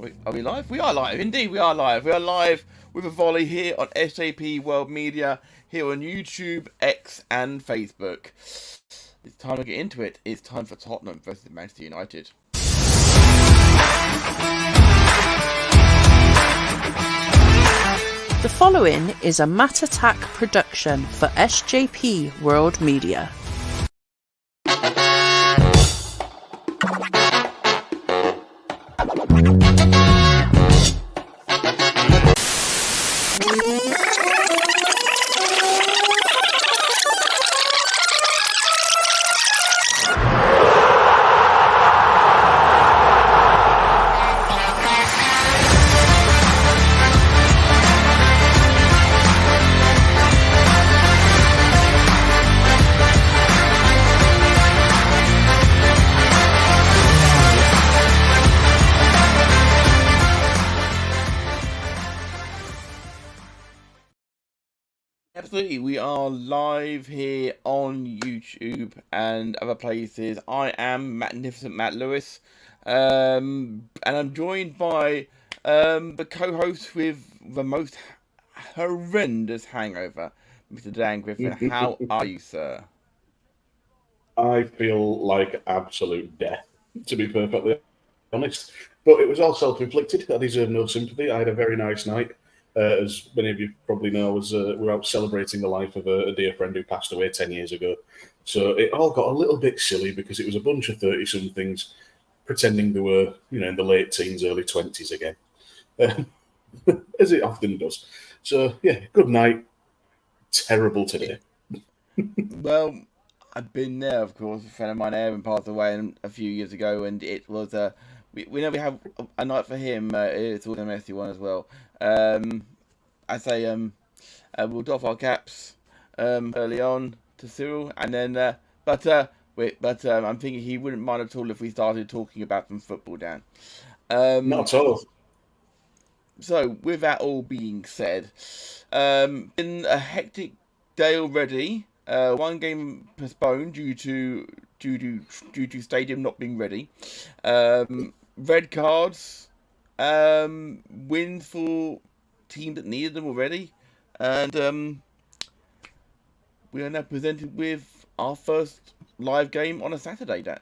Are we live? We are live. Indeed, we are live. We are live with a volley here on SJP World Media, here on YouTube, X, and Facebook. It's time to get into it. It's time for Tottenham versus Manchester United. The following is a Matt Attack production for SJP World Media. Absolutely, we are live here on YouTube and other places. I am Magnificent Matt Lewis, and I'm joined by the co-host with the most horrendous hangover, Mr. Dan Griffin. How are you, sir? I feel like absolute death, to be perfectly honest. But it was all self-inflicted. I deserve no sympathy. I had a very nice night. As many of you probably know, we're out celebrating the life of a dear friend who passed away 10 years ago. So it all got a little bit silly because it was a bunch of 30-somethings pretending they were, in the late teens, early 20s again, as it often does. So, yeah, good night. Terrible today. Well, I've been there, of course. A friend of mine, Aaron, passed away a few years ago, and it was we know we have a night for him. It's also a messy one as well. I say we'll doff our caps early on to Cyril, and then but I'm thinking he wouldn't mind at all if we started talking about some football, Dan. Not at all. So, with that all being said, been a hectic day already. One game postponed due to stadium not being ready. Red cards, wins for teams that needed them already, and we are now presented with our first live game on a Saturday, Dan.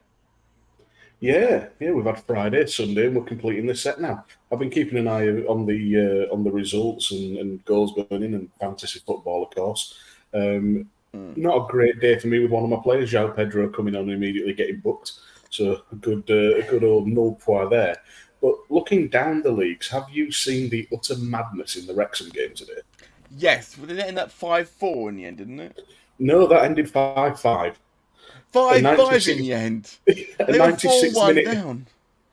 Yeah, we've had Friday, Sunday, and we're completing the set now. I've been keeping an eye on the results and goals going in and fantasy football, of course. Not a great day for me with one of my players, João Pedro, coming on and immediately getting booked. So a good old nul point there. But looking down the leagues, have you seen the utter madness in the Wrexham game today? Yes, but it ended up 5-4 in the end, didn't it? No, that ended 5-5. 5-5 in the end. A 96 minute down.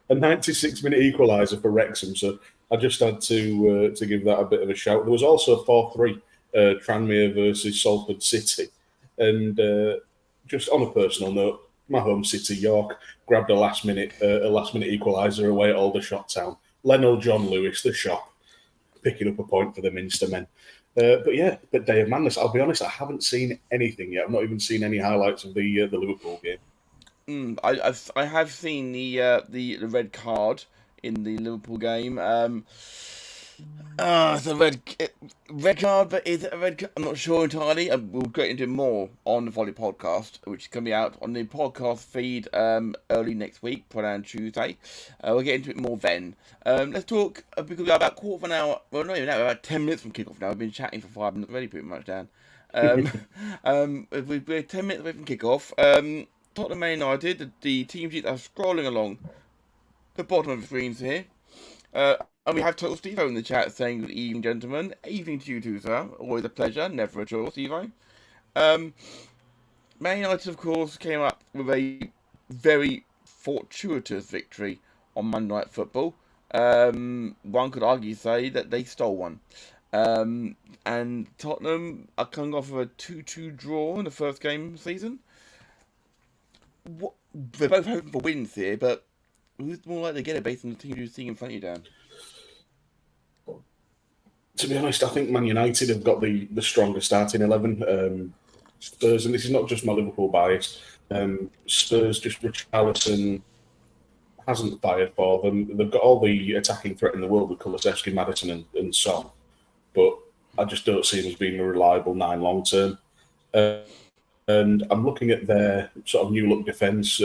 A 96-minute equaliser for Wrexham. So I just had to give that a bit of a shout. There was also a 4-3 Tranmere versus Salford City, and just on a personal note, my home city, York, grabbed a last minute equaliser away at Aldershot Town. Leno John Lewis, the shop, picking up a point for the Minster men. But day of madness. I'll be honest, I haven't seen anything yet. I've not even seen any highlights of the Liverpool game. I have seen the red card in the Liverpool game. It's a red card, but is it a red card? I'm not sure entirely. We'll get into it more on the Volley Podcast, which is going to be out on the podcast feed early next week, probably on Tuesday. We'll get into it more then. Let's talk because we're about quarter of an hour. Well, not even that. We're about 10 minutes from kickoff now. We've been chatting for 5 minutes already, pretty much, Dan. We're 10 minutes away from kickoff. Tottenham United, the team sheets are scrolling along the bottom of the screens here. And we have Total Stevo in the chat saying, "Good evening, gentlemen. Evening to you too, sir. Always a pleasure. Never a chore, Stevo." Man United, of course, came up with a very fortuitous victory on Monday Night Football. One could argue say that they stole one. And Tottenham are coming off of a 2-2 draw in the first game of the season. They're both hoping for wins here, but who's more likely to get it based on the team you're seeing in front of you, Dan? To be honest, I think Man United have got the stronger starting 11. Spurs, and this is not just my Liverpool bias, Spurs, just Richarlison, hasn't fired for them. They've got all the attacking threat in the world with Kulusevski, Maddison, and Son, but I just don't see them as being a reliable 9 long term. And I'm looking at their sort of new look defence.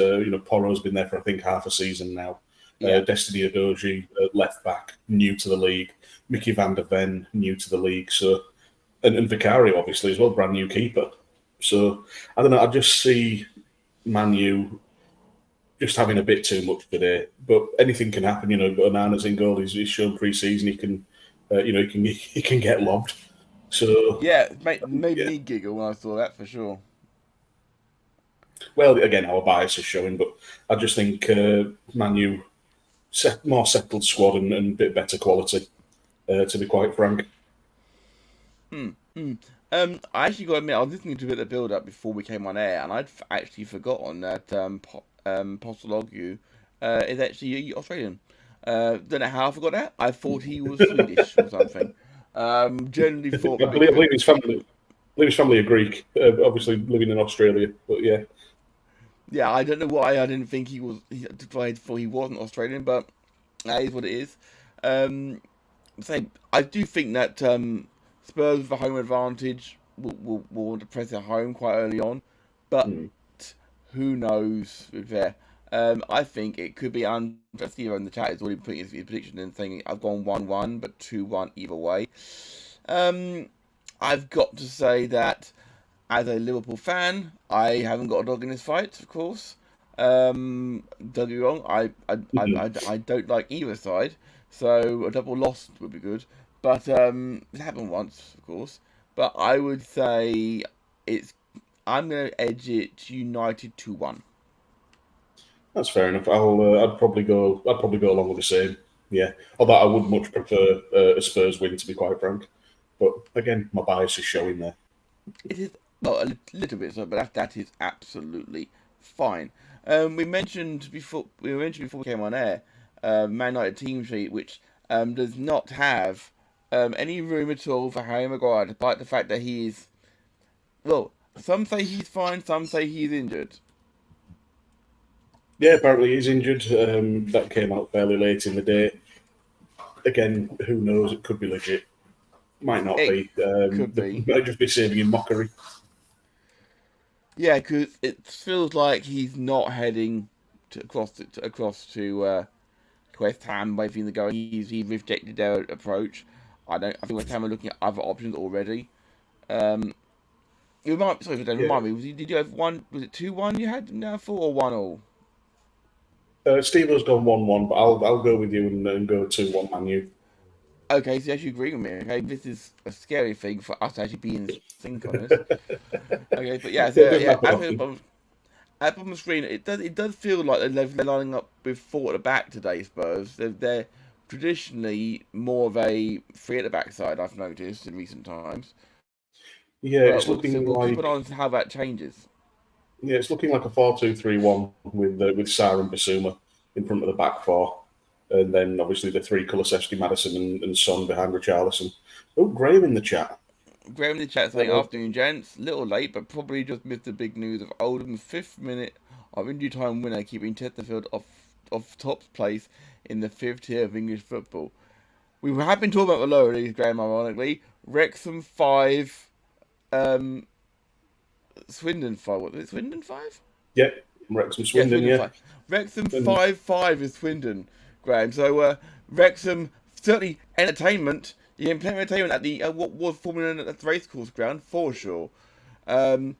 Porro's been there for, I think, half a season now. Yeah. Destiny Adoji, left back, new to the league. Mickey van der Ven, new to the league. So, and Vicario, obviously, as well, brand new keeper. So, I don't know, I just see Man U just having a bit too much today. But anything can happen, Onana's in goal. He's shown pre-season he can, he can get lobbed. So yeah, made me giggle when I saw that for sure. Well, again, our bias is showing, but I just think Man U more settled squad and a bit better quality, to be quite frank. I actually got to admit, I was listening to a bit of the build-up before we came on air, and I'd actually forgotten that Postologu is actually Australian. Don't know how I forgot that. I thought he was Swedish or something. Generally thought. I believe his family are Greek, obviously living in Australia, but yeah. Yeah, I don't know why I didn't think he was. I thought he wasn't Australian, but that is what it is. I do think that Spurs with a home advantage will want to press it home quite early on, but who knows with there. I think it could be. Steve in the chat is already putting his prediction in, saying I've gone 1-1, but 2-1 either way. I've got to say that as a Liverpool fan, I haven't got a dog in this fight, of course. Don't get me wrong, I don't like either side, so a double loss would be good. But it happened once, of course. But I would say I'm going to edge it United 2-1. That's fair enough. I'd probably go along with the same. Yeah, although I would much prefer a Spurs win, to be quite frank. But again, my bias is showing there. It is a little bit so, but that is absolutely fine. We mentioned before we came on air, Man United team sheet, which does not have any room at all for Harry Maguire, despite the fact that he is. Well, some say he's fine, some say he's injured. Yeah, apparently he's injured. That came out fairly late in the day. Again, who knows? It could be legit. Might not be. Could be. Might just be saving in mockery. Yeah, because it feels like he's not heading across to West Ham, waiting to go. He rejected their approach. I think West Ham are looking at other options already. Remind me. Did you have one? Was it 2-1 you had now for, or 1-1? Steve-O's gone 1-1, but I'll go with you and go 2-1 Man U. Okay, so you actually agree with me. Okay, this is a scary thing for us to actually be in sync on this. Okay, but yeah, up on the screen, it does feel like they're lining up with 4 at the back today. Spurs, they're traditionally more of a 3 at the back side. I've noticed in recent times. Yeah, it's looking we'll like. Keep an eye on how that changes. Yeah, it's looking like a 4-2-3-1 with Sarr and Basuma in front of the back 4. And then, obviously, the 3, Kulusevski, Maddison and Son behind Richarlison. Oh, Graham in the chat. Graham in the chat saying, afternoon, gents. Little late, but probably just missed the big news of Oldham's 5th minute of injury time winner, keeping Chesterfield off top place in the 5th tier of English football. We have been talking about the lower leagues, Graham, ironically. Wrexham 5, Swindon 5. What is it, Swindon 5? Yep, Wrexham, Swindon, yeah. 5. Wrexham 5-5 is Swindon, Graham. So Wrexham, certainly entertainment. You can play entertainment at the what was formerly known as the racecourse ground for sure. I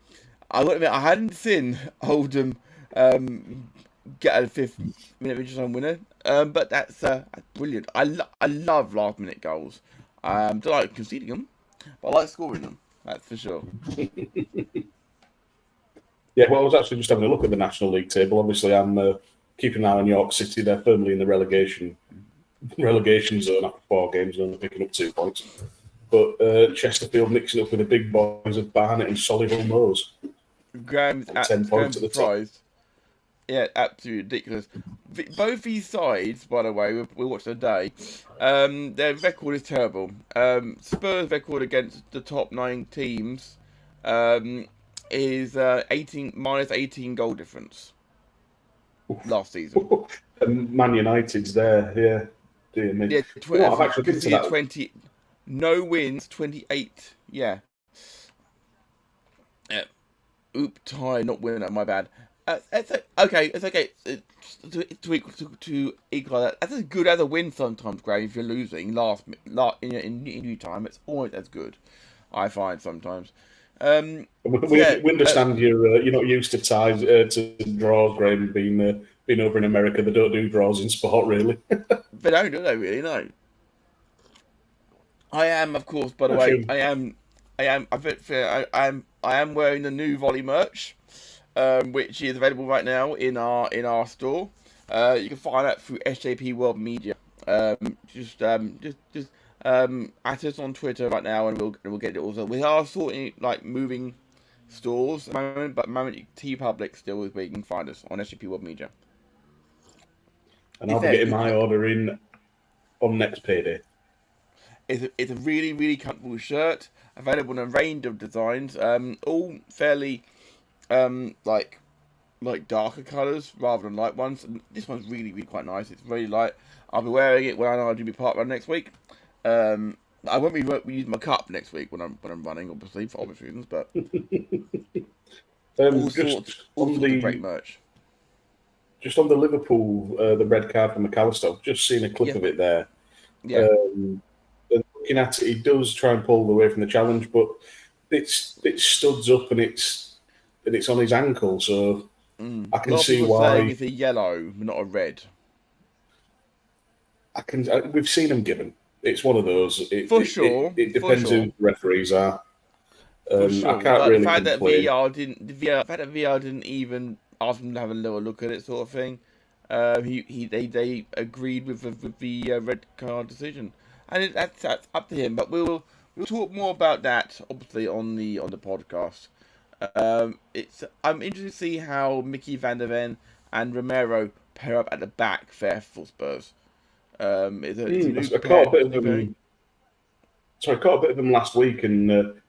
got to admit, I hadn't seen Oldham get a 5th minute injury time winner, but that's brilliant. I love last minute goals. I don't like conceding them, but I like scoring them. That's for sure. Yeah, well, I was actually just having a look at the National League table. Obviously, I'm keeping an eye on York City. They're firmly in the relegation zone after 4 games and only picking up 2 points. But Chesterfield mixing up with the big boys of Barnet and Solihull Moors. Graham's 10 points at the top. Yeah, absolutely ridiculous. Both these sides, by the way, we watched today. Their record is terrible. Spurs' record against the top 9 teams is minus 18 goal difference. last season. And Man United's there, yeah. Dear me. Yeah, I've actually been to that. 20, no wins, 28. Yeah. Tie, not winning that. My bad. It's okay. It's okay. To equal that. That's as good as a win sometimes, Graham. If you're losing in injury time, it's always as good. I find sometimes. We understand you're not used to ties to draws, Graham. Being over in America, they don't do draws in sport, really. They don't, do they? Really? No. I am, of course. By the way, I am wearing the new Volley merch, which is available right now in our store. You can find that through SJP World Media. Just at us on Twitter right now, and we'll get it also. We are sorting moving stores at the moment, but at the moment T Public still is where you can find us on SJP World Media. And I'll be getting my order in on next payday. It's a really, really comfortable shirt, available in a range of designs, all fairly like darker colours rather than light ones. And this one's really, really quite nice. It's really light. I'll be wearing it when I do my park run next week. I won't be using my cup next week when I'm running, obviously for obvious reasons. But all sorts of great merch. Just on the Liverpool, the red card for McAllister, I've just seen a clip of it there. Yeah. Looking at it, he does try and pull away from the challenge, but it studs up and it's on his ankle, so I can see why. It's a yellow, not a red. We've seen him given. It's one of those. It depends who the referees are. I can't really complain. The fact that VR didn't even ask him to have a little look at it, sort of thing. They agreed with the red card decision, and that's up to him. But we'll talk more about that obviously on the podcast. I'm interested to see how Mickey van der Ven and Romero pair up at the back for Spurs. I caught a bit of them last week, and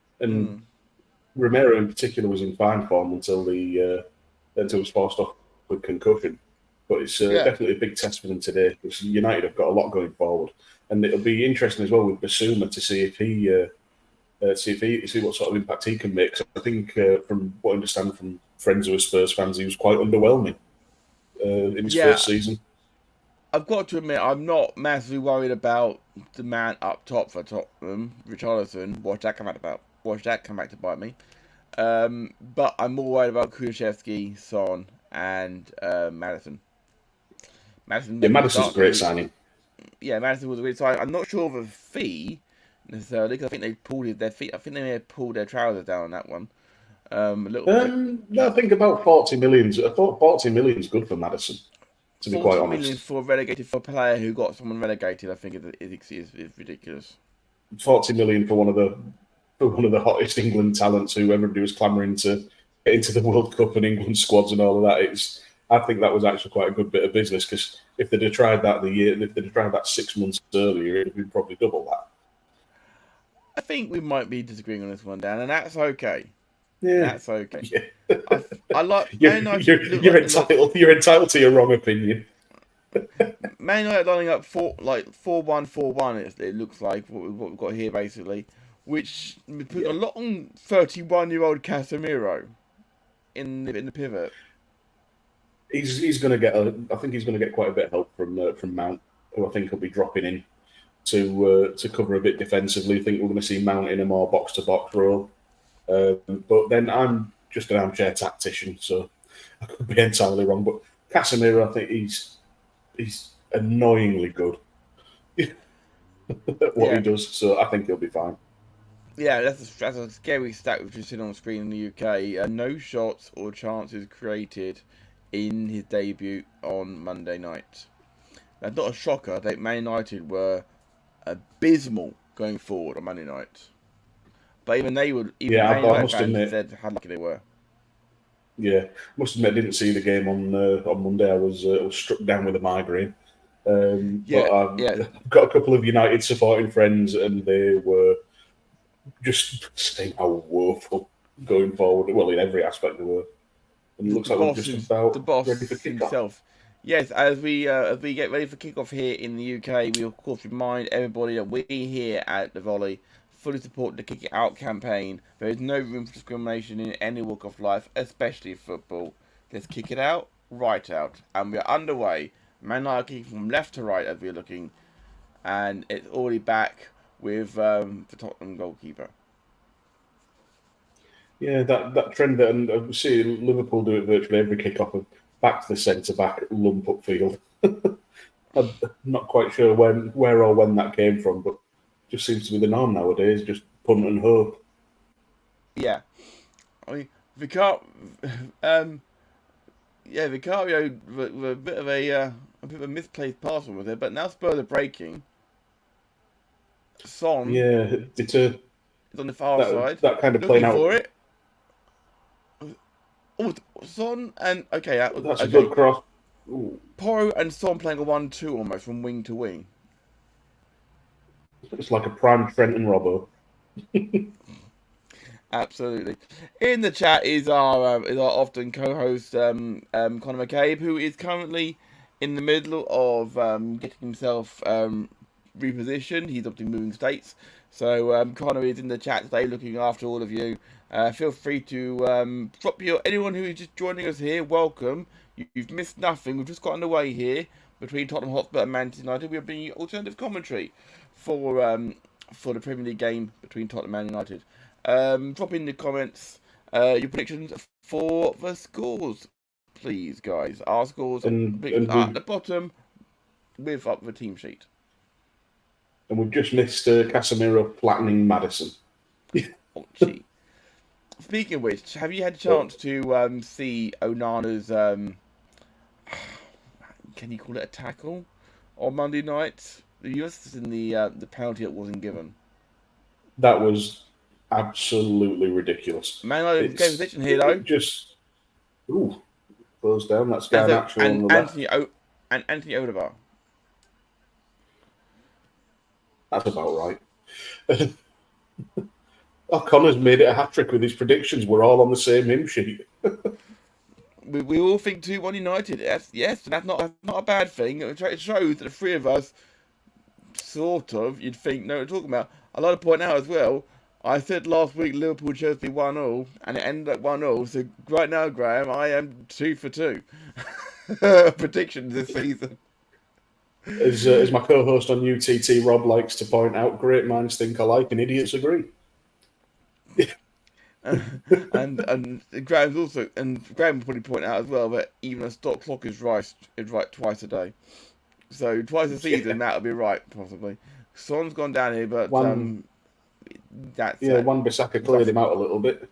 Romero in particular was in fine form until he was forced off with concussion. But it's definitely a big test for them today because United have got a lot going forward, and it'll be interesting as well with Basuma to see if see what sort of impact he can make. So I think, from what I understand from friends who are Spurs fans, he was quite underwhelming in his first season. I've got to admit, I'm not massively worried about the man up top for Tottenham, Richarlison. Watch that come back to bite me. But I'm more worried about Kulusevski, Son, and Maddison. Maddison's a great signing. Yeah, Maddison was a great signing. I'm not sure of a fee necessarily because I think they pulled their feet. I think they may have pulled their trousers down on that one. A little bit. No, I think about 40 million. I thought 40 million is good for Maddison. To be quite honest, for a player who got someone relegated, I think is ridiculous. 40 million for one of the hottest England talents who everybody was clamouring to get into the World Cup and England squads and all of that. I think that was actually quite a good bit of business because if they'd have tried that 6 months earlier, it'd have been probably double that. I think we might be disagreeing on this one, Dan, and that's okay. Yeah, that's okay. Yeah. I like. You're entitled to your wrong opinion. Man United lining up 4-1-4-1. It looks like what we've got here basically, which put a lot on 31-year-old Casemiro in the pivot. He's going to get. I think he's going to get quite a bit of help from Mount, who I think will be dropping in to cover a bit defensively. I think we're going to see Mount in a more box-to-box role. But then I'm just an armchair tactician, so I could be entirely wrong. But Casemiro, I think he's annoyingly good at what he does, so I think he'll be fine. Yeah, that's a scary stat we've just seen on the screen in the UK. No shots or chances created in his debut on Monday night. That's not a shocker. Man United were abysmal going forward on Monday night. But even they would. I must admit, said how lucky they were. Yeah, must admit, I didn't see the game on Monday. I was struck down with a migraine. But I've got a couple of United supporting friends, and they were just saying how woeful going forward. Well, in every aspect they were. And it looks like we're just about the boss ready for kickoff. himself. Yes, as we get ready for kickoff here in the UK, we of course remind everybody that we here at the Volley fully support the Kick It Out campaign. There is no room for discrimination in any walk of life, especially football. Let's kick it out, right out, and we're underway. Man United kicking from left to right as we're looking, and it's already back with the Tottenham goalkeeper. Yeah, that trend that, and we see Liverpool do it virtually every kick-off of back to the centre-back, lump upfield. I'm not quite sure where or when that came from, but just seems to be the norm nowadays, just punt and hope. Yeah. I mean, Vicario with a bit of a misplaced pass with it, but now Spurs are breaking. Son, yeah, is on the far side. That kind of playing out for it. Oh, Son and okay, that's a good cross. Ooh. Porro and Son playing a 1-2 almost from wing to wing. It's like a prime Trent and Robbo. Absolutely. In the chat is our often co-host Conor McCabe, who is currently in the middle of getting himself repositioned. He's obviously moving states. So Conor is in the chat today looking after all of you. Feel free to drop anyone who is just joining us here, welcome. You've missed nothing. We've just got underway here between Tottenham Hotspur and Manchester United. We're bringing alternative commentary for the Premier League game between Tottenham and United. Drop in the comments your predictions for the scores, please, guys. Our scores are at the bottom with up the team sheet. And we've just missed Casemiro flattening Maddison. Oh, gee. Speaking of which, have you had a chance to see Onana's, can you call it a tackle, on Monday night? The US in the penalty that wasn't given. That was absolutely ridiculous. Man, I gave position here though. Just close down. That's Garnacho on the Anthony left. Anthony Odegaard. That's about right. Connor's made it a hat trick with his predictions. We're all on the same hymn sheet. we all think 2-1 United. Yes, and that's not a bad thing. It shows that the three of us sort of you'd think know what we're talking about. I'd like to point out as well. I said last week Liverpool Chelsea 1-0, and it ended up 1-0. So right now, Graham, I am 2 for 2 predictions this season. As my co-host on UTT, Rob, likes to point out, great minds think alike and idiots agree. and Graham's also, and Graham will probably point out as well that even a stock clock is right twice a day. So twice a season, that'll be right possibly. Son's gone down here, but Wan Bissaka cleared him out a little bit.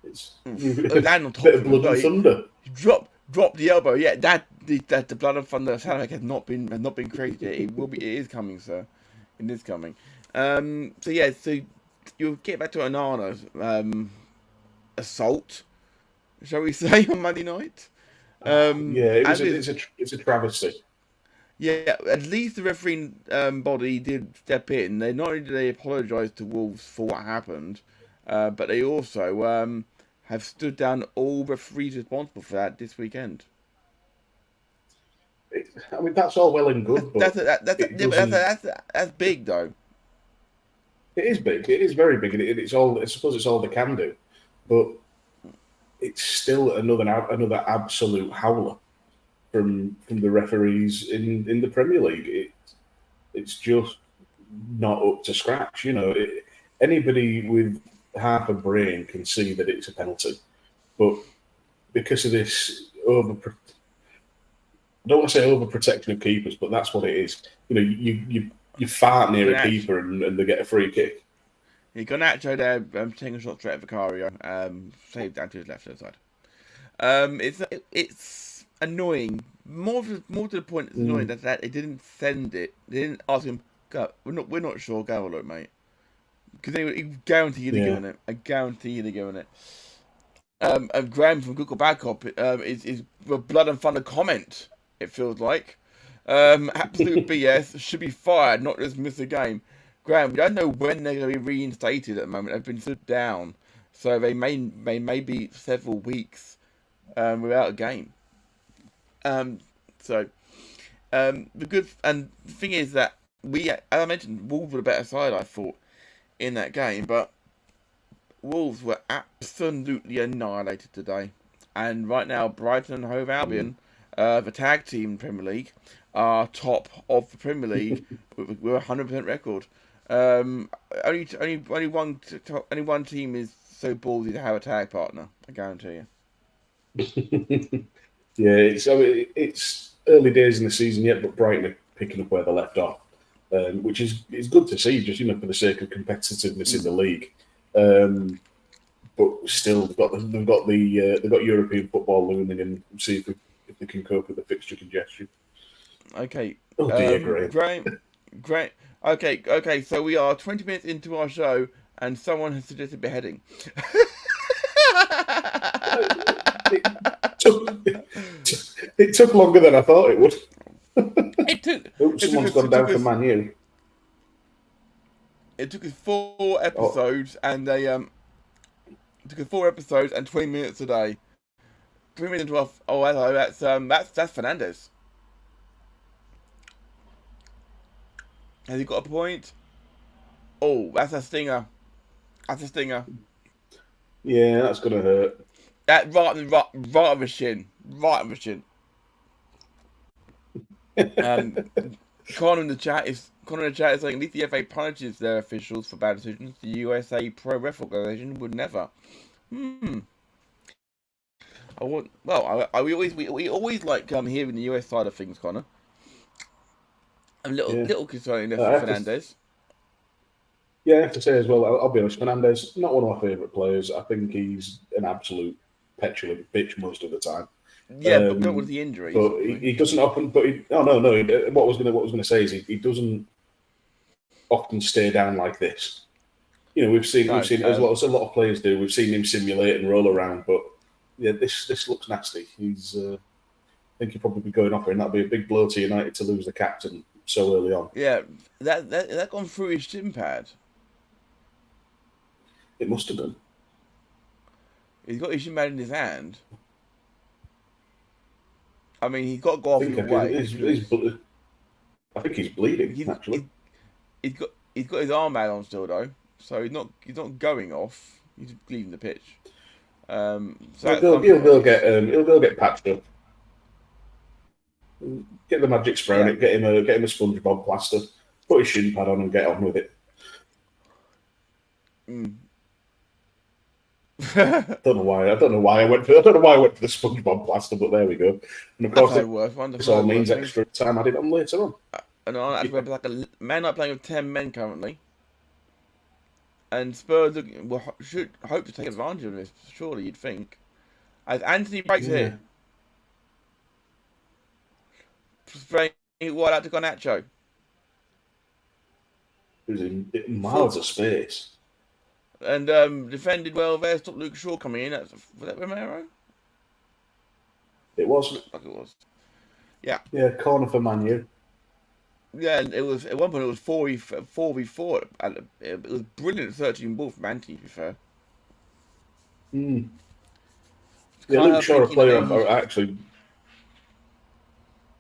It's land on top bit of blood and thunder. Drop the elbow. Yeah, that the blood and thunder sound like has not been created yet. It is coming, sir. It is coming. So you'll get back to Onana's assault, shall we say, on Monday night. It's a travesty. Yeah, at least the refereeing body did step in. They not only did they apologise to Wolves for what happened, but they also have stood down all referees responsible for that this weekend. I mean, that's all well and good, but that's big though. It is big. It is very big. It's all. I suppose it's all they can do, but it's still another absolute howler from the referees in the Premier League. It's just not up to scratch. You know, anybody with half a brain can see that it's a penalty, but because of this I don't want to say overprotection of keepers, but that's what it is. You know, you fart near a keeper and they get a free kick. He got Nacho there, taking a shot straight at Vicario, saved down to his left side. It's annoying. More to the point, it's annoying that they didn't send it. They didn't ask him. Go, we're not sure. Go have a look, mate. Because he guarantee you'd have given it. I guarantee you'd have given it. And Graham from Google Backup is a blood and thunder comment. It feels like absolute BS. Should be fired, not just miss a game. Graham, we don't know when they're going to be reinstated at the moment. They've been stood down, so they may be several weeks without a game. The thing is that as I mentioned, Wolves were the better side, I thought, in that game, but Wolves were absolutely annihilated today. And right now, Brighton and Hove Albion, the tag team Premier League, are top of the Premier League with a 100% record. Only one team is so ballsy to have a tag partner, I guarantee you. Yeah, it's early days in the season yet, but Brighton are picking up where they left off, which is good to see, just for the sake of competitiveness in the league. But still, they've got European football looming, and see if they can cope with the fixture congestion. Okay. Oh dear, Graham. Great. Okay. So we are 20 minutes into our show, and someone has suggested beheading. It took longer than I thought it would. Someone's gone down for Man U. It took us 4 episodes, and they took us 4 episodes and 20 minutes a day. 3 minutes into our... Oh, hello. That's Fernandez. Has he got a point? Oh, that's a stinger. Yeah, that's gonna hurt. That right on the shin. Connor in the chat is saying at least the FA punishes their officials for bad decisions. The USA Pro Ref Organisation would never. We always like hearing the US side of things, Connor. I'm little concerning for Fernandez. Yeah, I have to say as well, I'll be honest, Fernandez, not one of my favourite players. I think he's an absolute petulant bitch most of the time. Yeah, but not with the injuries. But he doesn't often. But what I was going to say is he doesn't often stay down like this. We've seen as a lot of players do. We've seen him simulate and roll around, but yeah, this looks nasty. I think he'll probably be going off, and that'll be a big blow to United to lose the captain so early on. Yeah, that gone through his shin pad. It must have done. He's got his shin pad in his hand. I mean, he's got to go off either way. I think he's bleeding. Actually, he's got his armband on still though, so he's not going off. He's leaving the pitch. So he'll go get patched up. Get the magic spray on it. Get him a SpongeBob plaster. Put his shin pad on and get on with it. I don't know why I went for the SpongeBob plaster, but there we go. And of course, this all means extra time added on later on. And I have like a Man United playing with 10 men currently, and Spurs should hope to take advantage of this. Surely you'd think. As Anthony breaks here, spraying it wide out to Garnacho. Who's in miles of space. And defended well there. Stopped Luke Shaw coming in. Was that Romero? It was. Like it was. Yeah. Yeah, corner for Man U. Yeah, and it was at one point it was 4v4. It was brilliant searching ball from Anthony, to be fair. Yeah, Luke Shaw, a player actually.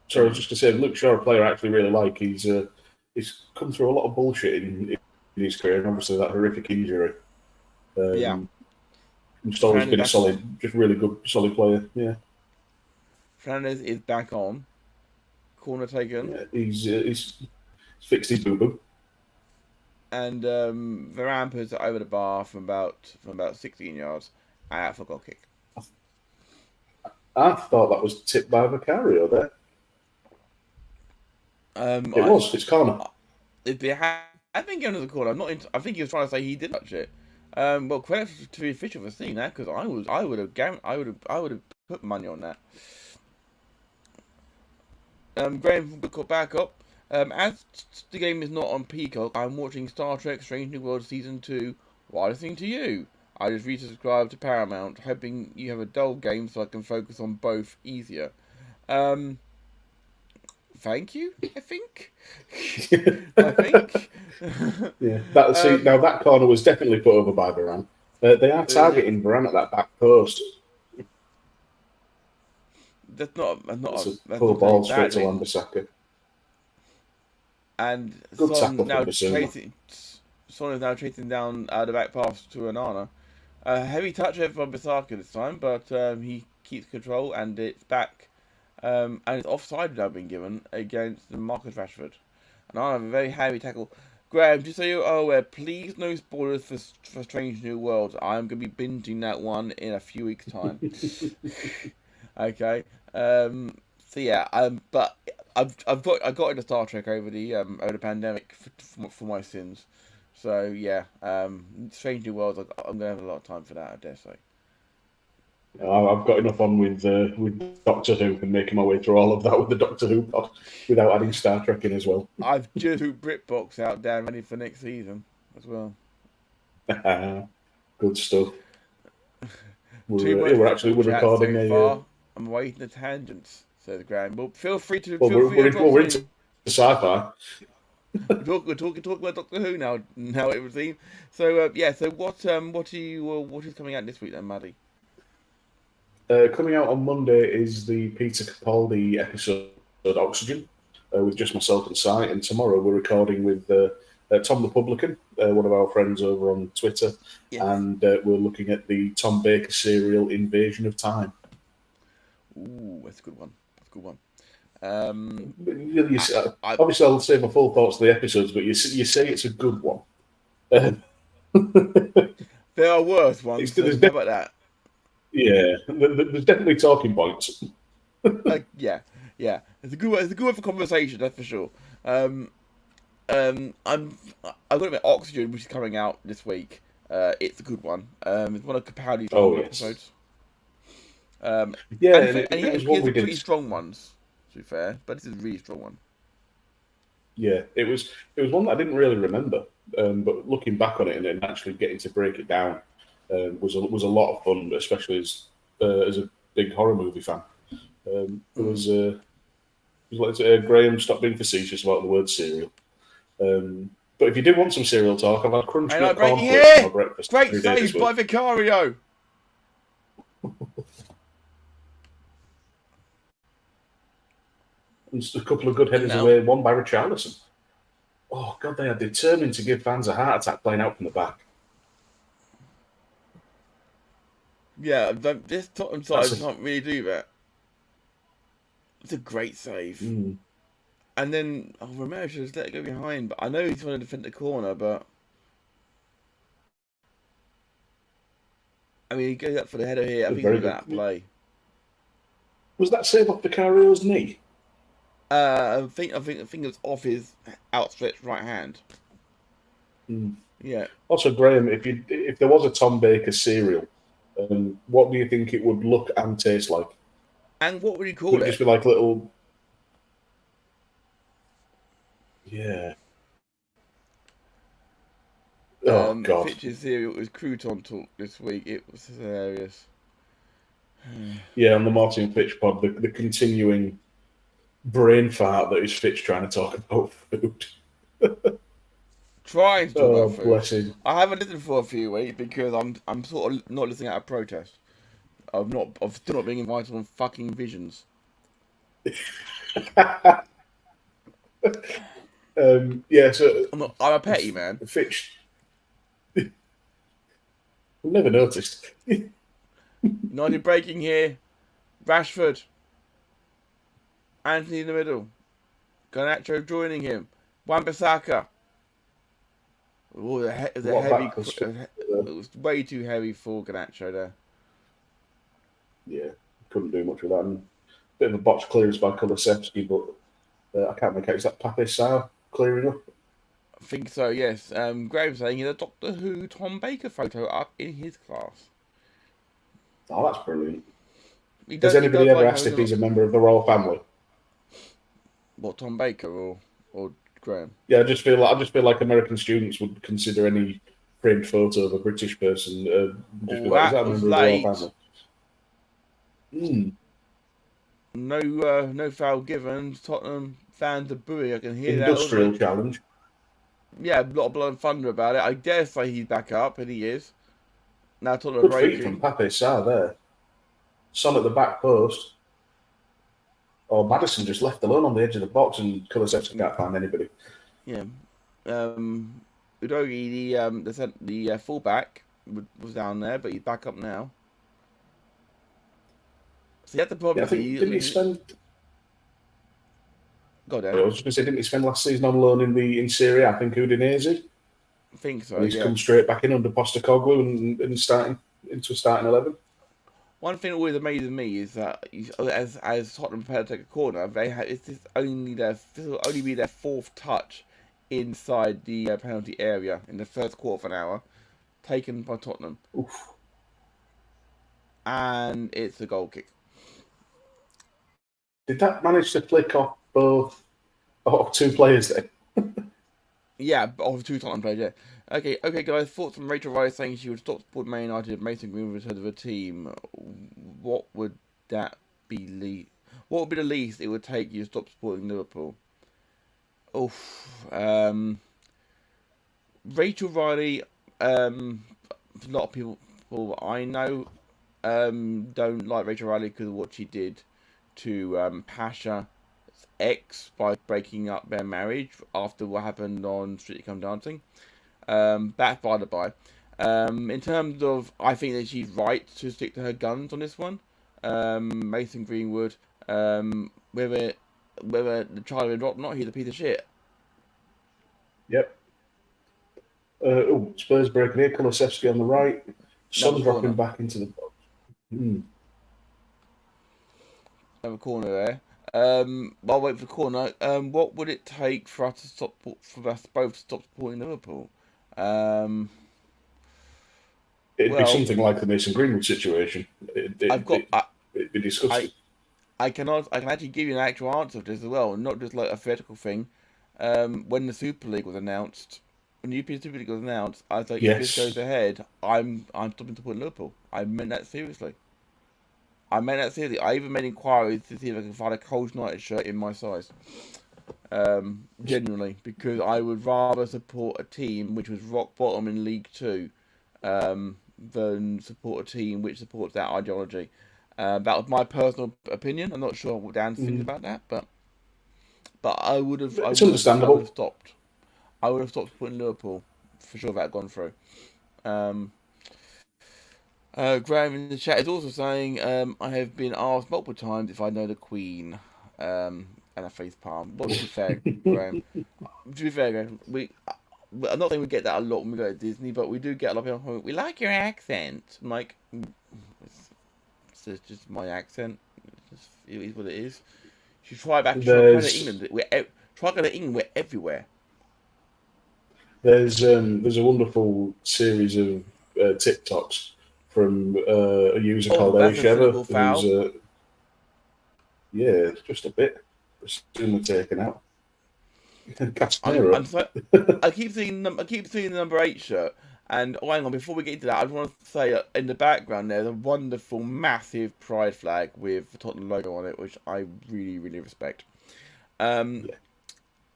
Sorry, I was just to say, Luke Shaw, a player I actually really like. He's come through a lot of bullshit in his career, and obviously that horrific injury. Just always been a really good, solid player. Yeah. Fernandez is back on. Corner taken. Yeah, he's fixed his boo-boo. And Varane puts it over the bar from about 16 yards out for a goal kick. I thought that was tipped by Vicario there. It's corner. I think it was a corner. I think he was trying to say he did touch it. Well, credit to the official for seeing that, because I would have put money on that. Graham back up. As the game is not on Peacock, I'm watching Star Trek Strange New World Season 2 while listening to you. I just resubscribed to Paramount, hoping you have a dull game so I can focus on both easier. Thank you, I think. Yeah. Now that corner was definitely put over by Varane. They are targeting Varane at that back post. that's not That's a a that's poor not ball a straight bad to thing. Wan-Bissaka. And Good tackle Son from Basuma. Is now chasing down the back pass to Onana. Heavy touch over from Bissaka this time, but he keeps control and it's back. And it's offside now been given against Marcus Rashford. And I have a very heavy tackle. Graham, just so you're aware, please no spoilers for Strange New Worlds. I'm going to be binging that one in a few weeks' time. Okay. So yeah, but I got into Star Trek over the pandemic for my sins. So yeah, Strange New Worlds. I'm going to have a lot of time for that, I dare say. I've got enough on with Doctor Who and making my way through all of that with the Doctor Who pod without adding Star Trek in as well. I've just put BritBox out there ready for next season as well. Good stuff. We're recording so a. Far. I'm waiting the tangents, says Graham. But feel free to. We're into sci-fi. We're talking about Doctor Who now. Now it would seem. So yeah. So what is coming out this week then, Maddie? Coming out on Monday is the Peter Capaldi episode Oxygen with just myself and Si, and tomorrow we're recording with Tom the Publican, one of our friends over on Twitter, yes. And we're looking at the Tom Baker serial Invasion of Time. Ooh, that's a good one. Obviously, I'll say my full thoughts of the episodes, but you say it's a good one. There are worse ones. How about that? Yeah, there's definitely talking points. Yeah. It's a good one for conversation, that's for sure. I've got a bit Oxygen, which is coming out this week. It's a good one. It's one of Capaldi's episodes. And he has pretty strong ones, to be fair, but this is a really strong one. Yeah, it was one that I didn't really remember, but looking back on it and actually getting to break it down was a lot of fun, especially as a big horror movie fan. Graham, stop being facetious about the word cereal. But if you do want some cereal talk, I've had crunch nut cornflakes for my breakfast. Great save by Vicario. And just a couple of good headers away, one by Richarlison. Oh, God, they are determined to give fans a heart attack playing out from the back. Yeah, this Tottenham side can't really do that. It's a great save. And then Romero should have let it go behind, but I know he's trying to defend the corner, but I mean he goes up for the header here. I think he's that play. Was that save off Vicario's knee? I think it was off his outstretched right hand. Yeah. Also, Graham, if there was a Tom Baker cereal, what do you think it would look and taste like? And what would you call it? Would it just be like little? Yeah. Oh God! Fitch's cereal was crouton talk this week. It was hilarious. Yeah, on the Martin Fitch pod, the continuing brain fart that is Fitch trying to talk about food. Trying to talk about food. Bless him. I haven't listened for a few weeks because I'm sort of not listening out of protest. Of still not being invited on fucking Visions. So I'm a petty man. Fitch. I've never noticed. United breaking here. Rashford. Anthony in the middle. Garnacho joining him. Wan-Bissaka. Oh, it was way too heavy for Garnacho there. Yeah, couldn't do much with that. And bit of a botch clearance by Kulusevski, but I can't make out. Is that Pape Sarr clearing up? I think so, yes. Graham saying he had a Doctor Who Tom Baker photo up in his class. Oh, that's brilliant. Has anybody ever asked if he's a member of the royal family? What, Tom Baker or Graham? Yeah, I just feel like American students would consider any framed photo of a British person just be like, is that a member of the royal family? No foul given. Tottenham fans are booing. I can hear Industrial that. challenge. Yeah, a lot of blood and thunder about it. I dare say he's back up, and he is. Now Tottenham good feet from Pape Sarr there. Son at the back post. or Madison just left alone on the edge of the box, and Kulusevski can't find anybody. Yeah. Udogi, the fullback, was down there, but he's back up now. So you have the problem. Yeah, I think didn't he spend? God, I was just going to say, didn't he spend last season on loan in Serie A? I think Udinese. I think so. And he's come straight back in under Postecoglou and starting into a starting 11. One thing that always amazes me is that as Tottenham prepare to take a corner, this will only be their fourth touch inside the penalty area in the first quarter of an hour, taken by Tottenham. Oof. And it's a goal kick. Did that manage to flick off both two players then? Yeah, of two Tottenham players, yeah. Okay, guys, thoughts from Rachel Rice saying she would stop supporting Man United if Mason Greenwood returned to the team. What would that be? What would be the least it would take you to stop supporting Liverpool? Rachel Riley, a lot of people I know don't like Rachel Riley because of what she did to Pasha's ex by breaking up their marriage after what happened on Strictly Come Dancing. That's by the by. In terms of, I think that she's right to stick to her guns on this one. Mason Greenwood, whether the child is or not, he's a piece of shit. Yep. Spurs breaking here. Kulusevski on the right. Son dropping back into the box. Have a corner there. While I wait for the corner, what would it take for us both to stop supporting Liverpool? It'd be something like the Mason Greenwood situation. It'd be disgusting. I can actually give you an actual answer to this as well, not just like a theoretical thing. When the Super League was announced, when the European Super League was announced, I thought if this goes ahead, I'm stopping supporting Liverpool. I meant that seriously. I even made inquiries to see if I can find a Coles United shirt in my size. Genuinely, because I would rather support a team which was rock bottom in League Two than support a team which supports that ideology. That was my personal opinion. I'm not sure what Dan thinks about that, but I would have. It's understandable. I would have stopped supporting Liverpool for sure if that had gone through. Graham in the chat is also saying, I have been asked multiple times if I know the Queen, and a face palm. Well, to be fair, Graham. To be fair, Graham, I'm not saying we get that a lot when we go to Disney, but we do get a lot of people. We like your accent. I'm like, it's just my accent. It is what it is. You should try back to England. Try going to England. We're everywhere. There's a wonderful series of TikToks from a user called Elishever, who's just a bit. Soon taken out. I keep seeing the number 8 shirt, and hang on, before we get into that, I just want to say that in the background there's a wonderful, massive pride flag with the Tottenham logo on it, which I really, really respect. Lovely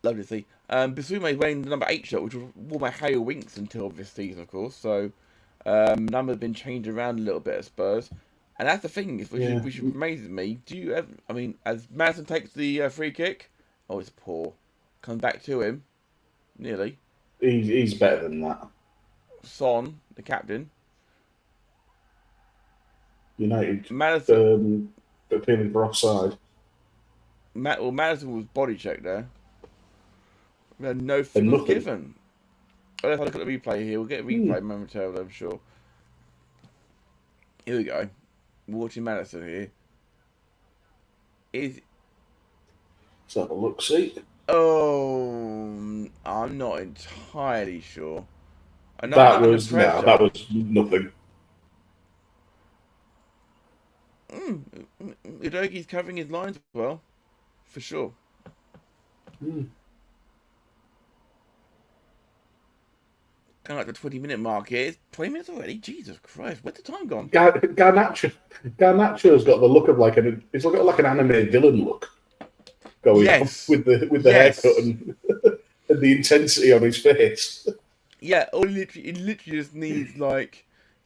to see. Basume is wearing the number 8 shirt, which wore my Hale Winks until this season, of course. So numbers have been changed around a little bit at Spurs, and that's the thing which amazes me. Do you ever? I mean, as Madison takes the free kick, it's poor. Comes back to him, nearly. He's better than that. Son, the captain. United. Madison appealing for offside. Madison was body checked there. We had no figures given. Let's look at the replay here. We'll get a replay momentarily, I'm sure. Here we go. We're watching Madison here. Let's have a look, see. Oh, I'm not entirely sure. That was nothing. Udogi's covering his lines well, for sure. Kind of like the 20-minute mark here. It's 20 minutes already? Jesus Christ, where's the time gone? Garnacho's got the look of he's got like an anime villain look going on with the haircut and the intensity on his face. Yeah, he literally just needs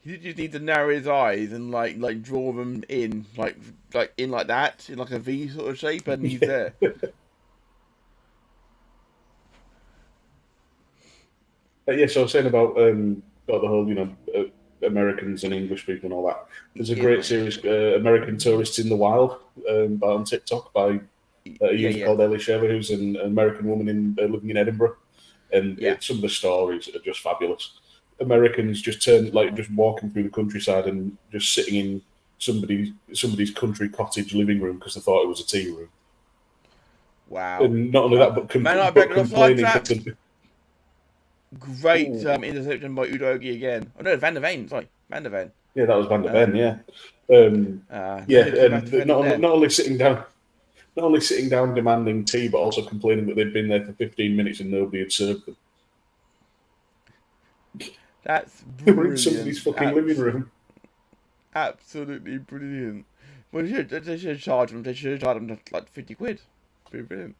You just need to narrow his eyes and like draw them in like that in like a V sort of shape, and he's there. Yes, I was saying about the whole, Americans and English people and all that. There's a great series, American Tourists in the Wild, on TikTok by a user called Ellie Shever, who's an American woman living in Edinburgh, and some of the stories are just fabulous. Americans just walking through the countryside and just sitting in somebody's country cottage living room because they thought it was a tea room. Wow! And not only that, but complaining. Great interception by Udogie again. Oh no, Van der Ven. Sorry, Van der Ven. Yeah, that was Van der Ven. And not only sitting down demanding tea, but also complaining that they'd been there for 15 minutes and nobody had served them. That's brilliant. They were in somebody's fucking living room. Absolutely brilliant. Well, they should charge them. They should charge them like 50 quid. Pretty brilliant.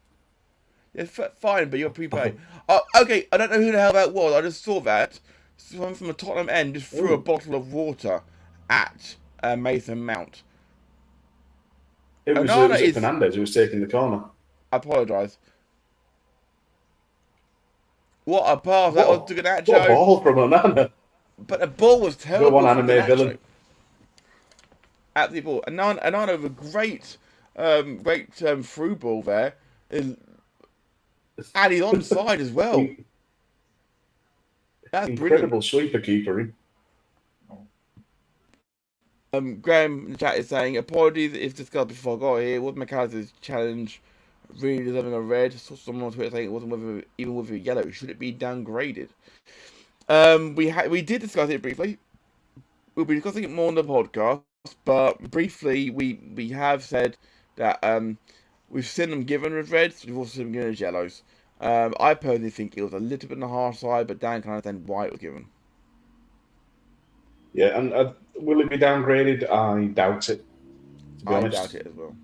Yeah, fine, but you're prepaid. Oh, okay, I don't know who the hell that was. I just saw that. Someone from the Tottenham end just threw a bottle of water at Mason Mount. It was Fernandez who was taking the corner. I apologise. What a pass that was to Garnacho. What a ball from Onana. But the ball was terrible. Go on, anime villain. Absolutely ball. Onana with a great through ball there. And he's onside as well. That's incredible sweeper keepering. Graham in the chat is saying, apologies if discussed before I got here. Was McAllister's challenge really deserving a red? Saw someone on Twitter saying it wasn't even with a yellow. Should it be downgraded? We did discuss it briefly. We'll be discussing it more on the podcast, but briefly we have said that we've seen them given as reds. We've also seen them given as yellows. I personally think it was a little bit on the harsh side, but Dan can understand why it was given. Yeah, and will it be downgraded? I doubt it. To be honest. Doubt it as well.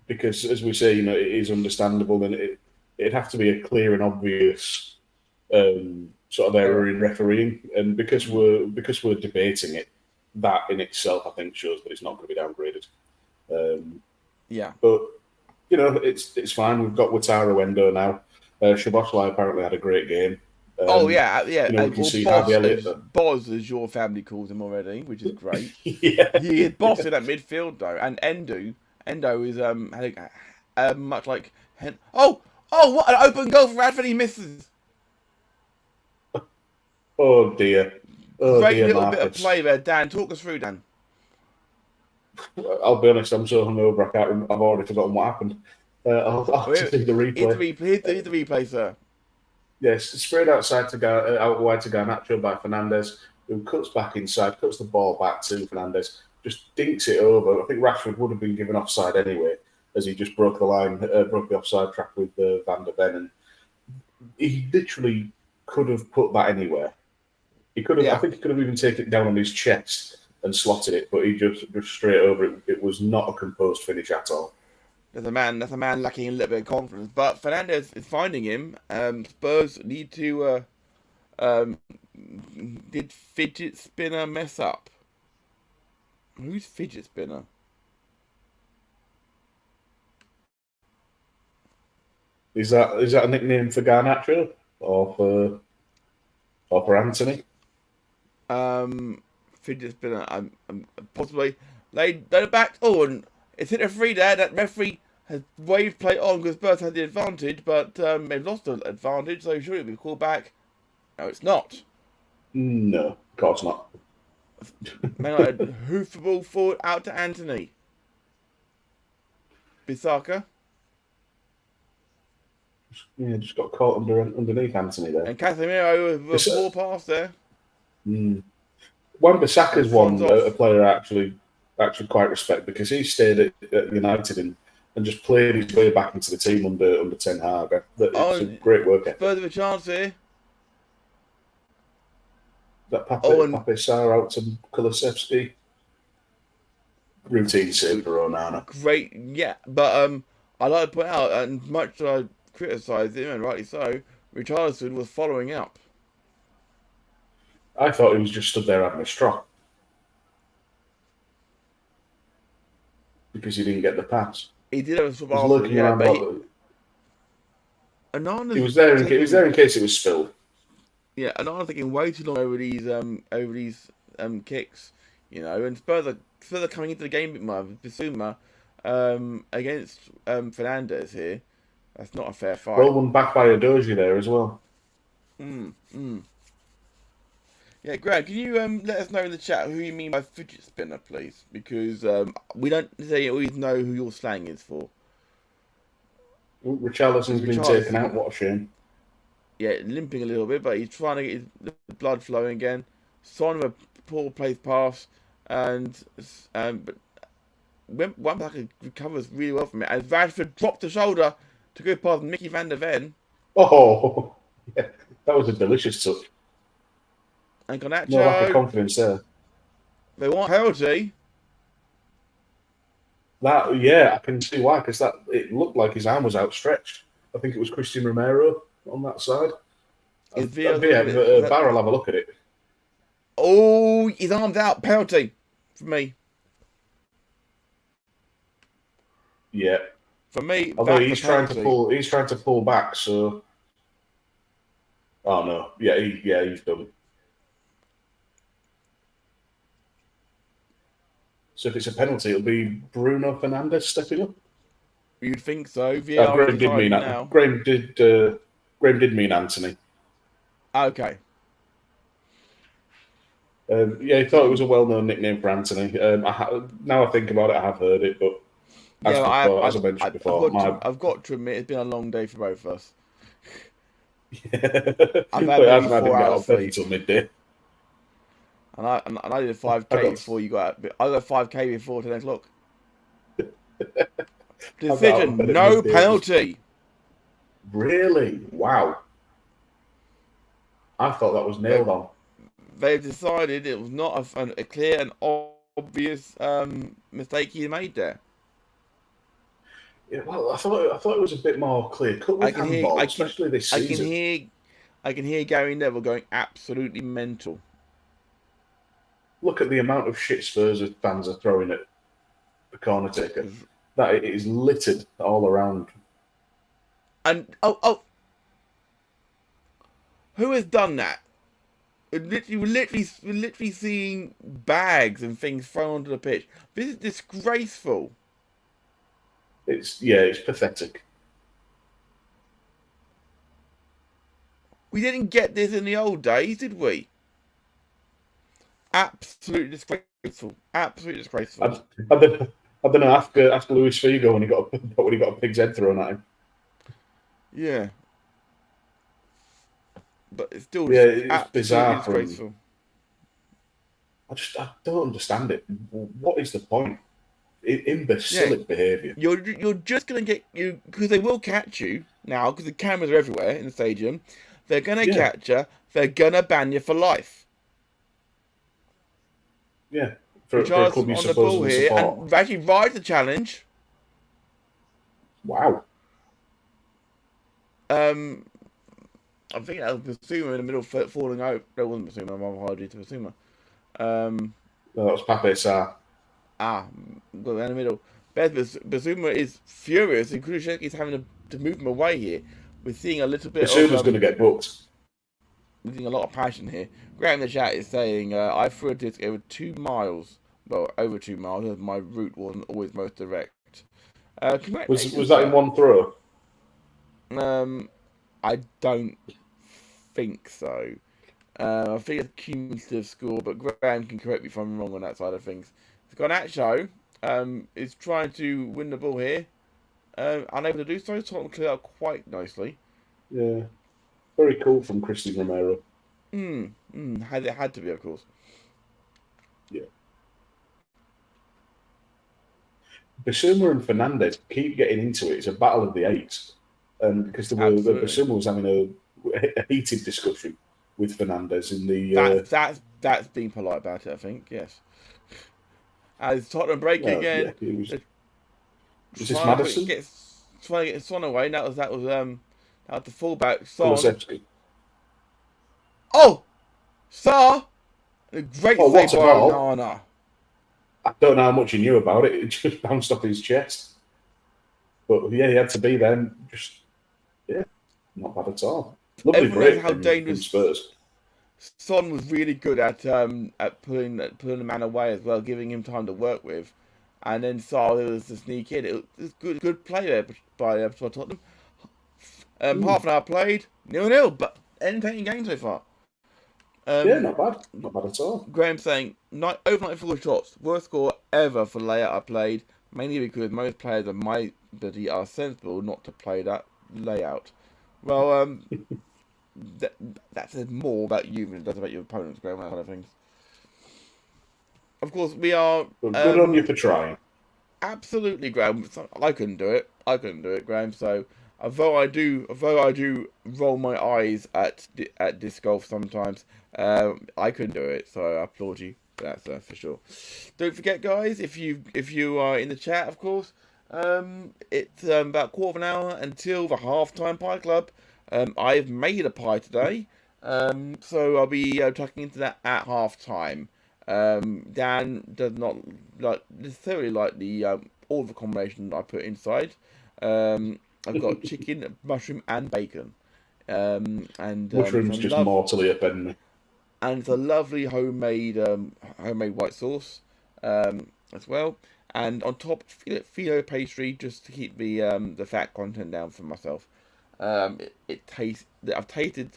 Because, as we say, it is understandable, and it'd have to be a clear and obvious sort of error in refereeing, and because we're debating it, that in itself, I think, shows that it's not going to be downgraded. But it's fine. We've got Wataru Endo now. Szoboszlai apparently had a great game. We can see Harvey Elliott. Boz, as your family calls him already, which is great. He is boss in that midfield though, and Endo is much like what an open goal for Radford, he misses. Oh dear. Great little bit of play there, Dan. Talk us through, Dan. I'll be honest, I'm so hungover, I've already forgotten what happened. I'll have to see the replay. Here's the replay, sir. Yes, sprayed out wide to Garnacho by Fernandez, who cuts back inside, cuts the ball back to Fernandez, just dinks it over. I think Rashford would have been given offside anyway, as he just broke the offside track with Van der Ven. And he literally could have put that anywhere. He could have. I think he could have even taken it down on his chest and slotted it, but he just straight over it. It was not a composed finish at all. That's a man lacking a little bit of confidence. But Fernandez is finding him. Spurs need to. Did Fidget Spinner mess up? Who's Fidget Spinner? Is that a nickname for Garnacho or for Anthony? Fidget Spinner. I'm possibly laid it back. Oh, and it's hit a free there. That referee has waved play on because Spurs had the advantage, but they've lost the advantage, so surely it'll be called back. No, it's not. No, of course not. Man, I had hoof the ball forward out to Anthony. Bissaka. Yeah, just got caught underneath Anthony there. And Casemiro with a poor pass there. Wan-Bissaka's one a player I actually quite respect, because he stayed at United and just played his way back into the team under Ten Hag. It's a great work ethic. Further of a chance here. That Pape Sarr out to Kulusevski. Routine save for Onana. Great, yeah. But I like to point out, and much as I criticised him, and rightly so, Richarlison was following up. I thought he was just stood there having a straw because he didn't get the pass. He did have a He was lurking around. He was there in case it was spilled. Yeah, and I'm thinking way too long over these kicks, you know, and further coming into the game a bit more. Bissouma against Fernandez here. That's not a fair fight. Well won back by Adoji there as well. Yeah, Greg, can you let us know in the chat who you mean by fidget spinner, please? Because we don't always know who your slang is for. Richarlison's been taken out. What a shame. Yeah, limping a little bit, but he's trying to get his blood flowing again. Son of a poor placed pass, and but Wan-Bissaka recovers really well from it. As Rashford dropped the shoulder to go past Mickey van der Ven. Oh, yeah, that was a delicious touch. And Garnacho. No lack of confidence there. They want penalty. I can see why, because it looked like his arm was outstretched. I think it was Christian Romero on that side. Barra will have a look at it. Oh, his arm's out. Penalty for me. Yeah. For me, although he's trying to pull back. So. Oh no! Yeah, he's done. So if it's a penalty, it'll be Bruno Fernandes stepping up. You'd think so. Graham did mean Anthony. Okay. He thought it was a well-known nickname for Anthony. Now I think about it, I have heard it, but as I mentioned before, I've got to admit it's been a long day for both of us. Yeah. I've had 4 hours sleep until midday. And I did a 5K before you got out. I got 5K before 10 o'clock. Decision, no penalty. Really? Wow. I thought that was nailed on. They've decided it was not a clear and obvious mistake he made there. Yeah, well, I thought it was a bit more clear cut with handball, especially this season. I can hear Gary Neville going absolutely mental. Look at the amount of shit Spurs fans are throwing at the corner taker. That it is littered all around. And who has done that? We're literally seeing bags and things thrown onto the pitch. This is disgraceful. It's pathetic. We didn't get this in the old days, did we? Absolutely disgraceful. Absolutely disgraceful. I don't know. Ask Luis Figo when he got a pig's head thrown at him. Yeah. But it's still it's bizarre. Disgraceful. I don't understand it. What is the point? Imbecilic behaviour. You're just gonna get you because they will catch you now because the cameras are everywhere in the stadium. They're gonna catch you. They're gonna ban you for life. Yeah, for a club you supposedly support. And actually ride the challenge. Wow. I think that was Basuma in the middle falling out. That wasn't Basuma. I'm hardly to Basuma. No, that was Pape Sarr. Got in the middle. Basuma is furious, and Kulusevski's having to move him away here. We're seeing a little bit Basuma's going to get booked. We're seeing a lot of passion here. Graham in the chat is saying, I threw a disc over 2 miles. Well, over 2 miles, as my route wasn't always most direct. Was that in one throw? I don't think so. I think it's a cumulative score, but Graham can correct me if I'm wrong on that side of things. Garnacho is trying to win the ball here. Unable to do so. Tottenham clear out quite nicely. Yeah. Very cool from Christian Romero. Had to be, of course. Yeah. Basuma and Fernandes keep getting into it. It's a battle of the eights. Because Basuma was having a heated discussion with Fernandes in the... That's being polite about it, I think, yes. As Tottenham break again. Yeah, was this Maddison? Trying to get Son away. That was the fullback. Son. Kulusevski. Oh! Sir, a great Well, save what's a by ball? Onana. I don't know how much he knew about it. It just bounced off his chest. But yeah, he had to be there. Just not bad at all. Lovely Everyone knows break how from dangerous Spurs. Son was really good at pulling the man away as well, giving him time to work with, and then Saul was to sneak in. It was good play there by Tottenham. Half an hour played, 0-0, but entertaining game so far. Yeah, not bad at all. Graham saying over 94 shots, worst score ever for layout I played, mainly because most players of my ability are sensible not to play that layout. Well, that says more about you than it does about your opponents, Graham, that kind of things. Of course, we are... But good on you for trying. Absolutely, Graham. I couldn't do it, Graham. So, although I do roll my eyes at disc golf sometimes, I couldn't do it. So I applaud you. That's for sure. Don't forget, guys, if you are in the chat, of course, it's about quarter of an hour until the halftime pie club. I've made a pie today, so I'll be tucking into that at halftime. Dan does not necessarily like the all the combination I put inside. I've got chicken, mushroom, and bacon. And Mushrooms just mortally offend me. And it's a lovely homemade white sauce as well. And on top, phyllo pastry just to keep the fat content down for myself. It tastes. I've tasted,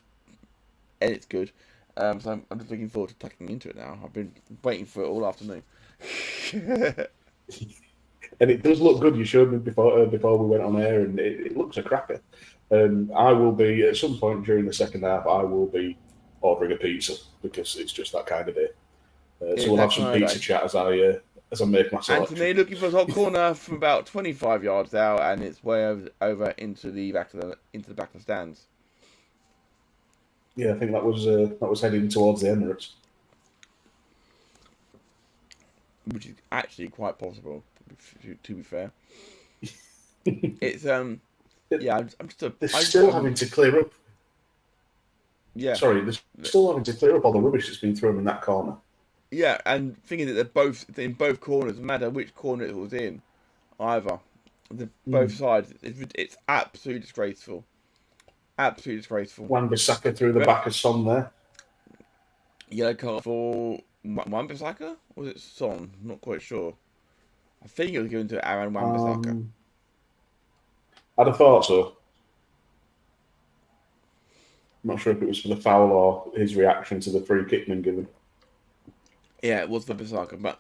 and it's good. So I'm just looking forward to tucking into it now. I've been waiting for it all afternoon. And it does look good. You showed me before we went on air, and it looks a cracker. I will be at some point during the second half. I will be ordering a pizza because it's just that kind of day. So we'll have some pizza chat as I make my selection. Anthony looking for a hot corner from about 25 yards out, and it's way over into the back of the stands. Yeah, I think that was heading towards the Emirates, which is actually quite possible. To be fair, it's yeah. They're still having to clear up. Yeah. Sorry, they're still having to clear up all the rubbish that's been thrown in that corner. Yeah, and thinking that they're both in both corners, no matter which corner it was in, either. Both sides. It's absolutely disgraceful. Absolutely disgraceful. Wan-Bissaka through the back of Son there. Yellow card for Wan-Bissaka? Or was it Son? I'm not quite sure. I think it was given to Aaron Wan-Bissaka. I'd have thought so. I'm not sure if it was for the foul or his reaction to the free kick being given. Yeah, it was for Bissaka, but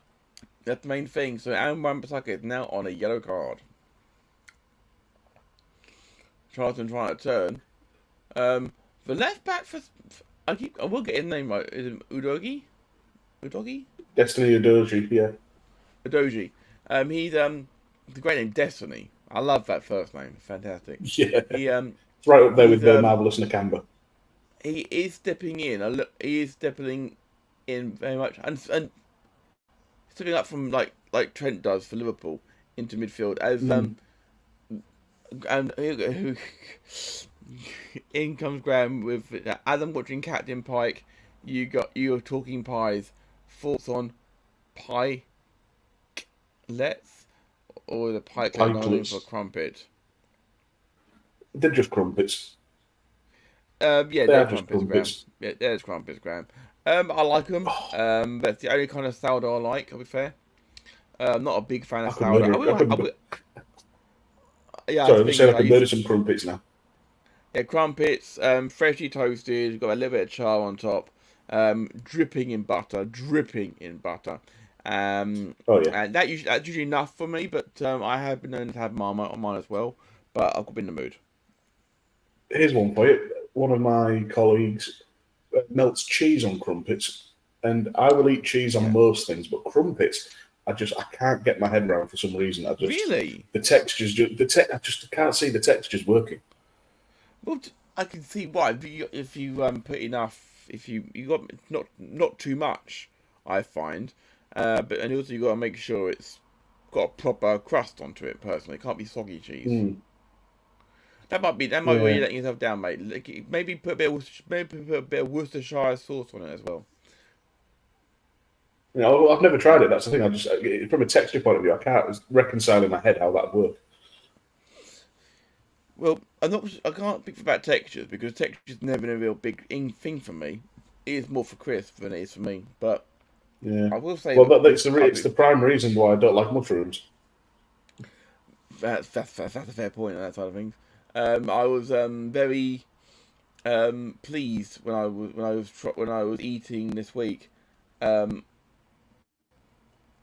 that's the main thing. So Aaron Wan-Bissaka is now on a yellow card. Charlton trying to turn. The left back for I will get his name right. Is it Udogie? Udogie? Destiny Udogie, yeah. Udogie. He's the great name Destiny. I love that first name. Fantastic. Yeah. He it's right up there with the marvelous Nakamba. He is stepping in. He is stepping in very much, and stepping up from like Trent does for Liverpool into midfield as and in comes Graham with as I'm watching Captain Pike. You're talking pies. Thoughts on pie? Or the pike going for crumpet? They're just crumpets. Yeah, they're crumpets, Graham. Yeah, there's crumpets, Graham. I like them. That's the only kind of sourdough I like. I'll be fair. I'm not a big fan of sourdough. Yeah, sorry, I said I could murder some crumpets now. Yeah, crumpets, freshly toasted, got a little bit of char on top, dripping in butter. And that's usually enough for me, but I have been known to have Marmite on mine as well. But I've been in the mood. Here's one for you. One of my colleagues melts cheese on crumpets, and I will eat cheese on most things, but crumpets, I can't get my head around for some reason. Really? The textures, I just can't see the textures working. Well, I can see why. If you put enough, if you got not too much, I find. And also you got to make sure it's got a proper crust onto it. Personally, it can't be soggy cheese. That might be where you're letting yourself down, mate. Like, maybe put a bit of Worcestershire sauce on it as well. You know, I've never tried it. That's the thing. I just, from a texture point of view, I can't reconcile in my head how that would work. Well, I can't speak about textures because texture's never been a real big thing for me. It is more for Chris than it is for me. But yeah, I will say, well, it's the prime reason why I don't like mushrooms. That's a fair point on that side of things. I was very pleased when I was eating this week. Graham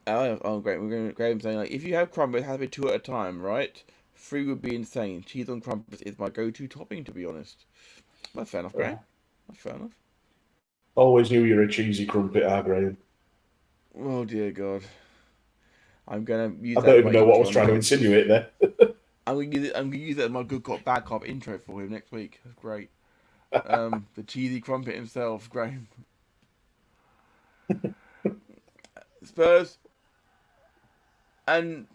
saying, like, if you have crumpets, have it 2 at a time, right? 3 would be insane. Cheese on crumpets is my go-to topping, to be honest. That's fair enough, Graham. That's fair enough. Always knew you're a cheesy crumpet, Graham. Oh dear God. I'm gonna use. I don't even know what I was trying to insinuate there. I'm gonna use that as my good cop bad cop intro for him next week. That's great. The cheesy crumpet himself, Graham. Spurs and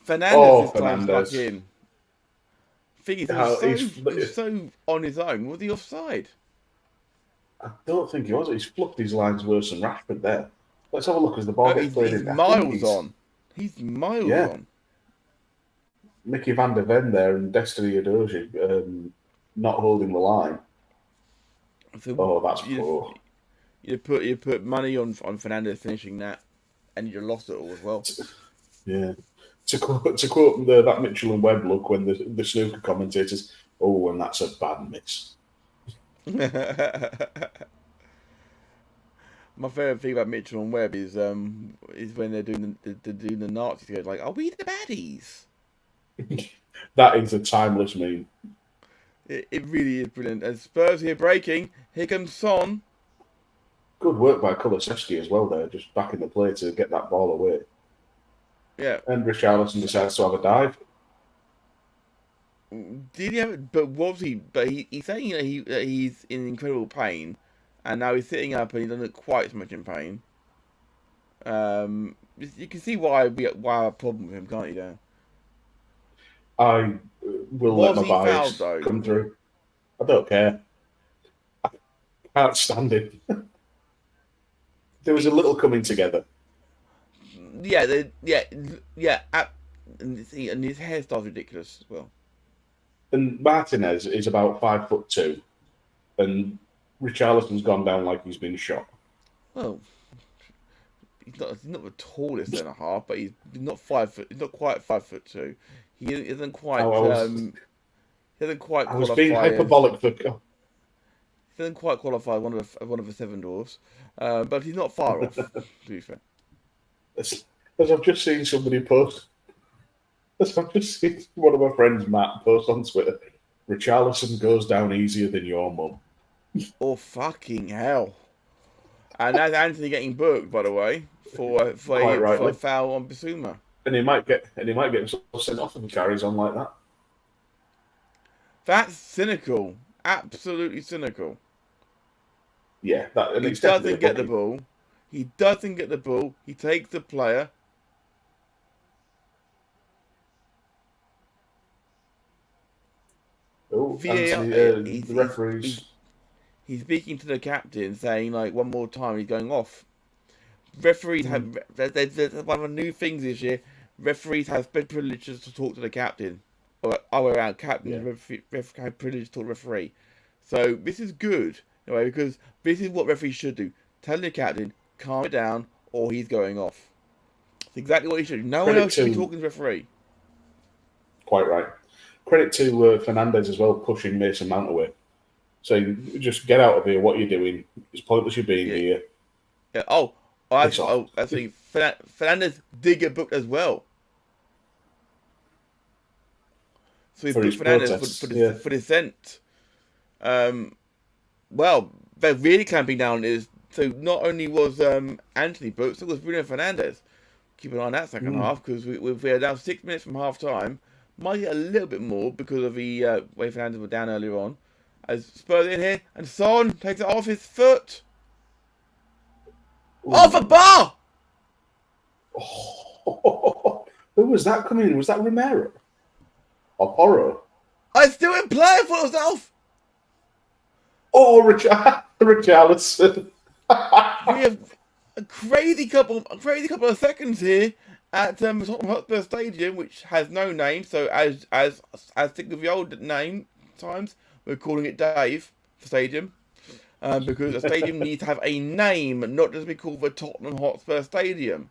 Fernandez is climbing back in. Thing is, he's so on his own. Was he offside? I don't think he was. He's fluffed his lines worse than Rashford there. Let's have a look as the ball gets played in. He's miles on. Mickey van der Ven there and Destiny Adoji not holding the line. So that's poor. You put money on Fernandez finishing that, and you lost it all as well. Yeah. To quote that Mitchell and Webb look when the snooker commentators, and that's a bad miss. My favourite thing about Mitchell and Webb is when they're doing the Nazis. Goes like, "Are we the baddies?" That is a timeless meme. It really is brilliant. And Spurs here breaking. Here comes Son. Good work by Kulusevski as well there, just backing the play to get that ball away. Yeah. And Richarlison decides to have a dive. Did he have it? But was he? But he's saying that he's in incredible pain, and now he's sitting up and he doesn't look quite so much in pain. You can see why I have a problem with him, can't you, Dan? I will let my bias come through. I don't care. I can't stand it. There was a little coming together. Yeah. And his hairstyle's ridiculous as well. And Martinez is about 5'2", and Richarlison's gone down like he's been shot. Oh, he's not the tallest centre half, but he's not 5 foot. He's not quite 5'2". He isn't quite. He doesn't quite. I was being hyperbolic for. He doesn't quite qualify one of the seven dwarfs, but he's not far off. To be fair. As I've just seen somebody post. As I've just seen one of my friends, Matt, post on Twitter. Richarlison goes down easier than your mum. Oh fucking hell! And that's Anthony getting booked, by the way, for a foul on Bissouma. And he might get himself sent off if he carries on like that. That's cynical. Absolutely cynical. Yeah, he doesn't get the ball. He doesn't get the ball. He takes the player. The referees. He's speaking to the captain, saying like one more time. He's going off. Referees have. There's one of the new things this year. Referees have special privileges to talk to the captain, or around captain. Yeah. Have privilege to talk to the referee. So this is good, anyway, because this is what referees should do. Tell the captain, calm it down, or he's going off. It's exactly what he should do. No one else should be talking to the referee. Quite right. Credit to Fernandez as well, pushing Mason Mount away. Saying, just get out of here, what you're doing. It's pointless you being here. Yeah. Actually, Fernandez did get booked as well. So he's booked Fernandez for dissent. Well, they're really clamping down is so not only was Anthony booked, so was Bruno Fernandez. Keep an eye on that second half, because we are down 6 minutes from half time. Might get a little bit more because of the way Fernandez were down earlier on. As Spurs in here, and Son takes it off his foot. Ooh. Off a bar! Oh, who was that coming in? Was that Romero? Or Porro? I still in play for myself. Oh, Richarlison. We have a crazy couple of seconds here at Tottenham Hotspur Stadium, which has no name. So as think of the old name times, we're calling it Dave Stadium, because a stadium needs to have a name, not just be called the Tottenham Hotspur Stadium.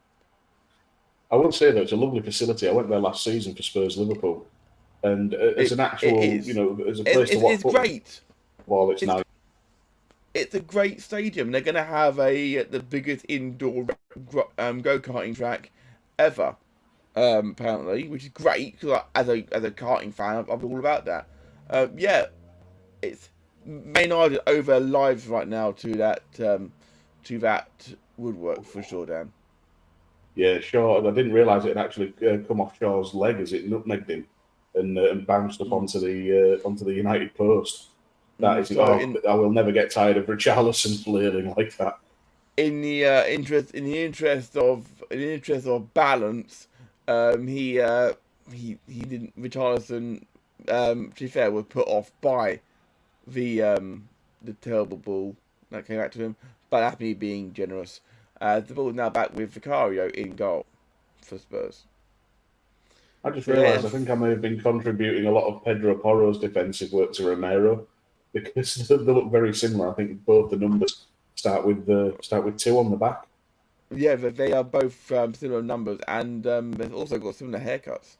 I will say, though, it's a lovely facility. I went there last season for Spurs Liverpool, and as an actual, as a place to watch it's great. Well, it's nice. It's a great stadium. They're going to have the biggest indoor go-karting track ever, apparently, which is great. Because as a karting fan, I'm all about that. Yeah, it's Man United over lives right now to that woodwork for sure, Dan. Yeah, Shaw. I didn't realise it had actually come off Shaw's leg as it nutmegged him and bounced up onto the United post. That is, I will never get tired of Richarlison flailing like that. In the interest of balance, he didn't. Richarlison, to be fair, was put off by the terrible ball that came back to him. But that's me being generous. The ball is now back with Vicario in goal for Spurs. I just realised I think I may have been contributing a lot of Pedro Porro's defensive work to Romero, because they look very similar. I think both the numbers start with 2 on the back. Yeah, they are both similar numbers, and they've also got similar haircuts,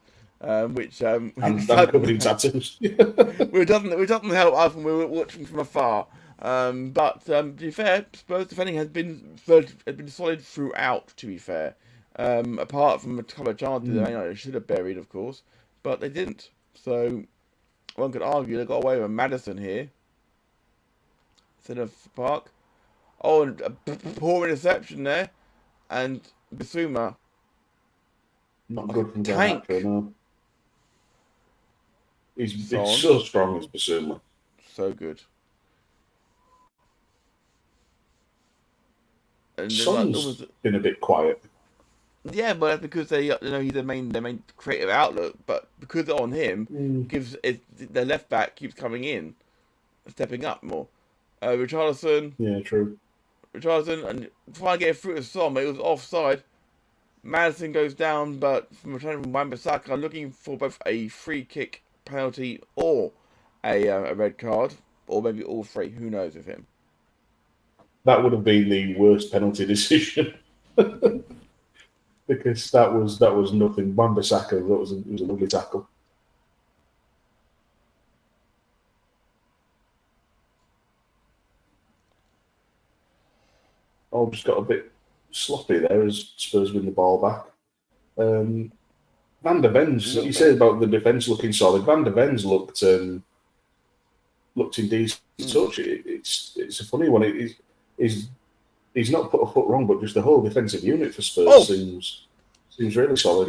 which and covered in tattoos. which doesn't help us when we're watching from afar. But to be fair, Spurs defending has been solid throughout. To be fair, apart from a couple of chances they should have buried, of course, but they didn't. So one could argue they got away with Maddison here instead of Park. Oh, and a poor interception there, and Bissouma. Not good from tank. Garnacho, no. He's so strong as Bissouma. So good. And Son's been a bit quiet. Yeah, but that's because he's their main creative outlet. But because on him their left back keeps coming in, stepping up more. Richarlison. Yeah, true. Richarlison and trying to get through to Son, but it was offside. Maddison goes down, but from returning from Wan-Bissaka, looking for both a free kick, penalty, or a red card, or maybe all three. Who knows with him? That would have been the worst penalty decision. Because that was nothing. Wan-Bissaka, was a lovely tackle. Oh, just got a bit sloppy there as Spurs win the ball back. Van der Ven's, you said about the defence looking solid. Van der Ven's looked in decent touch. It's a funny one. He's not put a foot wrong, but just the whole defensive unit for Spurs seems really solid.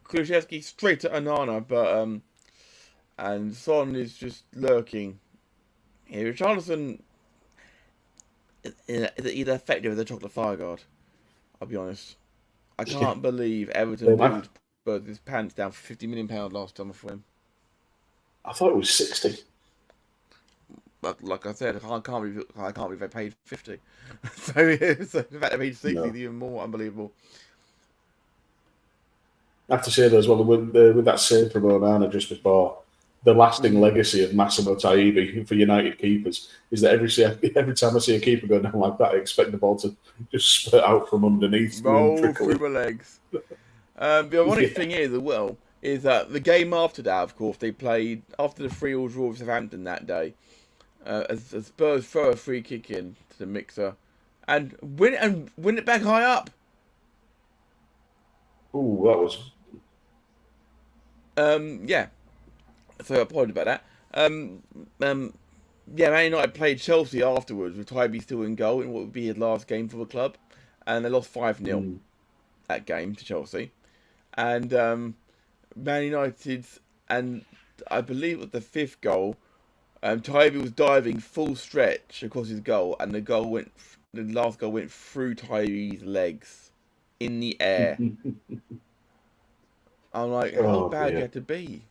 Kulusevski straight to Onana, but and Son is just lurking. Here, Richarlison is either effective as a chocolate fire guard. I'll be honest. I can't believe Everton pulled his pants down for £50 million last summer for him. I thought it was 60. Like I said, I can't believe they paid 50. so the fact they paid 60 is even more unbelievable. I have to say though as well, with that save from Onana just before, the lasting legacy of Massimo Taibi for United keepers is that every time I see a keeper go down like that, I expect the ball to just spurt out from underneath. Roll through the legs. The ironic thing is, as well, is that the game after that, of course, they played after the 3-3 draw with Southampton that day. As Spurs throw a free kick in to the mixer and win it back high up. Ooh, that was. Yeah. So I apologize about that. Yeah, Man United played Chelsea afterwards with Tybee still in goal in what would be his last game for the club, and they lost 5-0 that game to Chelsea. And Man United, and I believe it was the 5th goal. Tybee was diving full stretch across his goal, and the last goal went through Tybee's legs in the air. I'm like, how bad do you have to be?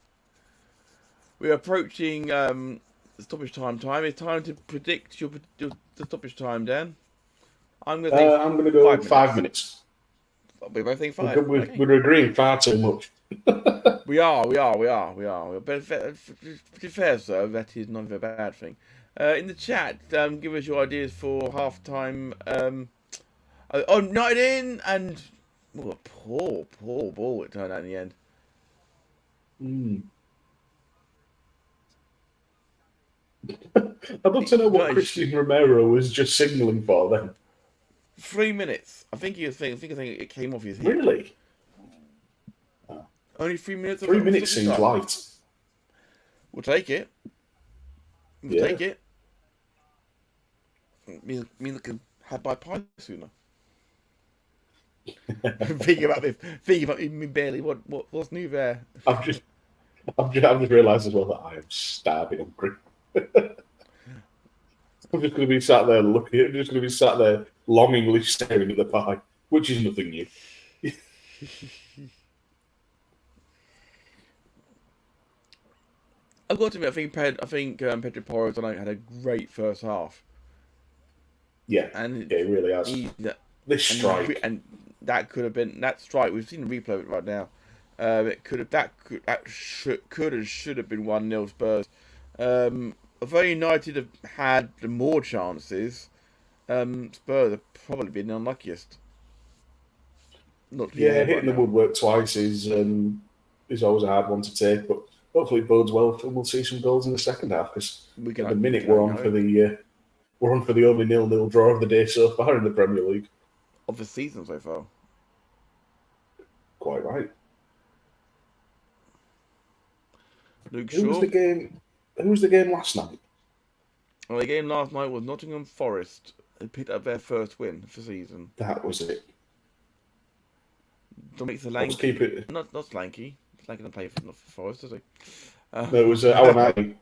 we're approaching the stoppage time. It's time to predict the stoppage time, Dan. I'm going to go 5 minutes. We both think 5. We're agreeing far too much. We are. But to be fair, sir, that is not a bad thing. In the chat, give us your ideas for half-time. Not in, and a poor ball it turned out in the end. I'd love to know what Christian Romero was just signalling for then. 3 minutes. I think it came off his hip. Really? Only 3 minutes. 3 minutes seems light. We'll take it. Take it. Me looking had my pie sooner. thinking about me barely. What's new there? I've just realised as well that I am starving hungry. I'm just going to be sat there looking. I'm just going to be sat there longingly staring at the pie, which is nothing new. I've got to admit, I think Pedro Porro tonight had a great first half. Yeah, and he really has. This strike and that could have been that strike. We've seen the replay of it right now. It could have should have been 1-0 Spurs. Although United have had more chances, Spurs have probably been the unluckiest. Hitting the woodwork twice is always a hard one to take, but hopefully it bodes well, and we'll see some goals in the second half. Because at the minute we're on for the only 0-0 draw of the day so far in the Premier League of the season so far. Quite right. Who was the game last night? Well, the game last night was Nottingham Forest. They picked up their first win for the season. That was it. Dominic Solanke. Not Solanke. Solanke doesn't play for Forest, does he? No, it was Awanai.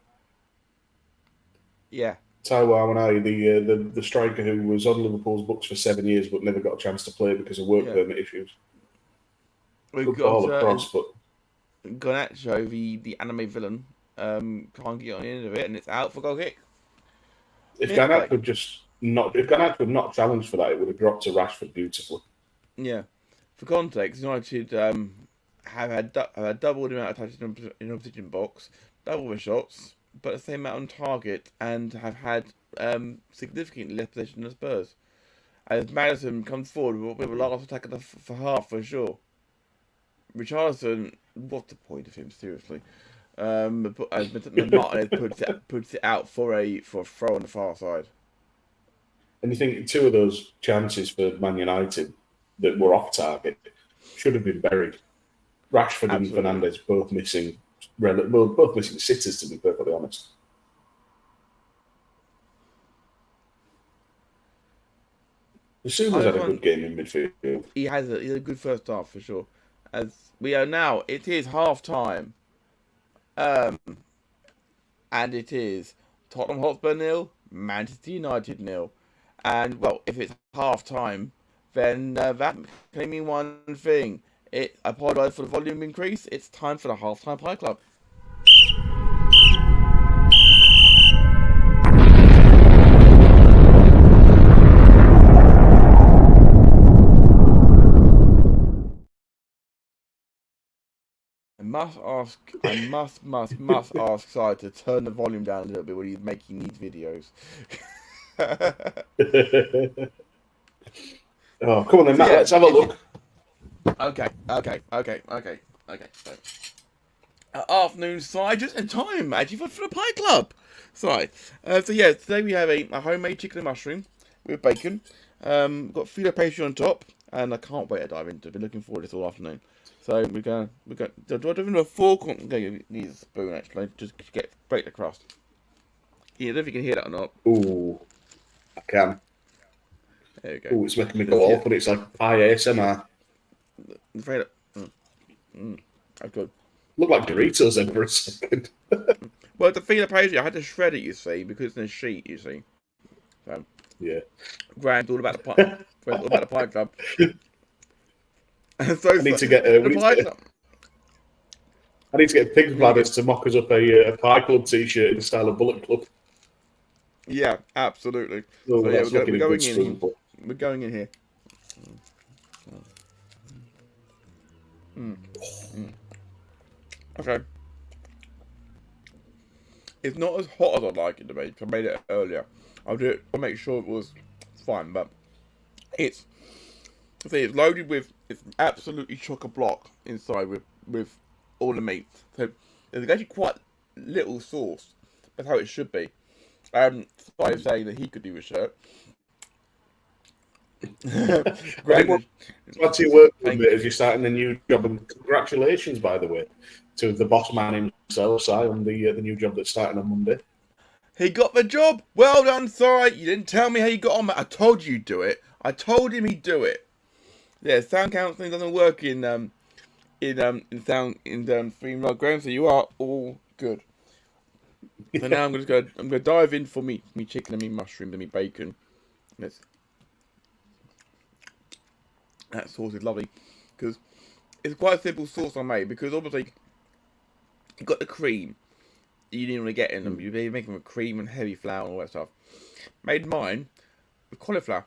Yeah. Taiwo Awanai, the striker who was on Liverpool's books for 7 years but never got a chance to play because of work permit issues. We've got across, but Garnacho, the anime villain, can't get on the end of it, and it's out for goal kick. If Garnacho had not challenged for that, it would have dropped to Rashford beautifully. Yeah. For context, United have had double the amount of touches in opposition box, double the shots, but the same amount on target, and have had significantly less possession than Spurs. As Madison comes forward with a last attack for half for sure. Richarlison, what's the point of him? Seriously, Martinez puts it out for a throw on the far side. And you think 2 of those chances for Man United that were off target should have been buried. Rashford and Fernandes both missing sitters, to be perfectly honest. Zuma's had a good game in midfield. He has a good first half for sure. As we are now, it is half time. And it is Tottenham Hotspur 0, Manchester United 0. And well, if it's half time, then that can mean one thing. I apologise for the volume increase. It's time for the half-time pie club. I must ask Si to turn the volume down a little bit when he's making these videos. Oh, come on then, Matt, let's have a look. Okay. Afternoon, Si, just in time, actually, for the pie club. So today we have a homemade chicken and mushroom with bacon. Got filo pastry on top, and I can't wait to dive into it. Been looking forward to this all afternoon. So we're going. Do I do a fork? I'm going to need a spoon actually, just to break the crust. Yeah, I don't know if you can hear that or not. Ooh, I can. There you go. Ooh, it's making me go off, but it's like pie ASMR. I'm afraid that's good. Look like Doritos then for a second. Well, the filo pastry, I had to shred it, you see, because it's in a sheet, you see. So yeah. Graham's all about the pie. All about the pie club. And so I need to get. I need to get Pig's Bladders to mock us up a Pie Club t-shirt in the style of Bullet Club. Yeah, absolutely. Oh, So yeah, that's looking we're a going good in. stream, but We're going in here. Okay. It's not as hot as I'd like it to be. I made it earlier. I'll do it. I'll make sure it was fine, but it's. I say it's loaded with. It's absolutely chock-a-block inside with all the meat. So there's actually quite little sauce. That's how it should be. Spy saying that he could do a shirt. Glad to work with me as you're starting a new job, and congratulations, by the way, to the boss man himself, Si, on the new job that's starting on Monday. He got the job. Well done, sorry. You didn't tell me how you got on. I told you he'd do it. I told him he'd do it. Yeah, sound counselling doesn't work in Streamlog Ground, so you are all good. So now I'm gonna dive in for me chicken and me mushroom and me bacon. That sauce is lovely because it's quite a simple sauce I made, because obviously you got the cream you didn't really get in them. You're making with cream and heavy flour and all that stuff. Made mine with cauliflower.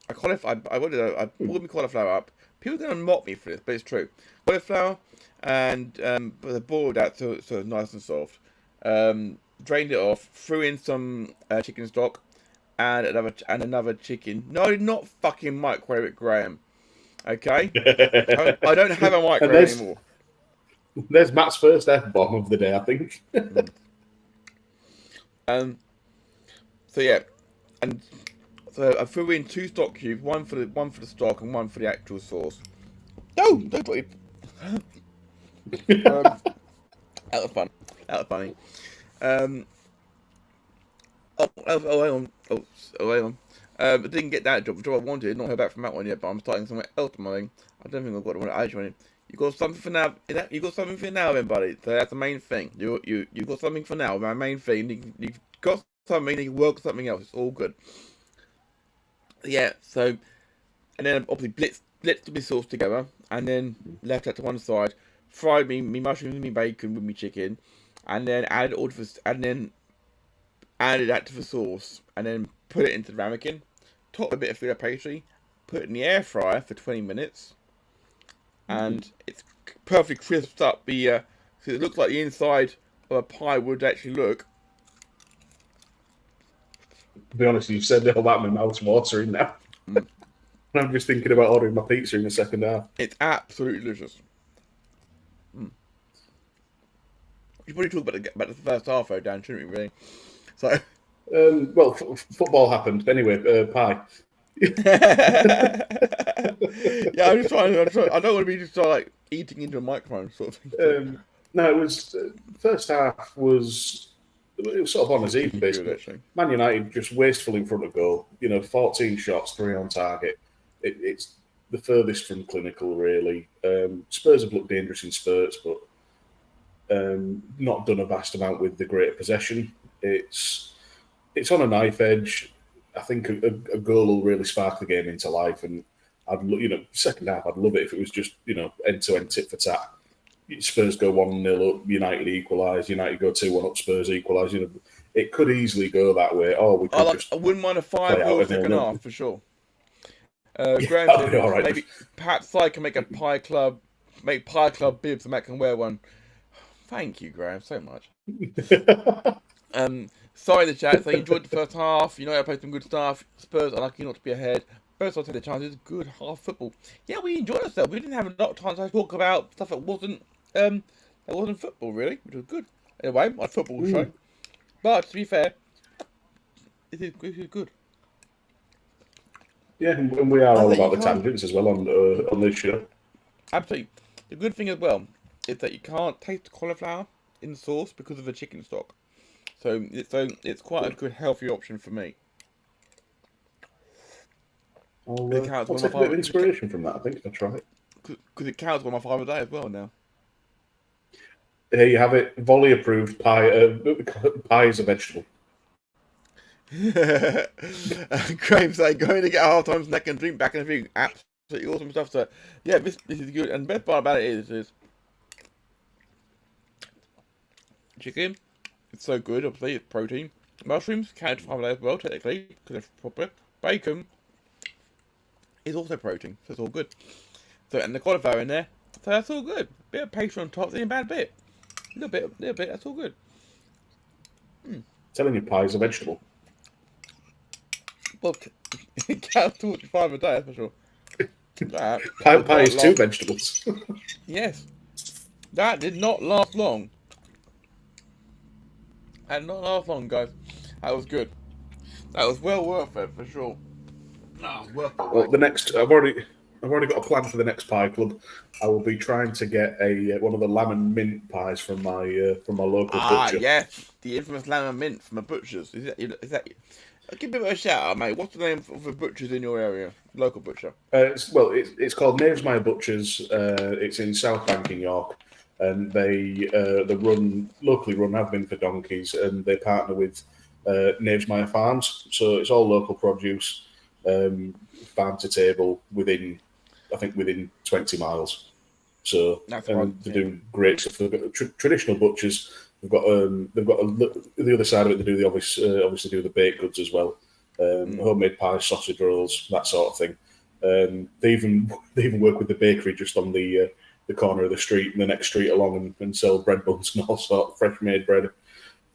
I pulled my cauliflower up. People are gonna mock me for this, but it's true. Cauliflower and but I boiled that so it's nice and soft. Drained it off. Threw in some chicken stock and another chicken. No, I did not fucking microwave it, Graham. Okay, I don't have a microwave anymore. There's Matt's first F-bomb of the day, I think. So yeah, and so I threw in 2 stock cubes, one for the stock and one for the actual sauce. No, don't put it. That was fun. That was funny. Hang on. I didn't get that job. The job I wanted. Not heard back from that one yet, but I'm starting somewhere else tomorrow. I don't think I've got the one I actually wanted. You got something for now. You got something for now, then, buddy. So that's the main thing. You got something for now. My main thing. You got something. You can work something else. It's all good. Yeah. So, and then obviously blitzed the sauce together, and then left that to one side. Fried me mushrooms and me bacon with me chicken, and then added that to the sauce, and then put it into the ramekin. Topped a bit of feta pastry. Put it in the air fryer for 20 minutes. And it's perfectly crisped up. So it looks like the inside of a pie would actually look. To be honest, you've said all that, my mouth's watering now. I'm just thinking about ordering my pizza in the second half. It's absolutely delicious. You probably talk about the first half, though, Dan, shouldn't we, really? So, well, football happened anyway. Pie. Yeah, I'm just trying. I don't want to be just like eating into a microphone, sort of thing. No, it was first half was sort of on us even basically. Man United just wasteful in front of goal. 14 shots, 3 on target. It's the furthest from clinical, really. Spurs have looked dangerous in spurts, but not done a vast amount with the greater possession. It's on a knife edge. I think a goal will really spark the game into life, and second half I'd love it if it was just end-to-end tit for tat. Spurs go 1-0 up, United equalise, United go 2-1 up, Spurs equalise. It could easily go that way. Or I wouldn't mind a 5-0 second half for sure. Granted, right. Maybe perhaps I can make pie club bibs and Matt can wear one. Thank you, Graham, so much. Sorry in the chat, so you enjoyed the first half. I played some good stuff. Spurs are lucky not to be ahead. Both sides had the chances. Good half football. Yeah, we enjoyed ourselves. We didn't have a lot of time to talk about stuff that wasn't football, really, which was good. Anyway, my football show. But to be fair, it is good. Yeah, and we are all about the tangents as well on this show. Absolutely. The good thing as well is that you can't taste the cauliflower in the sauce because of the chicken stock. So it's quite a good, healthy option for me. I'll take a bit of inspiration from that, I think. I'll try it. Because it counts by my 5 a day as well now. Here you have it. Volley approved pie. Pie is a vegetable. Graham's like going to get a half-time snack and drink back and everything. Absolutely awesome stuff. So yeah, this is good. And the best part about it is Chicken, it's so good, obviously, it's protein. Mushrooms, count for as well, technically, because they're proper. Bacon is also protein, so it's all good. So, and the cauliflower in there, so that's all good. Bit of pastry on top, ain't a bad bit. Little bit, that's all good. Telling you, pie is a vegetable. Well, it counts towards 5 a day, that's for sure. That Pie is 2 vegetables. Yes. That did not last long. That did not last long, guys. That was good. That was well worth it, for sure. Worth it. Well, the next, I've already got a plan for the next pie club. I will be trying to get one of the lamb and mint pies from my local butcher. Yes, the infamous lamb and mint from a butcher's. Is that? Give me a shout out, mate. What's the name of the butcher's in your area? Local butcher. It's called Knavesmire Butchers. It's in South Bank in York, and they locally run, have been for donkeys, and they partner with Knavesmire Farms. So it's all local produce, farm to table within 20 miles. So they do great stuff. They've got traditional butchers. They've got the other side of it. They do obviously do the baked goods as well, homemade pies, sausage rolls, that sort of thing. They even work with the bakery just on the corner of the street and the next street along, and sell bread buns and all sorts of fresh made bread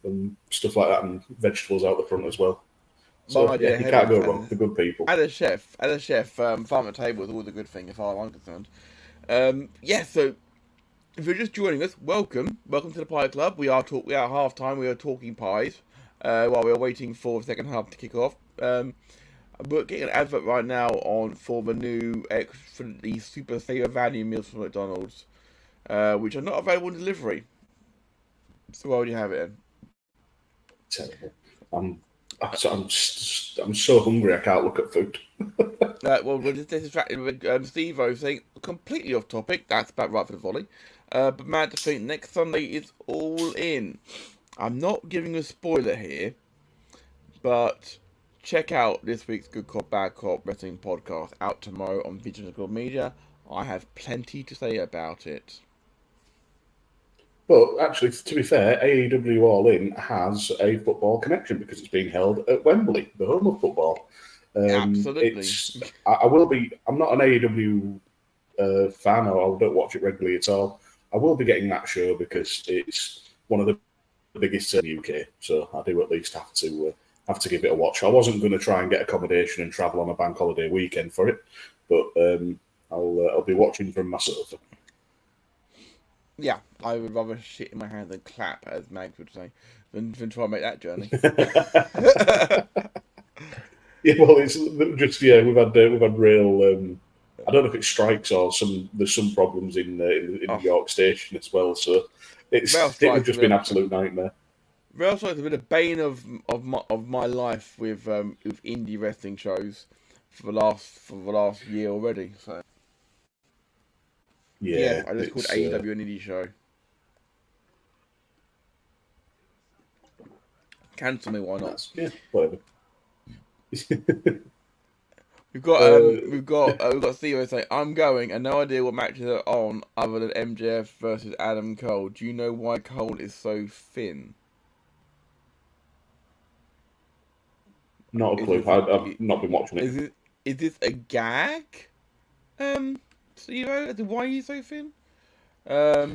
and stuff like that, and vegetables out the front as well. So you can't go wrong. They're good people. As a chef, farm at table is always a good thing as far as I'm concerned. So if you're just joining us, welcome to the Pie Club. We are at half time. We are talking pies while we are waiting for the second half to kick off. We're getting an advert right now for the new the Super Saver Value meals from McDonald's, which are not available in delivery. So why would you have it in? Terrible. I'm so hungry I can't look at food. Well, we're just distracted with Steve-O saying completely off topic. That's about right for the volley. But mad to think next Sunday is all in. I'm not giving a spoiler here, but check out this week's Good Cop Bad Cop Wrestling podcast out tomorrow on SJP World Media. I have plenty to say about it. But actually, to be fair, AEW All In has a football connection because it's being held at Wembley, the home of football. Absolutely. I'm not an AEW fan, or I don't watch it regularly at all. I will be getting that show because it's one of the biggest in the UK, so I do at least have to give it a watch. I wasn't going to try and get accommodation and travel on a bank holiday weekend for it, but I'll be watching from my sofa. Yeah, I would rather shit in my hand than clap, as Mags would say, than try and make that journey. Yeah, well, it's just we've had real. I don't know if it's strikes or there's some problems in York Station as well. So it would just be an absolute nightmare. Rail strikes have been a bane of my life with indie wrestling shows for the last year already. So yeah, I just called AEW an indie show. Cancel me, why not? Yeah, whatever. We've got Theo saying, I'm going and no idea what matches are on other than MJF versus Adam Cole. Do you know why Cole is so thin? Not a clue. I've not been watching it. Is this a gag? Theo, why are you so thin? I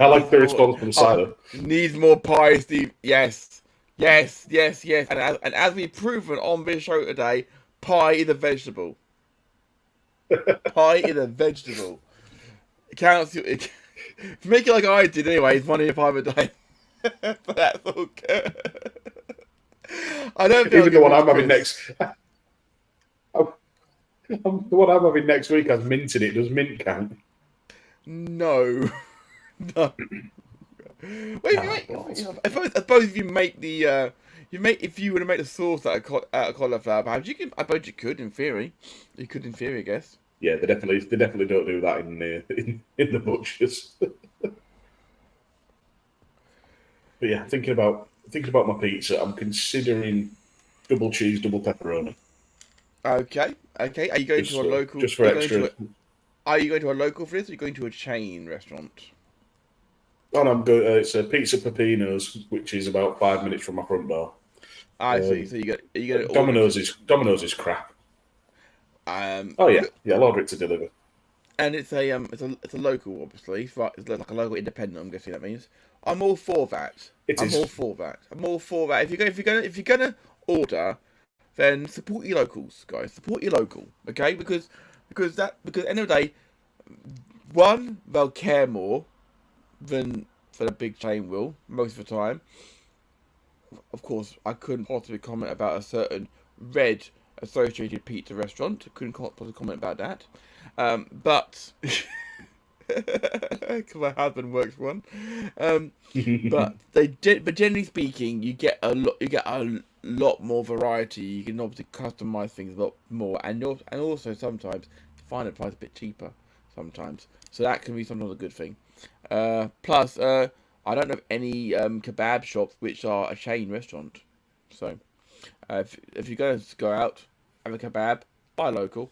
like the response from Silo. Needs more pie, Steve. Yes. And as we've proven on this show today, pie is a vegetable. Pie is a vegetable. It counts. If you make it like I did anyway, it's money a pie a day. But that's all good. I don't feel even the one I'm having next. The one I'm having next week has mint in it. Does mint count? No. Well, I suppose if you make the if you were to make the sauce out of cauliflower, perhaps you can. I suppose you could, in theory. You could, in theory, I guess. Yeah, they definitely don't do that in the butchers. But yeah, thinking about my pizza, I'm considering double cheese, double pepperoni. Okay. Are you going to a local? Just for extra. Are you going to a local for this, or are you going to a chain restaurant? Oh, no, I'm good. It's a Pizza Peppino's, which is about 5 minutes from my front door. I see. So you get it ordered. Domino's is crap. Um, Oh yeah, I'll order it to deliver. and it's a local, obviously, right? It's like a local independent. I'm guessing that means. I'm all for that. It I'm is. all for that. I'm all for that. If you're gonna order, then support your locals, guys. Support your local, okay? Because at the end of the day, one, they'll care more than a big chain will most of the time. Of course, I couldn't possibly comment about a certain red associated pizza restaurant. Couldn't possibly comment about that. But because my husband works for one. But generally speaking, you get a lot more variety. You can obviously customize things a lot more, and also sometimes find a price a bit cheaper sometimes. So that can be sometimes a good thing. Plus, I don't know of any kebab shops which are a chain restaurant. So, if you're going to go out, have a kebab, buy local,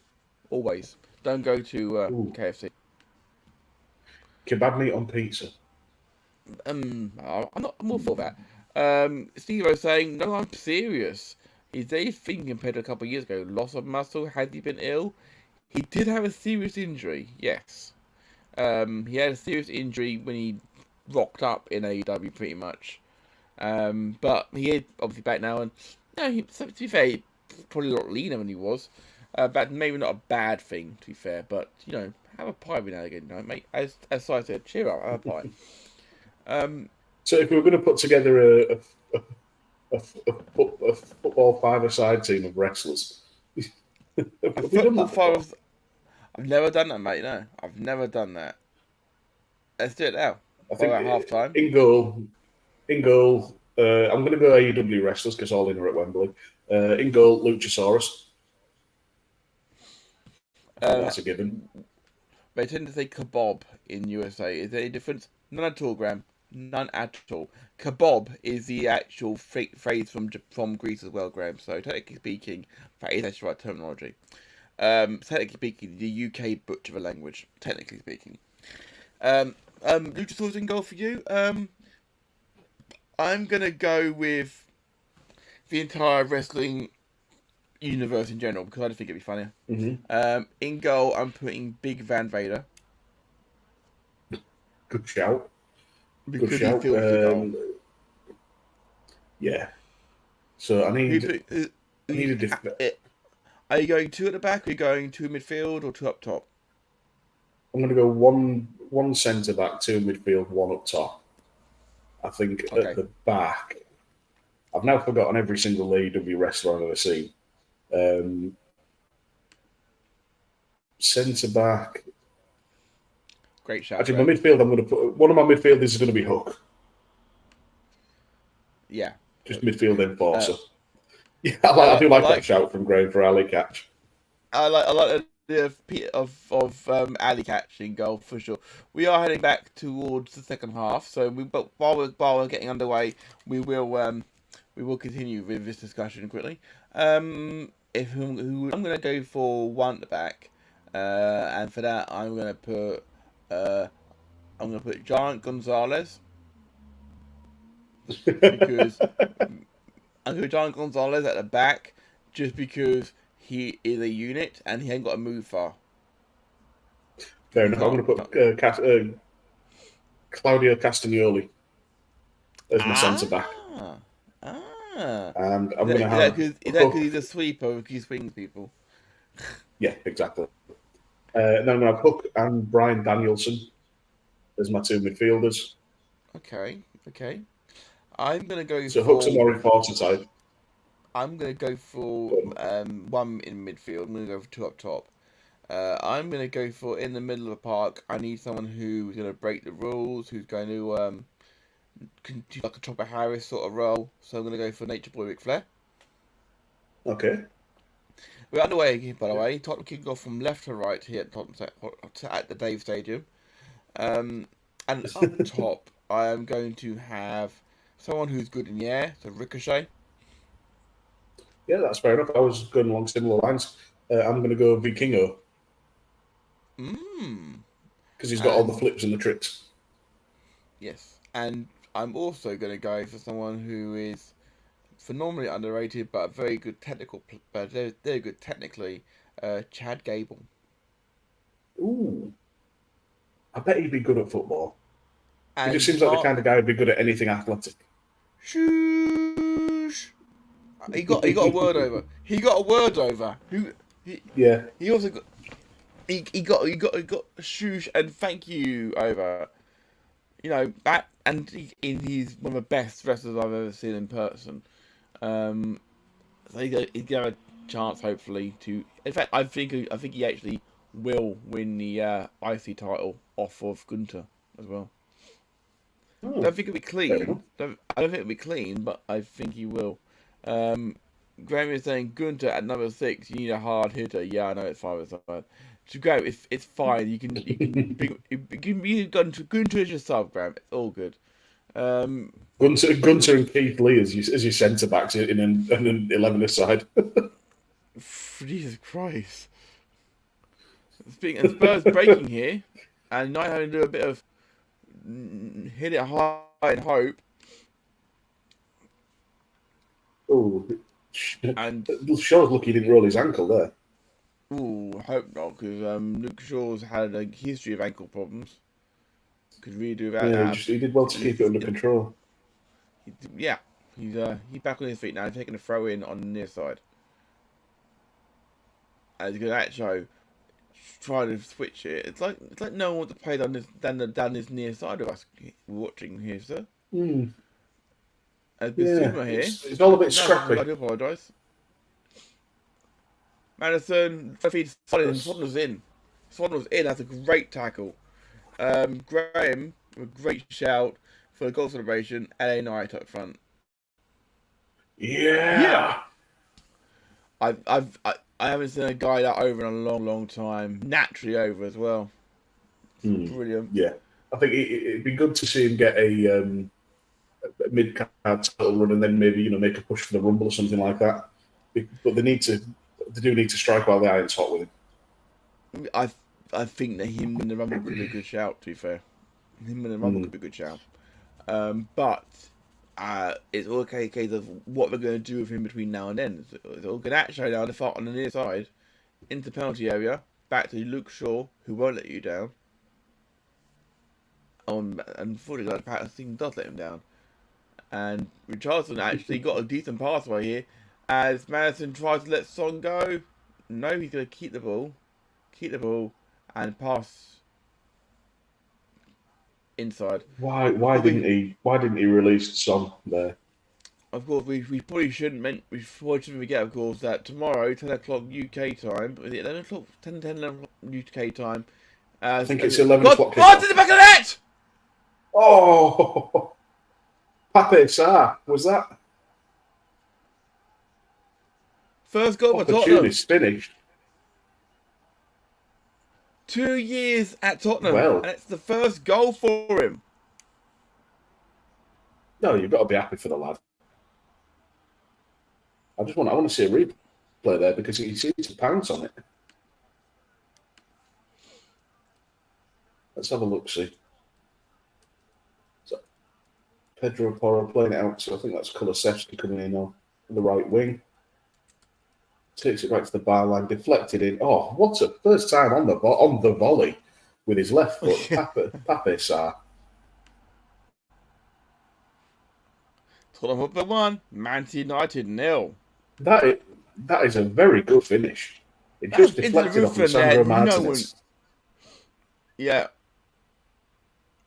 always. Don't go to KFC. Kebab meat on pizza. I'm all for that. Steve was saying, no, I'm serious. Is there a thing compared to a couple of years ago? Loss of muscle? Has he been ill? He did have a serious injury, yes. He had a serious injury when he rocked up in AEW, pretty much. But he is obviously back now, and to be fair, he's probably a lot leaner than he was. But maybe not a bad thing, to be fair. But have a pie every now and again, mate. As I said, cheer up, have a pie. So if we were going to put together a football five-a-side team of wrestlers, I've never done that, mate. No, I've never done that. Let's do it now. I think at half time. In goal, I'm going to go AEW wrestlers because all in are at Wembley. In goal, Luchasaurus. That's a given. They tend to say kebab in USA. Is there any difference? None at all, Graham. None at all. Kebab is the actual phrase from Greece as well, Graham. So technically speaking, that is actually right terminology. Technically speaking, the UK butcher of a language. Technically speaking. Luchasaurus in goal for you. I'm gonna go with the entire wrestling universe in general because I just think it'd be funnier. Mm-hmm. In goal, I'm putting Big Van Vader. Good shout. Because he feels the goal. Yeah. So I need a different. Are you going two at the back? Or are you going two midfield or two up top? I'm going to go one centre back, two midfield, one up top. I think at the back, I've now forgotten every single AEW wrestler I've ever seen. Centre back. Great shout. Actually, my midfield, I'm going to put one of my midfielders is going to be Hook. Yeah. Just midfield enforcer. Yeah, I do like that shout from Graham for alley catch. I like the of alley catch in goal for sure. We are heading back towards the second half, so but while we're getting underway, we will continue with this discussion quickly. I'm going to go for one at the back, and for that I'm going to put Giant Gonzalez because I'm going to put Giant Gonzalez at the back just because he is a unit and he ain't got to move far. Fair enough. I'm going to put Claudio Castagnoli as my centre back. And I'm going to have. Is that because he's a sweeper? He swings people. Yeah, exactly. Then I'm going to have Hook and Brian Danielson as my two midfielders. Okay. I'm going to go for... Hook's a more enforcer type. I'm going to go for one in midfield. I'm going to go for two up top. I'm going to go for in the middle of the park. I need someone who's going to break the rules, who's going to do like a Chopper Harris sort of role. So I'm going to go for Nature Boy Ric Flair. Okay. We're underway again, by the way. Tottenham kicking off from left to right here at the Dave Stadium. And up top, I am going to have someone who's good in the air, so Ricochet. Yeah, that's fair enough. I was going along similar lines. I'm going to go Vikingo. Because he's got all the flips and the tricks. Yes, and I'm also going to go for someone who is phenomenally underrated, but very good but they're good technically. Chad Gable. Ooh, I bet he'd be good at football. He just And seems like the kind of guy who'd be good at anything athletic. Shoosh. He got a word over. He got a word over. Yeah. He also got he got shoosh and thank you over. You know that, and he's one of the best wrestlers I've ever seen in person. So he got a chance, hopefully, to. In fact, I think he actually will win the IC title off of Gunter as well. Oh, I don't think it'll be fair enough. clean. I don't think it'll be clean, but I think he will. Graham is saying Gunter at number 6. You need a hard hitter. Yeah, I know it's 5-a-side. So Graham, it's fine. You can be Gunter as your sub, Graham. It's all good. Gunter and Keith Lee as your centre backs in an 11-a-side. Jesus Christ. Spurs breaking here, and Knight having to do a bit of hit it high and hope. Oh, And Shaw's lucky he didn't roll his ankle there. hope not, because Luke Shaw's had a history of ankle problems. Could really do without Yeah, that. he did well to keep it under control. He's back on his feet now, taking a throw in on the near side. And he's going to actually try to switch it. It's like no one wants to play down this near side of us watching here, sir. As Bissouma here. It's all a bit scrappy. I do apologise. Madison, feed Swan was in. Swan was in. That's a great tackle. Graham, a great shout for the goal celebration. LA Knight up front. Yeah. I haven't seen a guy that over in a long time. Naturally over as well. Brilliant. Yeah. I think it'd be good to see him get a mid-card title run and then maybe make a push for the Rumble or something like that. But they do need to strike while the iron's hot with him. I think that him in the Rumble could be a good shout, to be fair. Him in the Rumble could be a good shout. But it's all a case of what they're going to do with him between now and then. It's all good action now, the fault on the near side, into the penalty area, back to Luke Shaw, who won't let you down. Unfortunately, Patterson does let him down. And Richardson actually got a decent pathway here, as Madison tries to let Son go. No, he's going to keep the ball, and pass inside. Why didn't he release Son there? Of course, we probably shouldn't forget, of course, that tomorrow, 10 o'clock UK time, is it 11 o'clock? 11 o'clock UK time. I think it's 11 o'clock. Oh, to the back of the net! Oh! Pape Sarr, was that? First goal for Tottenham. Opportunist finished. 2 years at Tottenham, Well. and it's the first goal for him. No, you've got to be happy for the lad. I want to see a replay there because he seems to pounce on it. Let's have a look, see. So, Pedro Porro playing it out, so I think that's Kulusevski coming in on the right wing. Takes it right to the bar line, deflected in. Oh, what a first time on the volley with his left foot. Pape Sarr. Tottenham Hotspur 1, Manchester United 0. That is a very good finish. It just deflected off Sandro Martinez. Yeah.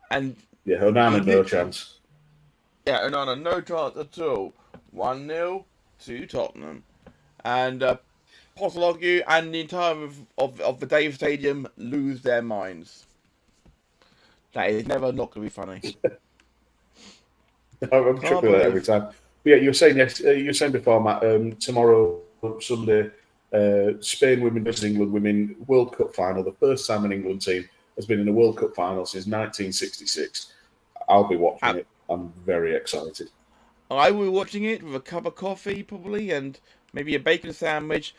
And yeah, Onana no chance. Yeah, Onana no chance at all. 1-0 to Tottenham. And Posteloglou and the entire of the Dave Stadium lose their minds. That is never not going to be funny. I'm chuckling at it every time. But yeah, you were saying before, Matt. Tomorrow, Sunday, Spain women versus England women World Cup final. The first time an England team has been in a World Cup final since 1966. I'll be watching it. I'm very excited. I will be watching it with a cup of coffee, probably, and maybe a bacon sandwich,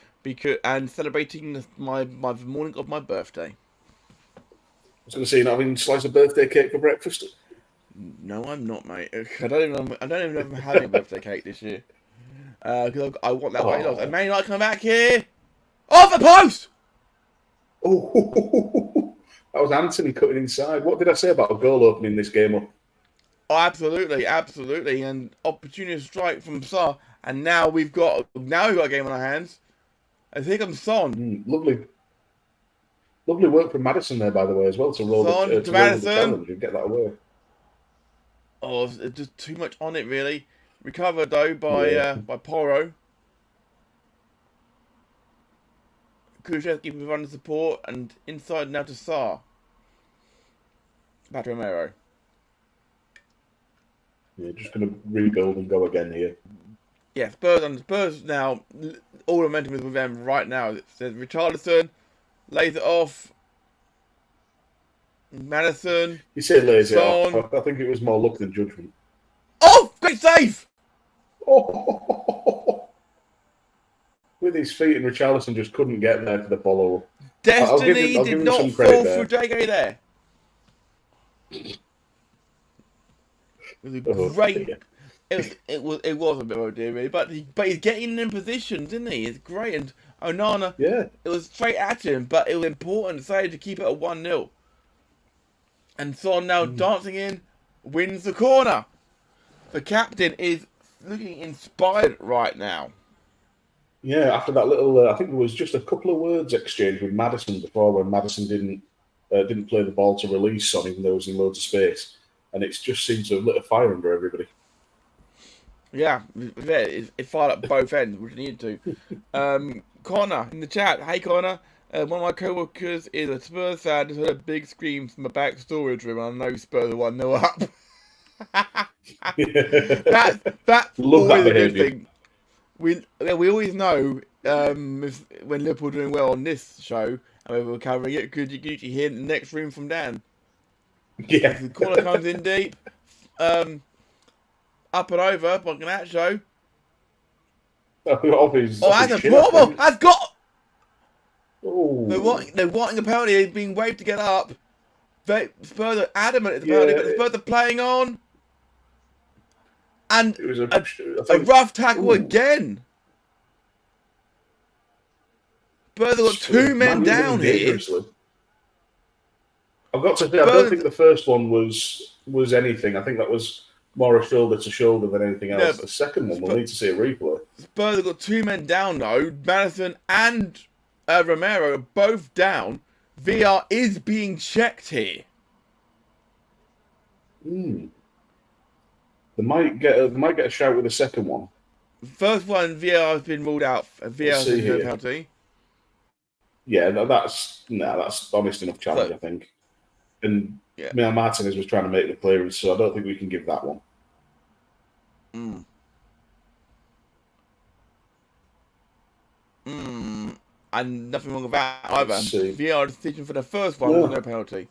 and celebrating my morning of my birthday. I was going to say, you're not having a slice of birthday cake for breakfast? No, I'm not, mate. I don't even know if I'm having a birthday cake this year. Because I want that weight loss. And Man United come back here. Off the post! Oh, that was Anthony cutting inside. What did I say about a goal opening this game up? Oh, absolutely, absolutely. And opportunity strike from Sa. And now we've got a game on our hands. And here comes Son. Lovely work from Madison there, by the way, as well, to roll the challenge and get that away. Oh, it's just too much on it, really. Recovered, though, by Porro. Kulusevski providing support, and inside now to Sa. Back to Romero. Yeah, just going to rebuild and go again here. Yeah, Spurs now, all the momentum is with them right now. It says Richarlison lays it off. Madison. You say lays it Son. off. I think it was more luck than judgment. Oh, great save! Oh. With his feet, and Richarlison just couldn't get there for the follow. Destiny did not fall for JK there. It was a great. It was a bit of a dear, really, but he's getting in positions, isn't he? It's great, and Onana. Yeah. It was straight at him, but it was important to say to keep it at 1-0. And Son now dancing in, wins the corner. The captain is looking inspired right now. Yeah, after that little, I think there was just a couple of words exchanged with Madison before, when Madison didn't play the ball to release Son, even though it was in loads of space, and it's just seemed to have lit a fire under everybody. Yeah, it fired up both ends, which it needed to. Connor in the chat, hey Connor. One of my co-workers is a Spurs fan. Just heard a big scream from the back storage room, and I know Spurs are 1-0 up. That's always a good thing. We always know when Liverpool are doing well on this show, and we're covering it, could you hear in the next room from Dan? Yeah. The corner comes in deep, up and over, by Ganacho. That's a problem. That's got. Oh. They're wanting a penalty. It's being waved to get up. Spurs are adamant it's a penalty, but the Spurs are playing on. And it was a rough tackle again. Spurs have got two men down here. I've got to say, I don't think the first one was anything. I think that was more a shoulder to shoulder than anything else. The second one, we'll need to see a replay. Spurs have got two men down though. Madison and Romero are both down. VR is being checked here. They might get a shout with the second one. First one, VR has been ruled out. VR has no penalty. Yeah, that's honest enough challenge, I think. And Miguel Martinez was trying to make the clearance, so I don't think we can give that one. And nothing wrong with that either. VR decision for the first one was no penalty.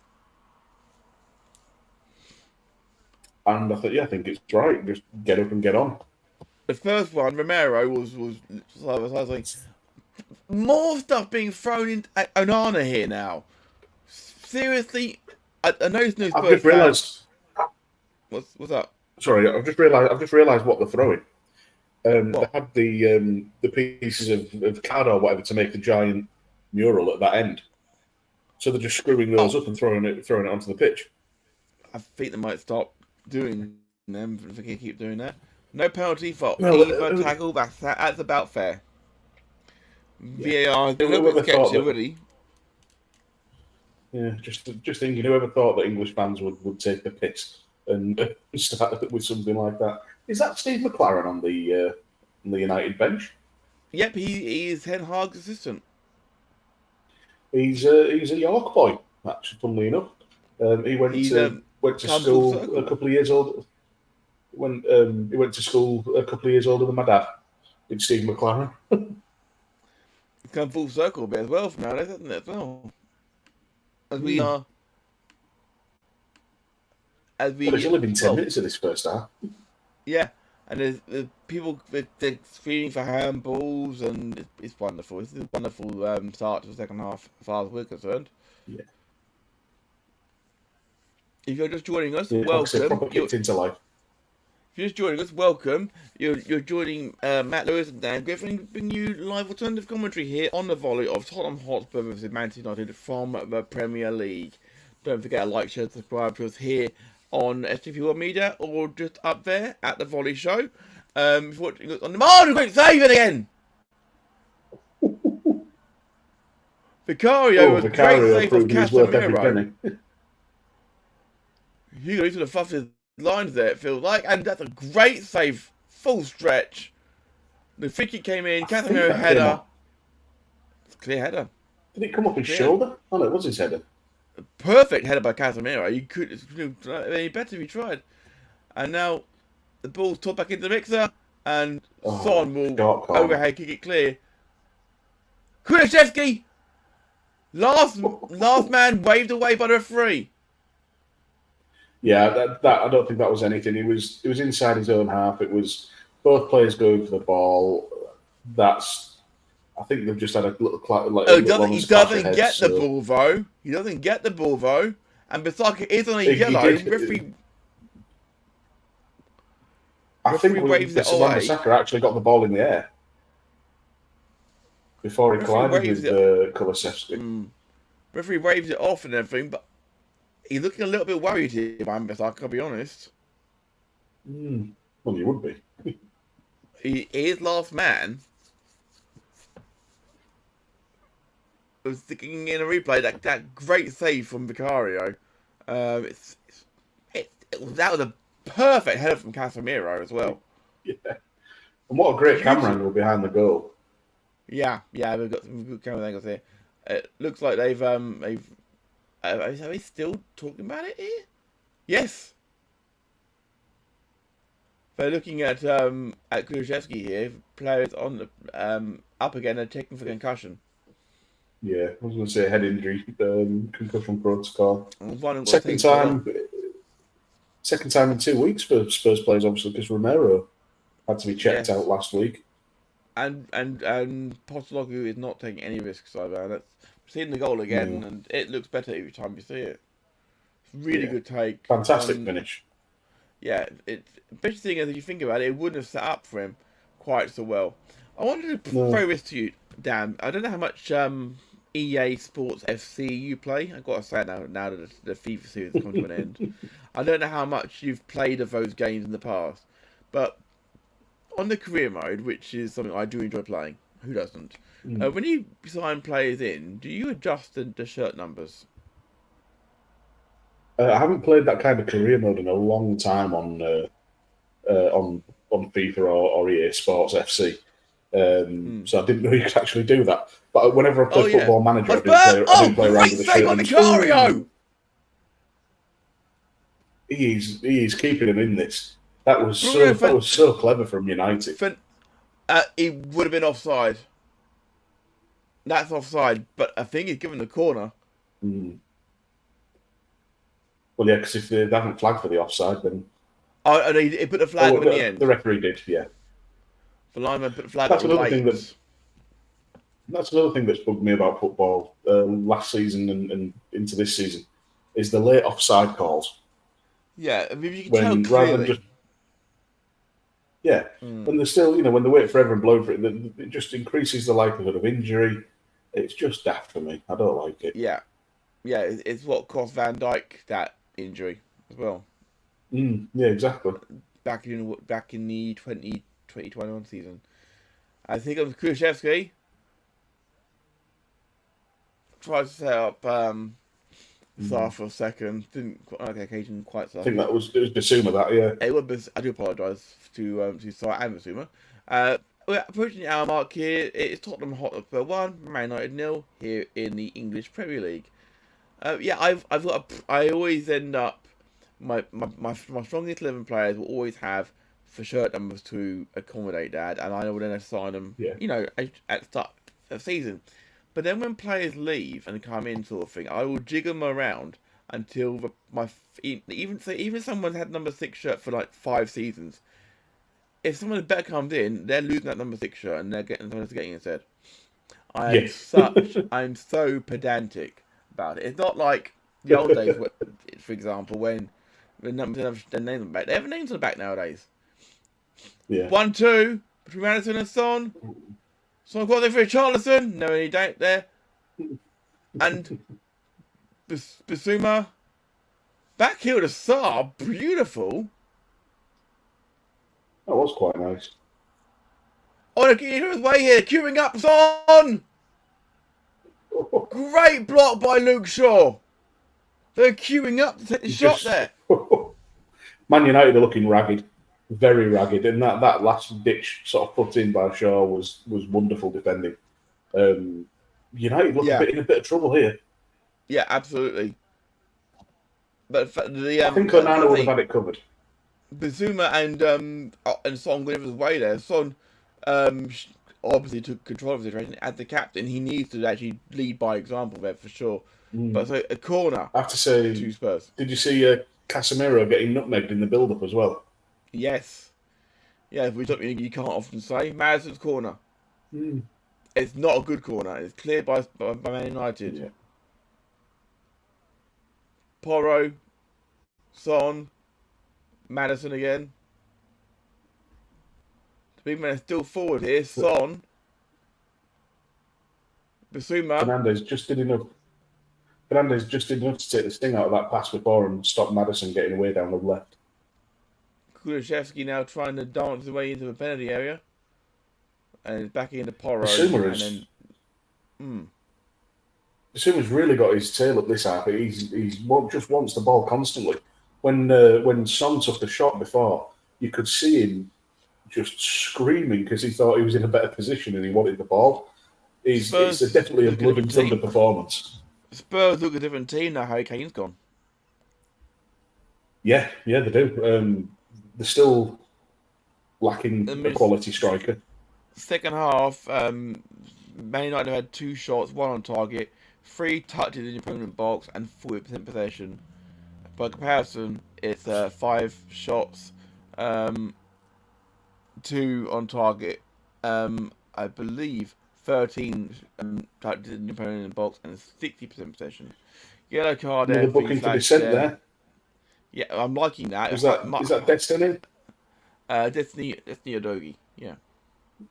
And I think it's right. Just get up and get on. The first one, Romero was like more stuff being thrown in at Onana here now. Seriously, I know it's no Spurs. I've just realised. What's up? Sorry, I've just realised what they're throwing. They had the pieces of card or whatever to make a giant mural at that end. So they're just screwing those up and throwing it onto the pitch. I think they might stop doing them if they keep doing that. No penalty for either tackle. That's about fair. VAR has been a little bit sketchy already. Yeah, just thinking, whoever thought that English fans would take the piss and start with something like that. Is that Steve McLaren on the United bench? Yep, he is Ten Hag's assistant. He's a York boy, actually, funnily enough. He went to school a couple of years old. He went to school a couple of years older than my dad. It's Steve McLaren. It's come full circle a bit as well from nowadays, hasn't it? As well, as we are. It's only been 10 minutes of this first half. Yeah, and there's people they're screaming for handballs, and it's wonderful. It's a wonderful start to the second half, as far as we're concerned. Yeah. If you're just joining us, Yeah, welcome. proper kicked into life. If you're just joining us, welcome. You're joining Matt Lewis and Dan Griffin, bringing you live alternative commentary here on the volley of Tottenham Hotspur versus Manchester United from the Premier League. Don't forget to like, share, subscribe to us here on SJP World Media or just up there at the Volley Show. If you're watching us on demand, great save it again! Vicario was great save from Casemiro. Hugo sort of fuffed his lines there, it feels like, and that's a great save, full stretch. The free kick came in, Casemiro header. It's a clear header. Did it come off his shoulder? Oh no, it was his header. Perfect header by Casemiro. You could any better if you tried. And now the ball's tossed back into the mixer, and Son will overhead kick it clear. Kulusevski, last man waved away by the referee. Yeah, that I don't think that was anything. It was inside his own half. It was both players going for the ball. I think they've just had a little like. He doesn't get the ball though. He doesn't get the ball though. And Bissaka is on a yellow. Referee. I think Bissaka actually got the ball in the air before he collided with Kulusevski. Referee waves it off and everything, but he's looking a little bit worried here, man, Bissaka, I'll be honest. Well, you would be. He is last man. I was thinking in a replay that great save from Vicario. That was a perfect header from Casemiro as well. Yeah, and what a great camera angle behind the goal. Yeah, we've got some good camera angles here. It looks like they've are we still talking about it here? Yes. They're looking at Kulusevski here. Players on the up again and taken for concussion. Yeah, I was going to say head injury, concussion protocol. Second time in 2 weeks for Spurs players, obviously, because Romero had to be checked out last week. And Postecoglou is not taking any risks either. That's seeing the goal again, and it looks better every time you see it. It's really good take. Fantastic finish. Yeah, it's interesting as you think about it. It wouldn't have set up for him quite so well. I wanted to throw this to you, Dan. I don't know how much EA Sports FC you play. I've got to say now that the FIFA series has come to an end. I don't know how much you've played of those games in the past, but on the career mode, which is something I do enjoy playing, who doesn't? When you sign players in, do you adjust the shirt numbers? I haven't played that kind of career mode in a long time on FIFA or EA Sports FC. So I didn't know you could actually do that. But whenever I play Football Manager, I do play around with the shirt. He is keeping him in this. That was so clever from United. He would have been offside. That's offside, but I think he's given the corner. Well, yeah, because if they haven't flagged for the offside, then... Oh, and he put the flag in the end. The referee did, yeah. The lineman put the flag That's another thing that's bugged me about football last season and into this season, is the late offside calls. Yeah, I mean, you can tell clearly. When they're still, when they wait forever and blow for it, it just increases the likelihood of injury. It's just daft for me. I don't like it. Yeah, it's what cost Van Dijk that injury as well. Yeah, exactly. Back in the 2021 season, I think of Kulusevski tried to set up Sarr for a second. Didn't occasion quite. I think it was Bissouma that, yeah. It was. I do apologise to Sarr and Bissouma. We're approaching the hour mark here. It's Tottenham Hotspur 1, Man United 0 here in the English Premier League. I always end up my strongest 11 players will always have for shirt numbers to accommodate that, and I will then assign them, at the start of the season. But then when players leave and come in, sort of thing, I will jiggle them around until even someone had number 6 shirt for like 5 seasons. If someone better comes in, they're losing that number 6 shirt and they're getting someone else getting instead. I'm so pedantic about it. It's not like the old days, for example, when the numbers have their names on the back. They have names on the back nowadays. Yeah. 1-2 between Madison and Son. Son got there for Richarlison. No any doubt there. And Bissouma. Back heel to Saar. Beautiful. That was quite nice. On his way here. Queuing up Son. Great block by Luke Shaw. They're queuing up to take the shot there. Man United are looking ragged. Very ragged. And that last ditch sort of put in by Shaw was wonderful defending. United look in a bit of trouble here. Yeah, absolutely. But I think Onana would have had it covered. Bissouma and Son went his way there. Son obviously took control of the situation. As the captain, he needs to actually lead by example there for sure. But so a corner. I have to say, to Spurs. Did you see Casemiro getting nutmegged in the build-up as well? Yes. Yeah, which something you can't often say. Madison's corner. It's not a good corner. It's cleared by Man United. Yeah. Porro, Son, Madison again. The big man is still forward here. Son, Bissouma. Fernandes just did enough to take the sting out of that pass before and stop Madison getting away down the left. Kulusevski now trying to dance his way into the penalty area. And it's back into Porro. Bissouma's really got his tail up this half. He's just wants the ball constantly. When Son took the shot before, you could see him just screaming because he thought he was in a better position and he wanted the ball. It's definitely a blood and thunder performance. Spurs look a different team now. Harry Kane's gone. Yeah, they do. They're still lacking a quality striker. Second half, Man United had 2 shots, 1 on target, 3 touches in the opponent box, and 40% possession. By comparison, it's 5 shots, 2 on target, I believe 13 touches in the opponent box, and 60% possession. Yellow card there. Another booking for Dissent there. Yeah, I'm liking that. Is that Destiny? Destiny Udogie, yeah.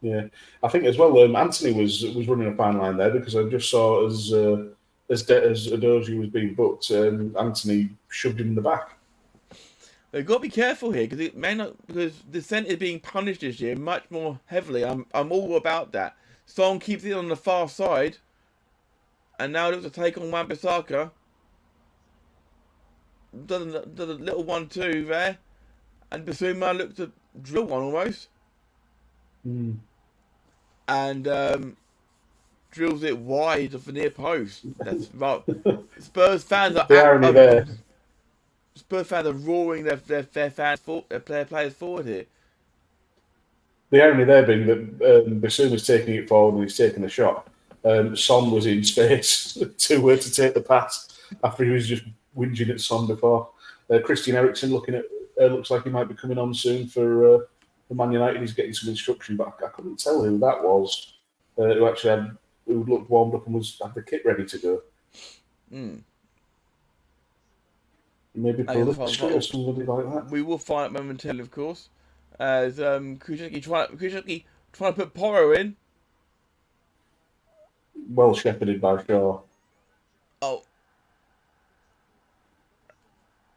Yeah, I think as well. Anthony was running a fine line there because I just saw as Udogie was being booked, Anthony shoved him in the back. They've got to be careful here because it may not, because Dissent is being punished this year much more heavily. I'm all about that. Son keeps it on the far side, and now looks to take on Wan-Bissaka. Does a little 1-2 there, and Bissouma looks to drill one almost. And drills it wide of the near post. That's right. Spurs fans are there. Spurs fans are roaring their fans their players forward here. The irony there being that Bissouma's taking it forward and he's taking the shot. Son was in space to take the pass after he was just whinging at Son before. Christian Eriksen looks like he might be coming on soon for Man United. He's getting some instruction, but I couldn't tell who that was. Who looked warmed up and had the kit ready to go. Maybe Pulisic or somebody like that. We will find out momentarily, of course. As Kulusevski trying to put Porro in. Well shepherded by Shaw. Oh.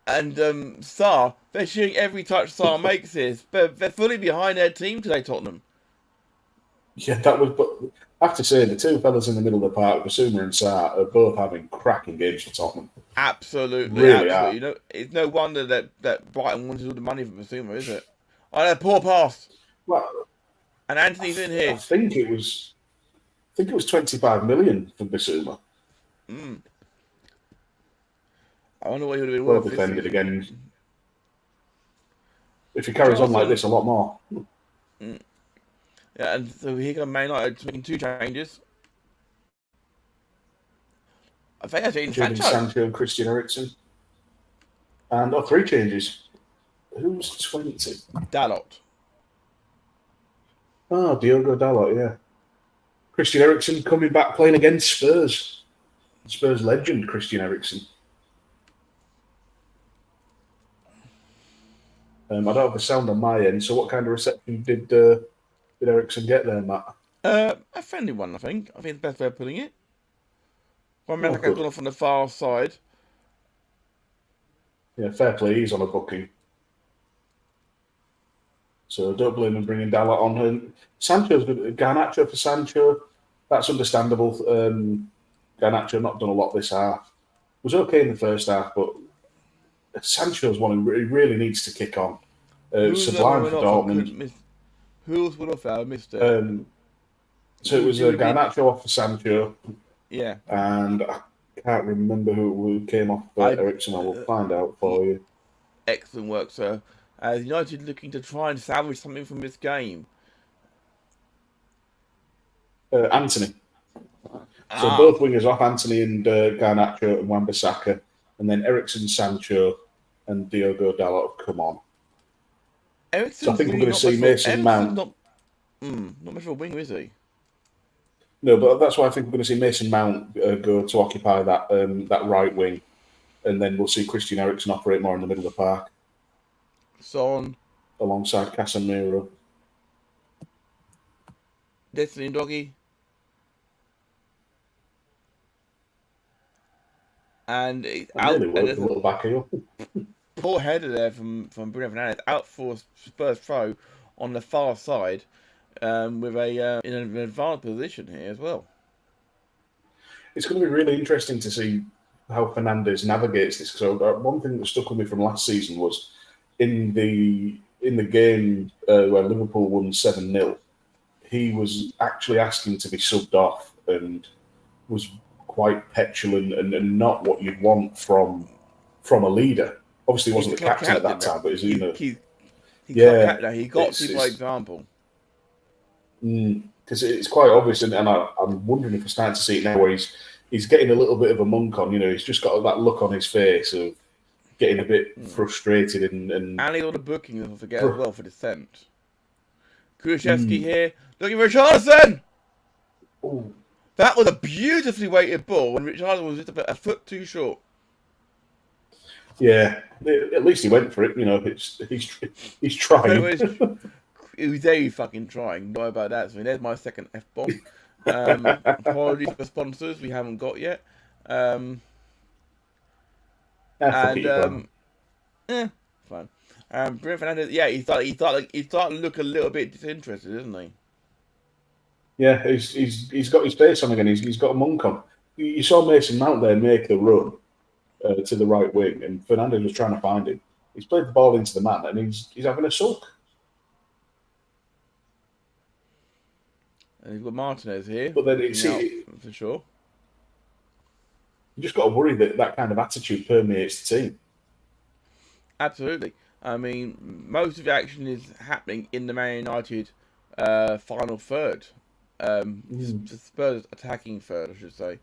And Saar, they're shooting every touch Saar makes this. But they're fully behind their team today, Tottenham. Yeah, that was. But I have to say, the two fellas in the middle of the park, Bissouma and Saar, are both having cracking games for Tottenham. Absolutely, really absolutely. You know, it's no wonder that Brighton wanted all the money from Bissouma, is it? Oh, that poor pass. Well, and Anthony's in here. I think it was 25 million from Bissouma. I wonder what he would have been well worth. Defended again. If he carries on like this, a lot more. Yeah, and so here comes Man United making 2 changes. I think that's in Sancho and Christian Eriksen. And 3 changes. Who's 20? Dalot. Oh, Diogo Dalot, yeah. Christian Eriksen coming back playing against Spurs. Spurs legend, Christian Eriksen. I don't have the sound on my end, so what kind of reception did Ericsson get there, Matt? A friendly one, I think. I think it's the best way of putting it. One man has gone off on the far side. Yeah, fair play. He's on a booking. So don't blame him bringing Dalot on. And Sancho's good. Garnacho for Sancho. That's understandable. Garnacho not done a lot this half. Was okay in the first half, but Sancho's one who really needs to kick on. Sublime for Dortmund. Who else went off? I missed it. So it was Garnacho off for Sancho. Yeah. And I can't remember who came off Ericsson. I will find out for you. Excellent work, sir. United looking to try and salvage something from this game. Anthony. So both wingers off, Anthony and Garnacho and Wan-Bissaka. And then Ericsson, Sancho and Diogo Dalot have come on. So I think we're going to see Mason Mount. Not much of a winger, is he? No, but that's why I think we're going to see Mason Mount go to occupy that right wing. And then we'll see Christian Eriksen operate more in the middle of the park. Son. Alongside Casemiro. Destiny and Doggy. And it's out. Really worked a little back heel. Poor header there from Bruno Fernandes. Out for Spurs throw on the far side with in an advanced position here as well. It's going to be really interesting to see how Fernandes navigates this. So one thing that stuck with me from last season was in the game where Liverpool won 7-0, he was actually asking to be subbed off and was quite petulant and not what you'd want from a leader. Obviously, he wasn't the captain at that time, but he's he got to by example. Because it's quite obvious, and I'm wondering if we're starting to see it now, where he's getting a little bit of a monk on. He's just got that look on his face of getting a bit frustrated and he got a booking, don't forget, as well, for descent. Kulusevski here, looking for Richarlison! Ooh. That was a beautifully weighted ball, and Richarlison was just a foot too short. Yeah, at least he went for it. He's trying. He was very fucking trying. Know about that. So there's my second F-bomb. Apologies for sponsors we haven't got yet. Fine. Bruno Fernandes, yeah, he's starting to look a little bit disinterested, isn't he? Yeah, he's got his face on again. He's got a monk on. You saw Mason Mount there make the run to the right wing, and Fernandes was trying to find him. He's played the ball into the man, and he's having a sulk. And you've got Martinez here. But then for sure. You just got to worry that kind of attitude permeates the team. Absolutely. I mean, most of the action is happening in the Man United final third. The Spurs attacking third, I should say.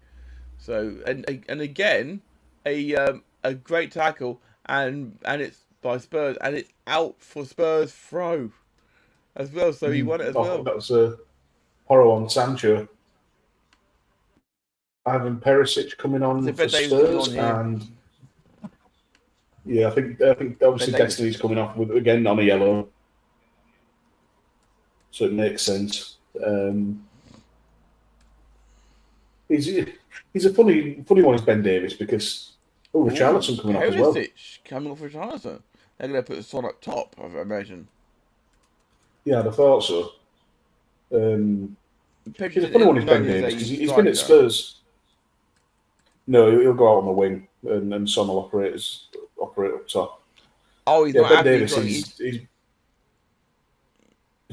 So and again, a great tackle and it's by Spurs and it's out for Spurs throw as well. So he won it as well. That was Porro on Sancho. Ivan Perisic coming on for Spurs, and yeah, I think obviously Destiny's coming off with again on a yellow, so it makes sense. He's a funny one is Ben Davies because Richarlison coming off as well. Coming off Richarlison. They're going to put the Son up top, I imagine. Yeah, I thought so. He's a funny one is Ben Davies because he's been at Spurs. No, he'll go out on the wing and Son will operate up top. Oh, he's not Ben happy. Davies. He's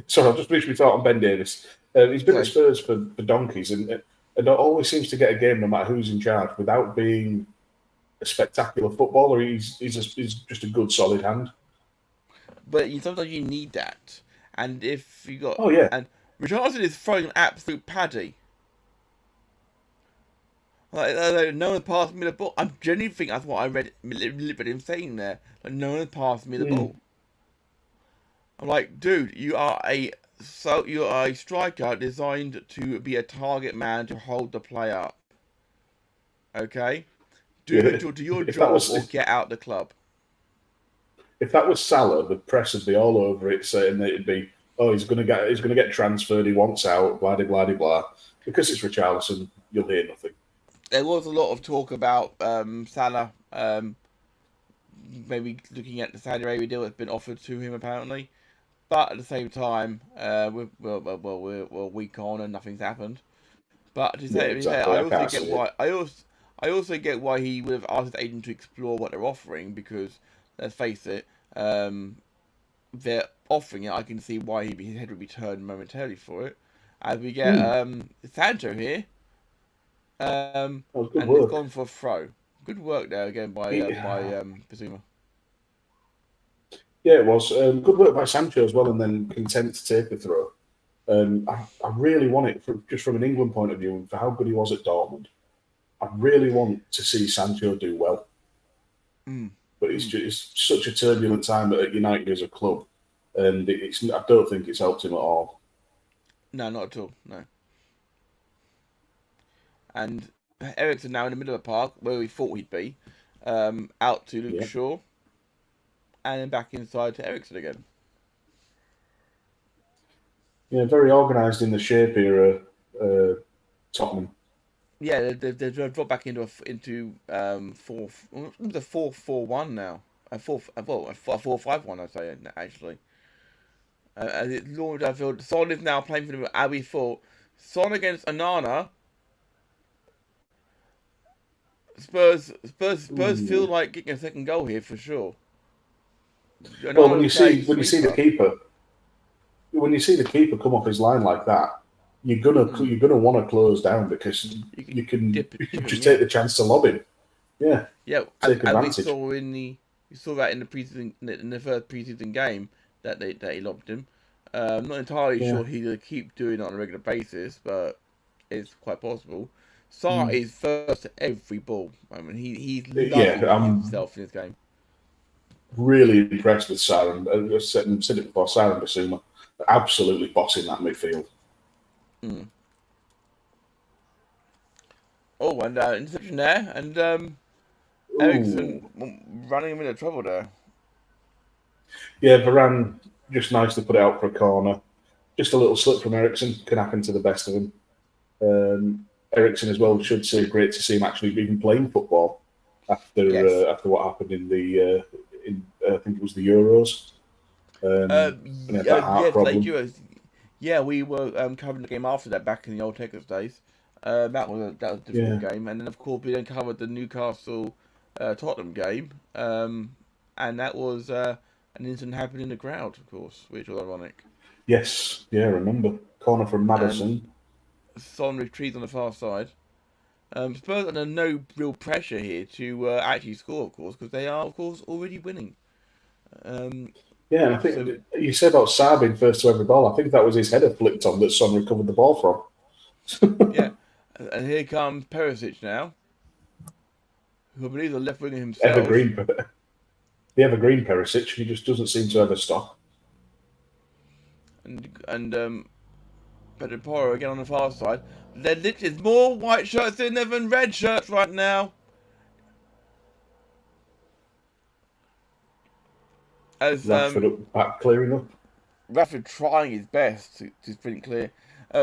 sorry, I've just finished my thought on Ben Davies. He's been at Spurs for donkeys and always seems to get a game no matter who's in charge without being a spectacular footballer. He's just a good solid hand. But sometimes you need that, and if you got and Richarlison is throwing an absolute paddy. Like, no one passed me the ball. I genuinely think that's what I read him saying there. Like, no one passed me the ball. I'm like, dude, you are a striker designed to be a target man to hold the play up. Okay, do your job or get out the club. if that was Salah, the press would be all over it, saying that it'd be, oh, he's going to get transferred. He wants out. Blah blah blah blah. Because it's Richarlison, you'll hear nothing. There was a lot of talk about Salah maybe looking at the Saudi Arabia deal that's been offered to him apparently, but at the same time, we're a week on and nothing's happened. But to say, exactly. I also get why he would have asked his agent to explore what they're offering, because let's face it, they're offering it. I can see why his head would be turned momentarily for it. As we get Sancho here, and he's gone for a throw. Good work there again by Bazuma. Yeah, it was good work by Sancho as well, and then content to take the throw. I really want it, just from an England point of view, and for how good he was at Dortmund. I really want to see Sancho do well. But it's such a turbulent time at United as a club, and I don't think it's helped him at all. No, not at all. No. And Eriksen now in the middle of the park, where we thought he'd be, out to Luke Shaw, and then back inside to Eriksen again. Yeah, very organised in the shape era, Tottenham. Yeah, they've dropped back into 4-4-1 now. A 4-5-1, I'd say, actually. As it's launched, I feel Son is now playing for them, as we thought. Son against Onana. Spurs feel like getting a second goal here for sure. Well, when you see the keeper come off his line like that, you're gonna want to close down, because you can just take the chance to lob him. Yeah, take advantage. We saw that in the first preseason game that he lobbed him. I'm not entirely sure he'll keep doing it on a regular basis, but it's quite possible. Sarr is first to every ball. I mean, he's loving himself in this game. Really impressed with Sarr, and I said it before, Sarr and Bazuma absolutely bossing that midfield. Oh, and interception there, and Eriksen running him into trouble there. Yeah, Varane just nice to put it out for a corner. Just a little slip from Eriksen can happen to the best of them. Eriksen as well should say great to see him actually even playing football after what happened in the I think it was the Euros. Yeah, we were covering the game after that back in the old Tekkers days. That was a difficult game, and then of course we then covered the Newcastle Tottenham game, and that was an incident happened in the crowd, of course, which was ironic. Yes, I remember corner from Maddison. Son retreats on the far side. Spurs under no real pressure here to actually score, of course, because they are, of course, already winning. And I think you said about Sarr being first to every ball. I think that was his header flicked on that Son recovered the ball from. Yeah, and here comes Perisic now, who I believe is a left winger himself. The evergreen Perisic. He just doesn't seem to ever stop. And Pedro Porro again on the far side. There's more white shirts in there than red shirts right now. As Rashford back clearing up. Rashford trying his best to sprint clear.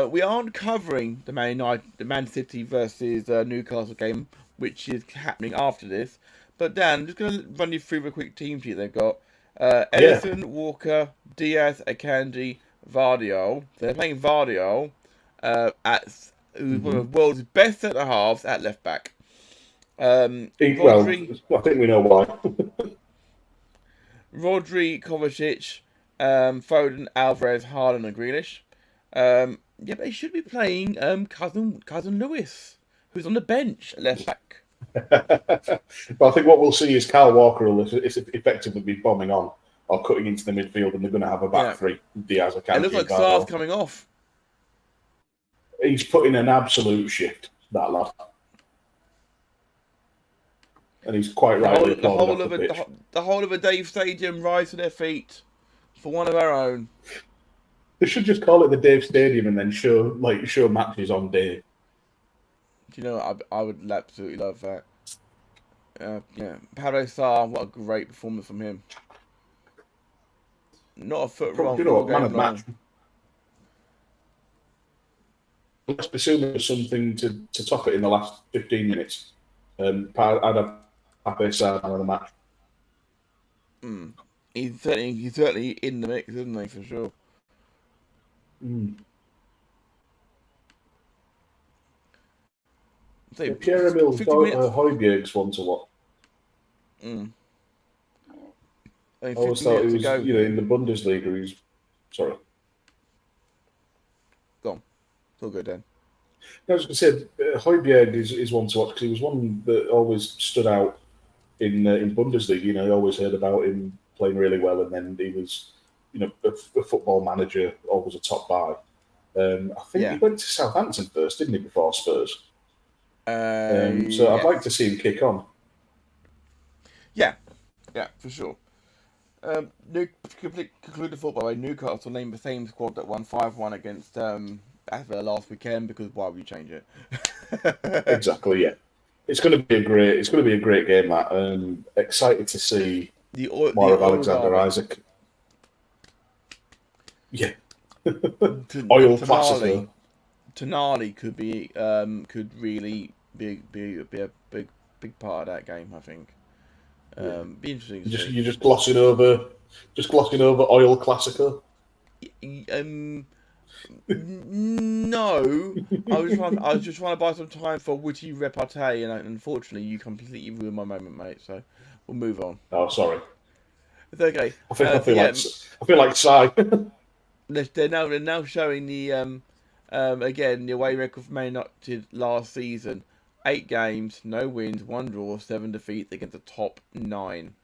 We aren't covering the Man City versus Newcastle game, which is happening after this. But Dan, I'm just going to run you through the quick team sheet they've got. Ederson, Walker, Diaz, Akanji, Vardiol. So they're playing Vardiol who's one of the world's best centre halves at left back. Rodri, I think we know why. Rodri, Kovacic, Foden, Alvarez, Haaland, and Grealish. They should be playing cousin Lewis, who's on the bench at left back. But I think what we'll see is Kyle Walker will effectively be bombing on or cutting into the midfield, and they're going to have a back three. Diaz, Akanji, it looks like Sarr's coming off. He's put in an absolute shift, that lad. And he's quite right. The whole of a Dave Stadium rise to their feet for one of our own. They should just call it the Dave Stadium and then show matches on Dave. Do you know, I would absolutely love that. Pablo Sarr, what a great performance from him. Not a foot Do wrong. you know All what? Man game of long. match. Let's presume there was something to top it in the last 15 minutes. I'd have Aficionado man of the match. He's certainly in the mix, isn't he, for sure? So, Yeah, Pierre-Emile 50 minutes. Højbjerg's one to watch. I mean, I 50 always thought minutes he was, to go. in the Bundesliga, he's... Sorry. Go on. It's all good, then. I was going to say, Højbjerg is one to watch because he was one that always stood out in Bundesliga. You always heard about him playing really well, and then he was, a football manager, always a top buy. I think he went to Southampton first, didn't he, before Spurs? So I'd like to see him kick on. Yeah, for sure. Conclude the football by Newcastle named the same squad that won 5-1 against Aston last weekend, because why would you change it? Exactly, yeah. It's going to be a great game. That excited to see more of Alexander Isak. Yeah, oil classic. Tonali could really be a big part of that game, I think. Be interesting. You're just glossing over oil classico. No, I was just trying to buy some time for witty repartee, and unfortunately, you completely ruined my moment, mate. So we'll move on. Oh, sorry. It's okay. I feel like Sai. They're now showing the again the away record for Man United last season: 8 games, no wins, 1 draw, 7 defeats against the top 9.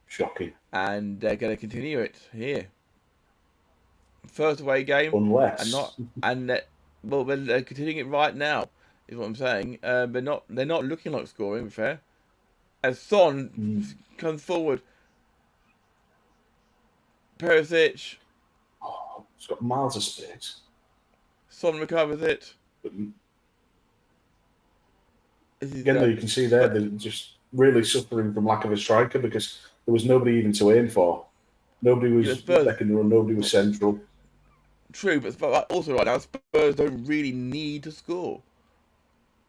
Shocking. And they're going to continue it here. First away game, unless they're continuing it right now. Is what I'm saying. They're not looking like scoring. Fair. As Son comes forward, Perisic. Oh, it's got miles of space. Son recovers it. Again, though, you can see there they're just really suffering from lack of a striker because there was nobody even to aim for. Nobody was second row, nobody was central. True, but also right now Spurs don't really need to score.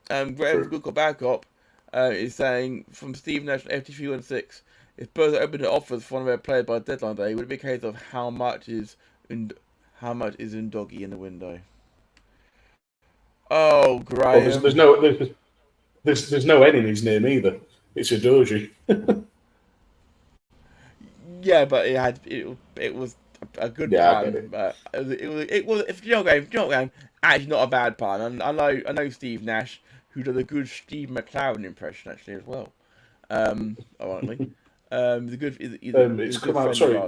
Graham's good backup is saying from Steve Nash FT316, if Spurs opened the offers for one of their players by deadline day, would it be a case of how much is Ndoggy in the window? Oh, Graham. Well, there's no N in his name either. It's a Doji. Yeah, but it was a good pun. It was if you know game, actually not a bad pun. And I know Steve Nash, who does a good Steve McLaren impression actually as well. Ironically, it's come out. Sorry,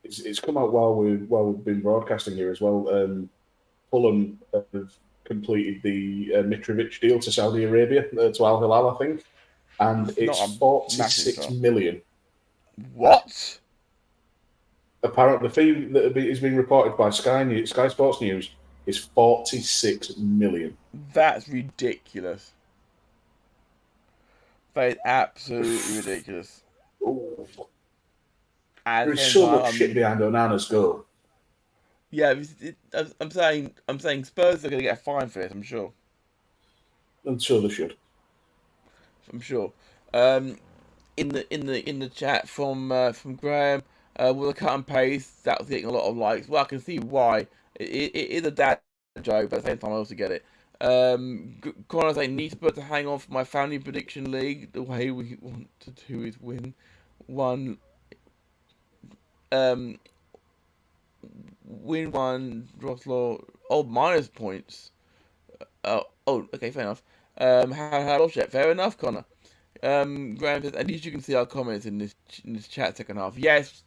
it's come out while we've been broadcasting here as well. Fulham have completed the Mitrovic deal to Saudi Arabia to Al Hilal, I think, and it's 46 million. What? Apparently, the fee that is being reported by Sky Sports News is 46 million. That's ridiculous. That is absolutely ridiculous. Ooh. There's so much shit behind Onana's goal. Yeah, I'm saying Spurs are going to get a fine for this. I'm sure. And so they should. I'm sure. In the chat from Graham, with a cut and paste, that was getting a lot of likes. Well, I can see why. It is a dad joke, but at the same time, I also get it. Conor saying, need to hang on for my family prediction league. The way we want to do is win one. Win one, Droslow. Oh, minus points. Okay, fair enough. Fair enough, Connor. Graham says, at least you can see our comments in this chat second half. Yes,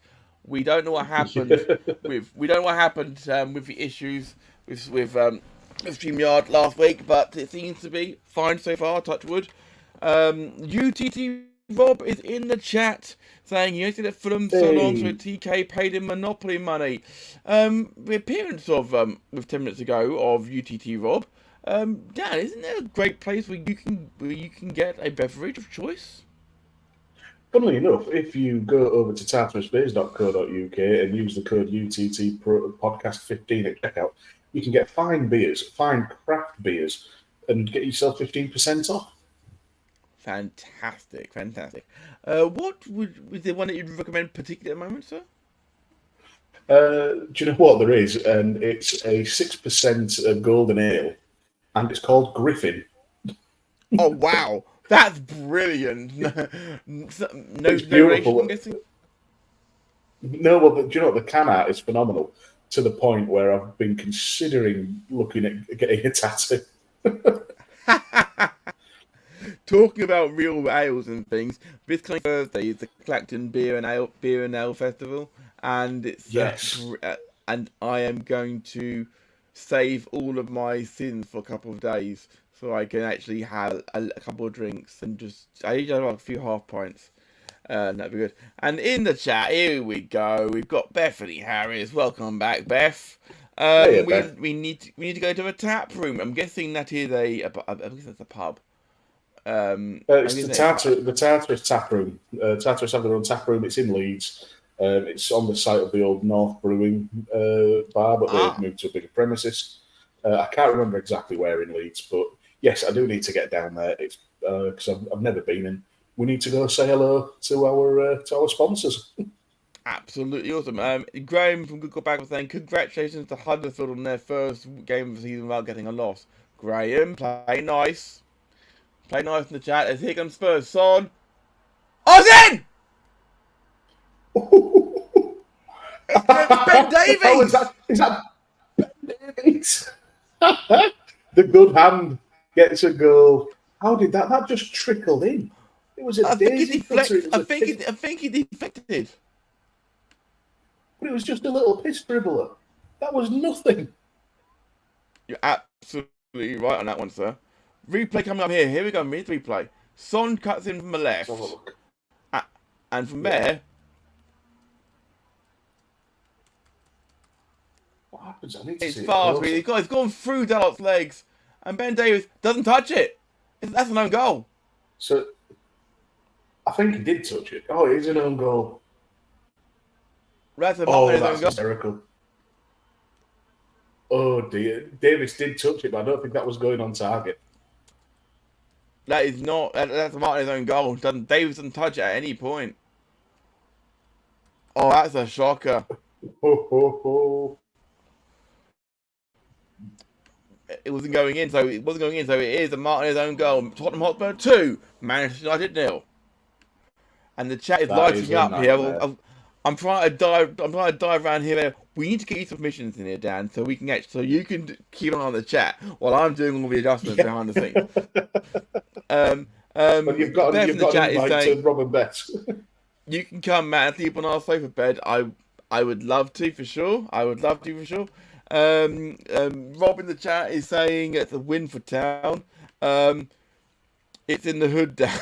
we don't know what happened with the issues with StreamYard last week, but it seems to be fine so far. Touch wood. UTT Rob is in the chat saying he used to let Fulham so long so TK paid him monopoly money. The appearance of with 10 minutes ago of UTT Rob. Dan, isn't there a great place where you can get a beverage of choice? funnily enough, if you go over to tartarusbeers.co.uk and use the code UTT Podcast 15 at checkout, you can get fine craft beers, and get yourself 15% off. Fantastic. What was the one that you'd recommend particularly at the moment, sir? Do you know what there is? And it's a 6% golden ale, and it's called Griffin. Oh wow, that's brilliant. No beautiful. I'm guessing. No, well, do you know what? The can art is phenomenal, to the point where I've been considering looking at getting a tattoo. Talking about real ales and things, this coming Thursday is the Clacton Beer and Ale Festival, and it's Yes. And I am going to save all of my sins for a couple of days, so I can actually have a couple of drinks and I usually have a few half pints. That'd be good. And in the chat, here we go. We've got Bethany Harris. Welcome back, Beth. Beth. We need to go to a tap room. I'm guessing that is I guess that's a pub. It's the Tartarus tap room. Tartarus have their own tap room. It's in Leeds. It's on the site of the old North Brewing bar, but they've moved to a bigger premises. I can't remember exactly where in Leeds, but yes, I do need to get down there. It's because I've never been in. We need to go say hello to our sponsors. Absolutely awesome. Graham from Google Back was saying congratulations to Huddersfield on their first game of the season without getting a loss. Graham, play nice. Play nice in the chat as here comes Spurs. Son. Ozin! Ben Davies! Is that Ben Davies? The good hand gets a goal. How did that? That just trickled in. It was a daisy cutter. I think he deflected. But it was just a little piss dribbler. That was nothing. You're absolutely right on that one, sir. Replay coming up here. Here we go. Mid replay. Son cuts in from the left. And from there. What happens? I need to It's see fast. it He's gone through Dalot's legs. And Ben Davies doesn't touch it. That's an own goal. So, I think he did touch it. Oh, it is an own goal. That's that's hysterical. Oh dear. Davis did touch it, but I don't think that was going on target. That is not. That's Martin's own goal. Davis doesn't touch it at any point. Oh, that's a shocker. It wasn't going in, so it is a Martin's own goal. Tottenham Hotspur 2, Manchester United 0. And the chat is lighting up here. I'm trying to dive around here. We need to get you submissions in here, Dan, so you can keep an eye on the chat while I'm doing all the adjustments behind the scenes. But you've got to invite Rob and Beth. You can come, Matt, and sleep on our sofa bed. I would love to for sure. Rob in the chat is saying it's a win for Town. It's in the hood, Dan.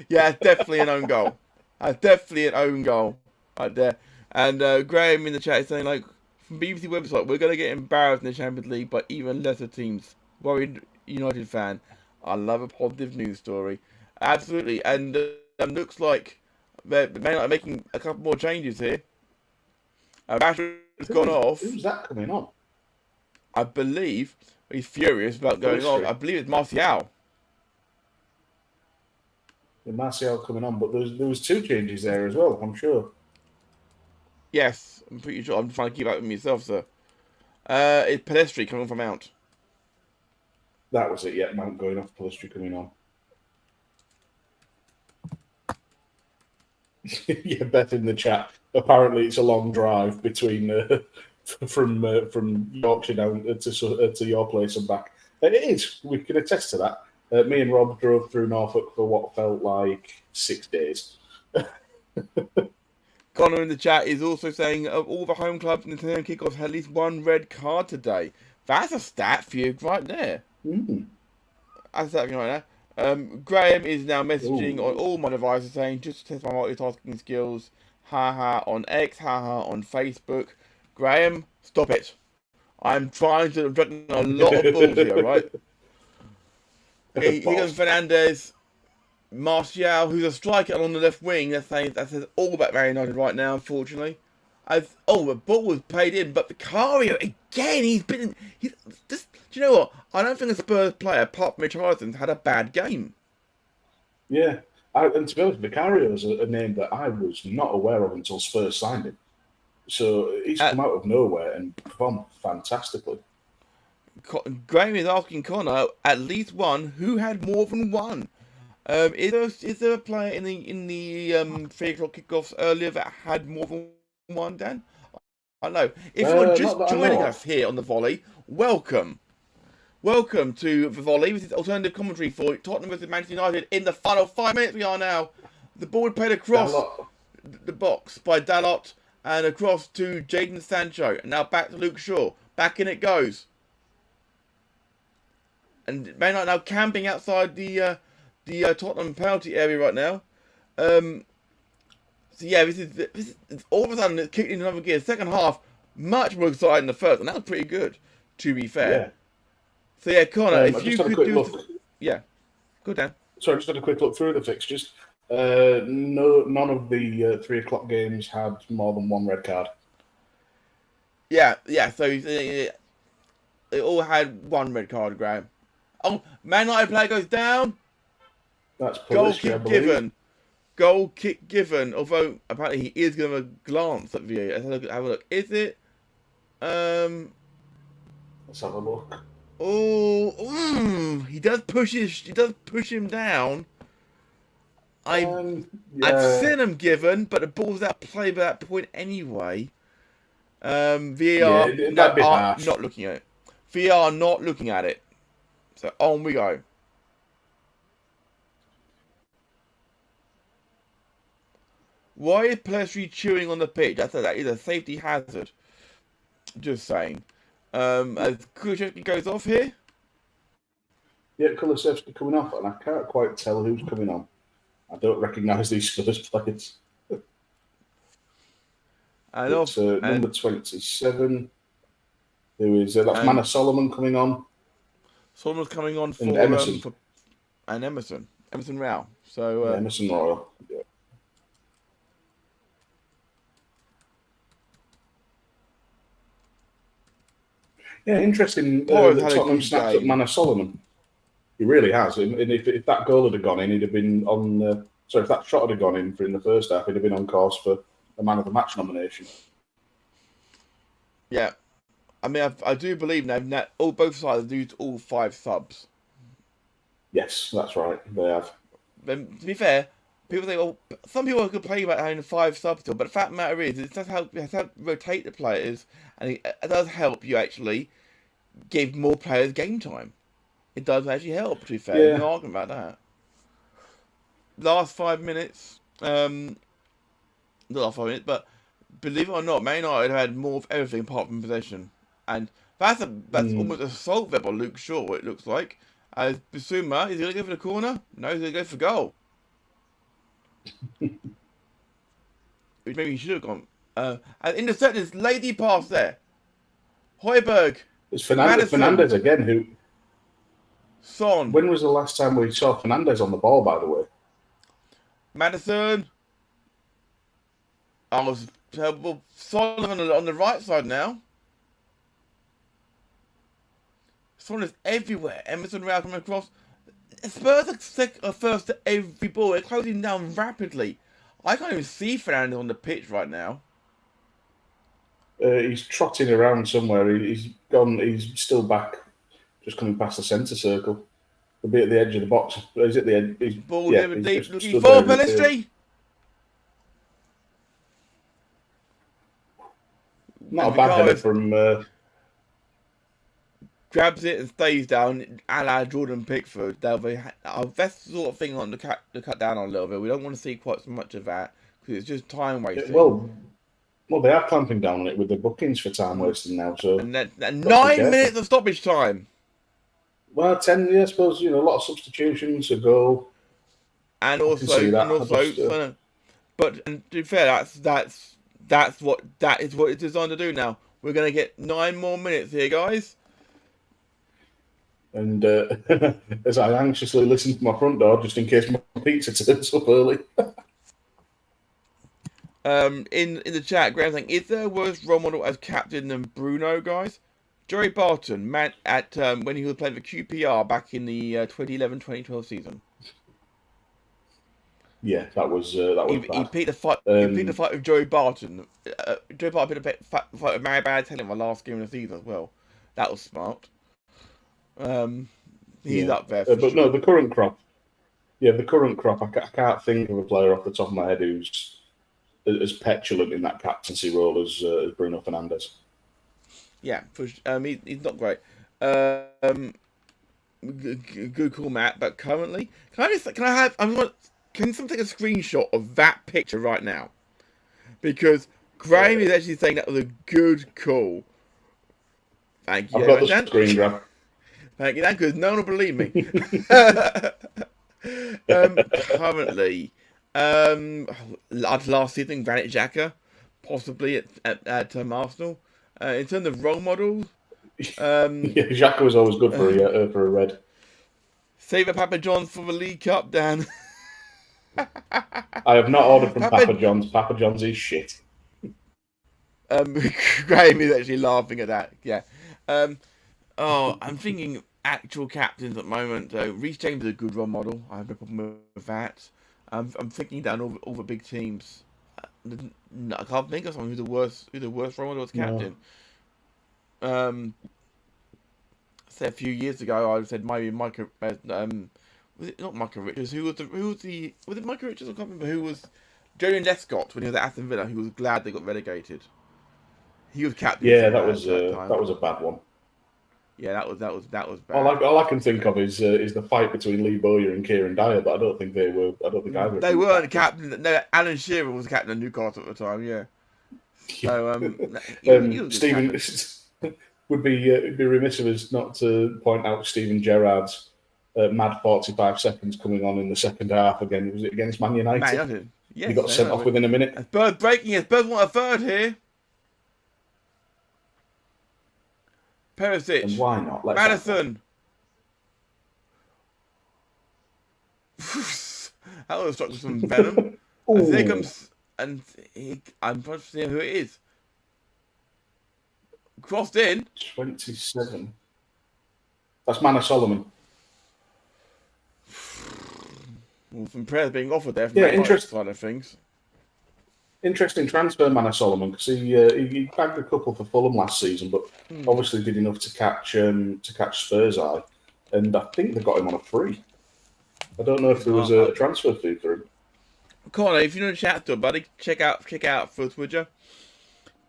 Yeah, it's definitely an own goal. Definitely an own goal right there. And Graham in the chat is saying, like, from BBC website, we're going to get embarrassed in the Champions League by even lesser teams. Worried United fan. I love a positive news story. Absolutely. And looks like they're making a couple more changes here. Rashford's gone off. Who's that coming on? I believe he's furious about going off. I believe it's Martial. Martial coming on, but there was two changes there as well, I'm sure. Yes, I'm pretty sure. I'm trying to keep up with myself, sir. It's Pedestri coming from Mount. That was it, yeah. Mount going off, Pedestri coming on. Yeah, Beth in the chat. Apparently, it's a long drive between from Yorkshire down to your place and back. It is. We can attest to that. Me and Rob drove through Norfolk for what felt like 6 days. Connor in the chat is also saying all the home clubs in the term kickoffs had at least one red card today. That's a stat for you right there. That's a stat for you right there. Graham is now messaging on all my devices saying just to test my multitasking skills. Haha on X, haha on Facebook. Graham, stop it. I'm drinking a lot of balls here, right? Here comes Fernandez. Martial, who's a striker along the left wing. That says all about Man United right now, unfortunately. The ball was played in, but Vicario again. Do you know what? I don't think a Spurs player, apart from Richarlison, had a bad game. Yeah, and to be honest, Vicario is a name that I was not aware of until Spurs signed him. So he's come out of nowhere and performed fantastically. Graham is asking Connor at least one who had more than one. Is there a player in the 3:00 kickoffs earlier that had more than one, Dan? I know. If you're just joining us here on the Volley, welcome. Welcome to the Volley. This is alternative commentary for Tottenham versus Manchester United in the final 5 minutes. We are now. The ball played across the box by Dalot and across to Jadon Sancho. And now back to Luke Shaw. Back in it goes. And Man United now camping outside the Tottenham penalty area right now. So yeah, this is all of a sudden it's kicked into another gear. Second half, much more exciting than the first, and that was pretty good, to be fair. Yeah. So yeah, Connor, if you could do, yeah, go down. Sorry, I just had a quick look through the fixtures. None of the 3:00 games had more than one red card. Yeah. So they all had one red card, Graham. Oh, Man United player goes down. That's goal Pulisic, kick given. Goal kick given. Although apparently he is going to glance at VAR. Let's have a look. Is it? Let's have a look. Oh, he does push him down. I've seen him given, but the ball's out play by that point anyway. VAR not looking at it. VAR not looking at it. So on we go. Why is Pelestri chewing on the pitch? I said that is a safety hazard. Just saying. As Kulusevski goes off here. Yeah, Kulusevski coming off, and I can't quite tell who's coming on. I don't recognise these Spurs players. And it's number 27. Who is that's Manor Solomon coming on. Solomon's coming on for Emerson. Emerson Rowe. So Emerson Royal. Yeah. Yeah, interesting. Tottenham snapped up Manor Solomon. He really has. And if that goal had gone in, he'd have been on. If that shot had gone in the first half, he'd have been on course for the Man of the Match nomination. Yeah, I mean, I do believe now both sides have used all 5 subs. Yes, that's right. They have. To be fair, people say, well, some people are complaining about having 5 subs still, but the fact of the matter is, it does help rotate the players, and it does help you actually give more players game time. It does actually help, to be fair. Yeah. There's no argument about that. Last 5 minutes, not last 5 minutes, but believe it or not, Man United had more of everything apart from possession. And that's almost assault there by Luke Shaw, it looks like. As Bissouma, is he going to go for the corner? No, he's going to go for goal. Which maybe he should have gone. And intercepted, lady pass there. Højbjerg. It's Fernandes again, who... Son. When was the last time we saw Fernandes on the ball, by the way? Madison. Terrible. Son on the right side now. Son is everywhere. Emerson Rowe coming across. Spurs are first to every ball. They're closing down rapidly. I can't even see Fernandes on the pitch right now. He's trotting around somewhere. He's gone. He's still back, just coming past the centre circle. He'll be at the edge of the box. He's at the edge. He's ball deep, looking for Pelestri. Not a bad header from. Grabs it and stays down, a la Jordan Pickford. That's the sort of thing on to cut down on a little bit. We don't want to see quite so much of that because it's just time wasting. Well, they are clamping down on it with the bookings for time wasting now. So and 9 minutes of stoppage time. Well, 10. Yeah, I suppose a lot of substitutions, a goal, and also, but to be fair, that's what it's designed to do. Now we're going to get 9 more minutes here, guys. And as I anxiously listen to my front door, just in case my pizza turns up early. In the chat, Graham saying, is there a worse role model as captain than Bruno, guys? Joey Barton, man, at when he was playing for QPR back in the 2011-2012 season. Yeah, that was He bad. beat the fight. He beat the fight with Joey Barton. Joey Barton beat the fight with Mary Bad in my last game of the season as well. That was smart. He's up there for but sure. no, the current crop. Yeah, the current crop. I can't think of a player off the top of my head who's as petulant in that captaincy role as Bruno Fernandes. Yeah, he's not great. Good call, Matt. But currently, can someone take a screenshot of that picture right now? Because Graham is actually saying that was a good call. Thank you. I've got the screen grab. Thank you, Dan, because no one will believe me. Currently, last season, Granit Xhaka, possibly at Arsenal. In terms of role models, Xhaka was always good for a red. Save Papa John's for the League Cup, Dan. I have not ordered from Papa John's. Papa John's is shit. Graham is actually laughing at that. Yeah. I'm thinking actual captains at the moment. Reece James is a good role model. I have no problem with that. I'm thinking down all the big teams. I can't think of someone who's the worst role model as captain. Say a few years ago, I said maybe Michael. Was it not Michael Richards? Was it Michael Richards? I can't remember who was. Julian Lescott when he was at Aston Villa. He was glad they got relegated. He was captain. Yeah, that was a bad one. Yeah, that was bad. All I can think of is the fight between Lee Bowyer and Kieran Dyer, but I don't think either. They weren't captain. No, Alan Shearer was captain of Newcastle at the time. Yeah. So Stephen would be remiss of us not to point out Steven Gerrard's mad 45 seconds coming on in the second half again. Was it against Man United? Yes, he got sent off within a minute. It's Bird breaking. It's Bird want a third here. Perisic. And why not? Madison. That would have struck with some venom. And here comes, I'm trying to see who it is. Crossed in. 27. That's Manor Solomon. Well, some prayers being offered there from interesting side of things. Interesting transfer, Manor Solomon, because he bagged a couple for Fulham last season, but obviously did enough to catch Spurs' eye, and I think they got him on a free. I don't know if there was a transfer fee for him. Connor, if you know chat to it, buddy, check out for us, would you?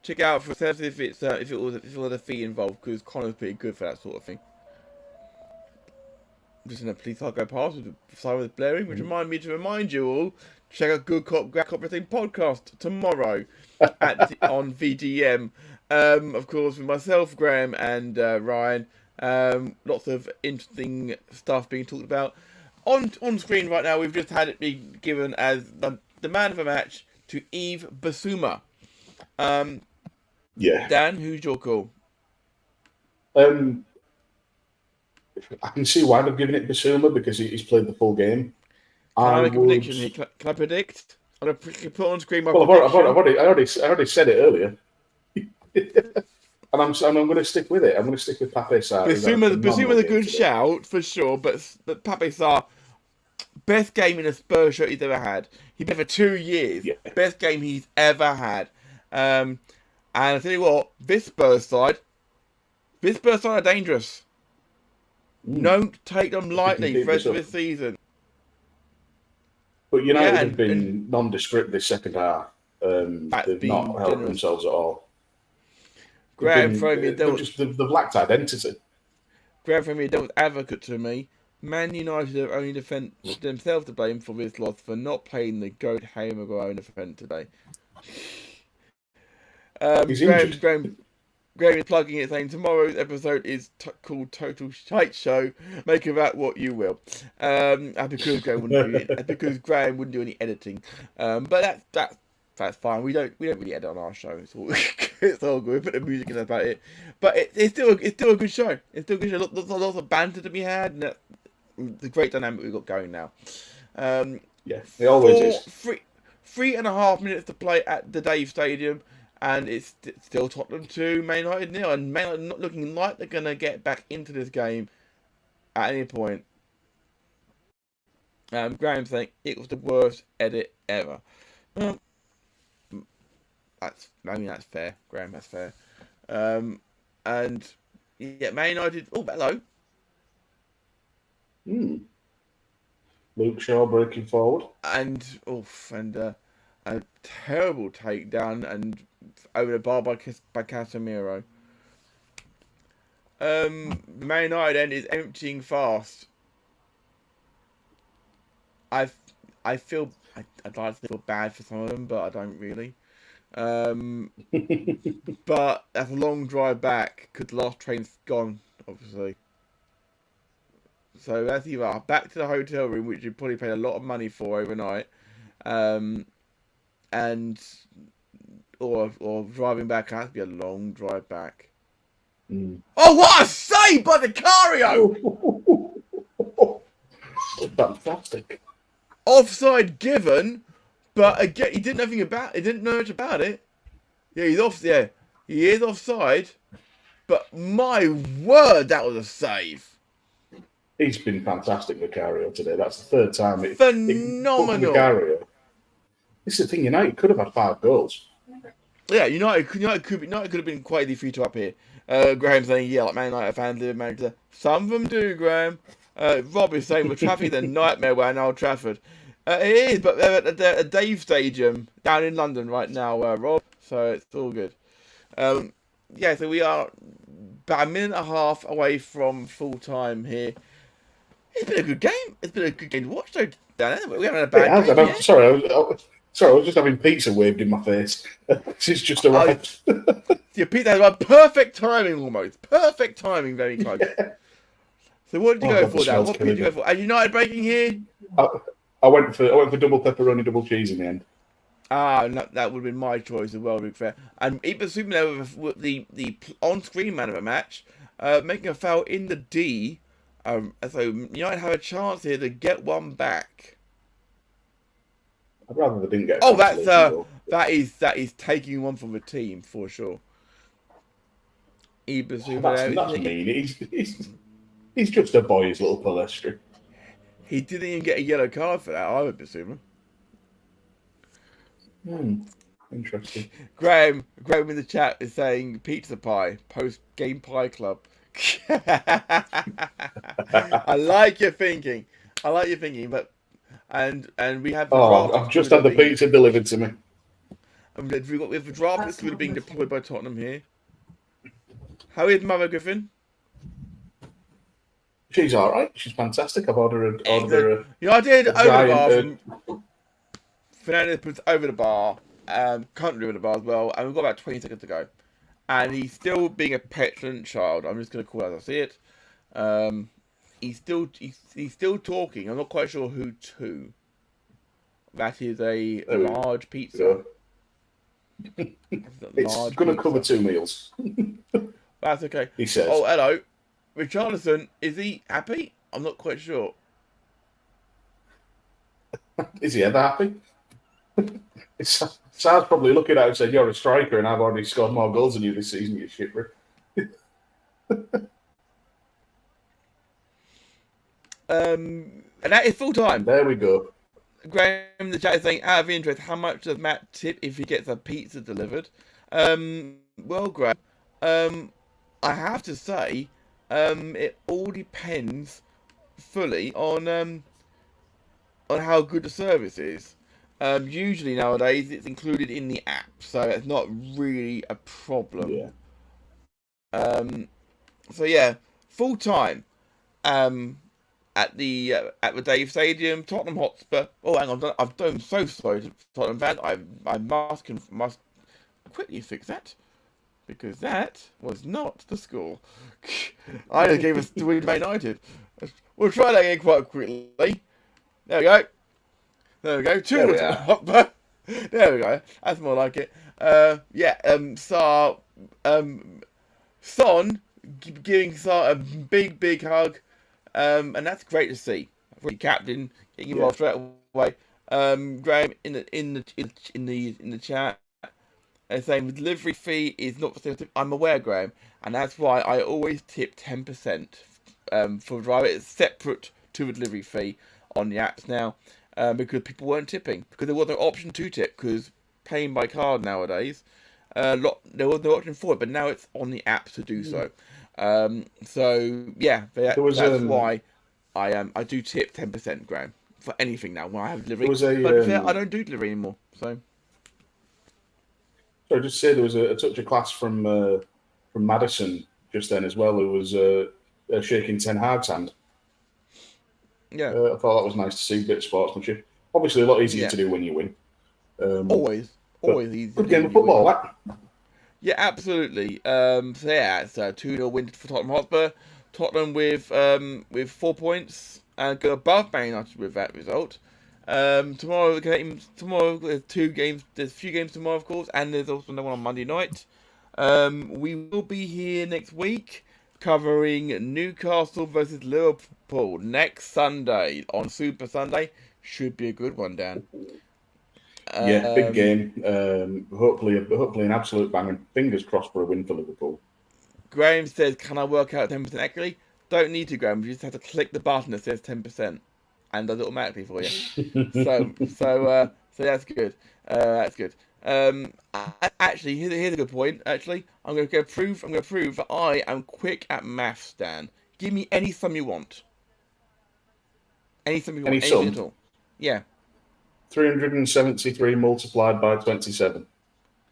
Check out for us if it was a fee involved, because Connor's pretty good for that sort of thing. Just in a police car go past with the sirens blaring, which remind you all, check out Good Cop, Bad Cop Wrestling podcast tomorrow on VDM. Of course, with myself, Graham, and Ryan. Lots of interesting stuff being talked about. On screen right now, we've just had it be given as the man of the match to Yves Bissouma. Yeah. Dan, who's your call? I can see why they've given it Bissouma because he's played the full game. Can I make a prediction here? Can I predict? I'm going to put on screen my prediction. I already said it earlier. And I'm going to stick with it. I'm going to stick with Pape Sarr. Bissouma's a good shout, for sure, but Pape Sarr, best game in a Spurs shirt he's ever had. He's been for 2 years. Yeah. Best game he's ever had. And I tell you what, this Spurs side are dangerous. Don't take them lightly for the rest of this season. But United have been nondescript this second half. They've not helped themselves at all. Graham they've lacked identity. Graham from me, devil's advocate to me. Man United have only themselves to blame for this loss for not playing the GOAT Harry Maguire in the defence today. Graham is plugging it, saying tomorrow's episode is called Total Shite Show. Make of that what you will. Because Graham wouldn't do any editing. But that's fine. We don't really edit on our show. It's all good. We put the music in about it, but it's still a good show. It's still a good show. Lots of banter to be had, and the great dynamic we've got going now. Yeah, it always is. 3.5 minutes to play at the Dave Stadium, and it's still Tottenham 2, Man United 0, and Man United not looking like they're gonna get back into this game at any point. Graham saying it was the worst edit ever. That's fair, Graham. That's fair. And yeah, Man United. Oh, hello. Luke Shaw breaking forward, And a terrible takedown and over the bar by Casemiro. Man United end is emptying fast. I'd like to feel bad for some of them, but I don't really. But that's a long drive back because the last train's gone, obviously. So that's either back to the hotel room, which you probably paid a lot of money for overnight, or driving back. It has to be a long drive back. Oh, what a save by the Cario! Fantastic. Offside given, but again, he didn't know anything about it. He didn't know much about it. Yeah, he's off. Yeah, he is offside. But my word, that was a save. He's been fantastic, Vicario, today. That's the third time. Phenomenal. Vicario. This is the thing. United could have had 5 goals. Yeah, United could have been quite defeated up here. Graham saying, yeah, like Man United fans live in Manchester. Some of them do, Graham. Rob is saying, with traffic, the nightmare around Old Trafford. It is, but they're at the Dave Stadium down in London right now, Rob. So it's all good. Yeah, so we are about a minute and a half away from full time here. It's been a good game. It's been a good game to watch, though. We haven't had a bad game yet. Sorry, I was just having pizza waved in my face. It's just arrived. Your pizza had perfect timing, almost. Perfect timing, very close. Yeah. So what did you go for, Dan? What did you go for? Are United breaking here? I went for double pepperoni, double cheese in the end. No, that would have been my choice as well, to be fair. And even assuming with the on-screen man of a match, making a foul in the D, so United have a chance here to get one back. I'd rather they didn't get. Oh, that is taking one from the team for sure. That's mean. He's just a boy, his little Palestri. He didn't even get a yellow card for that, I would assume. Interesting. Graham in the chat is saying pizza pie, post-game pie club. I like your thinking, but and we have. I've just had the pizza delivered to me. We have the draft that's going to be being deployed by Tottenham here. How is Mother Griffin? She's all right. She's fantastic. I've ordered her. I did over the bar. Fernandez puts over the bar. Country over the bar as well, and we've got about 20 seconds to go. And he's still being a petulant child. I'm just going to call it as I see it. He's still talking. I'm not quite sure who to. That is a large pizza. It's going to cover 2 meals. That's okay. He says. Oh, hello. Richarlison, is he happy? I'm not quite sure. Is he ever happy? Sal's probably looking at him and saying, "You're a striker and I've already scored more goals than you this season, you shitbreak." And that is full time. There we go. Graham in the chat is saying, out of interest, how much does Matt tip if he gets a pizza delivered? Well, Graham, I have to say, it all depends fully on how good the service is. Usually nowadays it's included in the app, so it's not really a problem. Yeah. So yeah, full time. At the Dave Stadium, Tottenham Hotspur. Oh, hang on, I'm so sorry to Tottenham fans. I must quickly fix that, because that was not the score. I just gave us to win Man United. We'll try that again quite quickly. There we go. 2 Tottenham Hotspur. There we go. That's more like it. Son giving Sar a big hug, and that's great to see. For the captain getting involved straight away. Graham in the chat, saying the delivery fee is not for tip. I'm aware, Graham, and that's why I always tip 10% for driver. It's separate to the delivery fee on the apps now, because people weren't tipping because there was no option to tip because paying by card nowadays. There was no option for it, but now it's on the app to do so. That's why I do tip 10%, Graham, for anything now when I have delivery. I don't do delivery anymore. So just to say there was a touch of class from Madison just then as well, who was shaking Ten Hag's hand. Yeah, I thought that was nice to see, a bit of sportsmanship. Obviously, a lot easier to do when you win. Always easy. Good game of football, that. Yeah, absolutely. It's a 2-0 win for Tottenham Hotspur. Tottenham with 4 points and go above Man United with that result. Tomorrow there's 2 games. There's a few games tomorrow, of course, and there's also another one on Monday night. We will be here next week covering Newcastle versus Liverpool next Sunday on Super Sunday. Should be a good one, Dan. Big game. Hopefully an absolute banger. Fingers crossed for a win for Liverpool. Graham says, "Can I work out 10% accurately?" Don't need to, Graham. You just have to click the button that says 10%, and does it automatically for you. so that's good. That's good. Actually, here's a good point. Actually, I'm going to prove that I am quick at maths, Dan. Give me any sum you want. Any sum you want. Anything at all. Yeah. 373 multiplied by 27.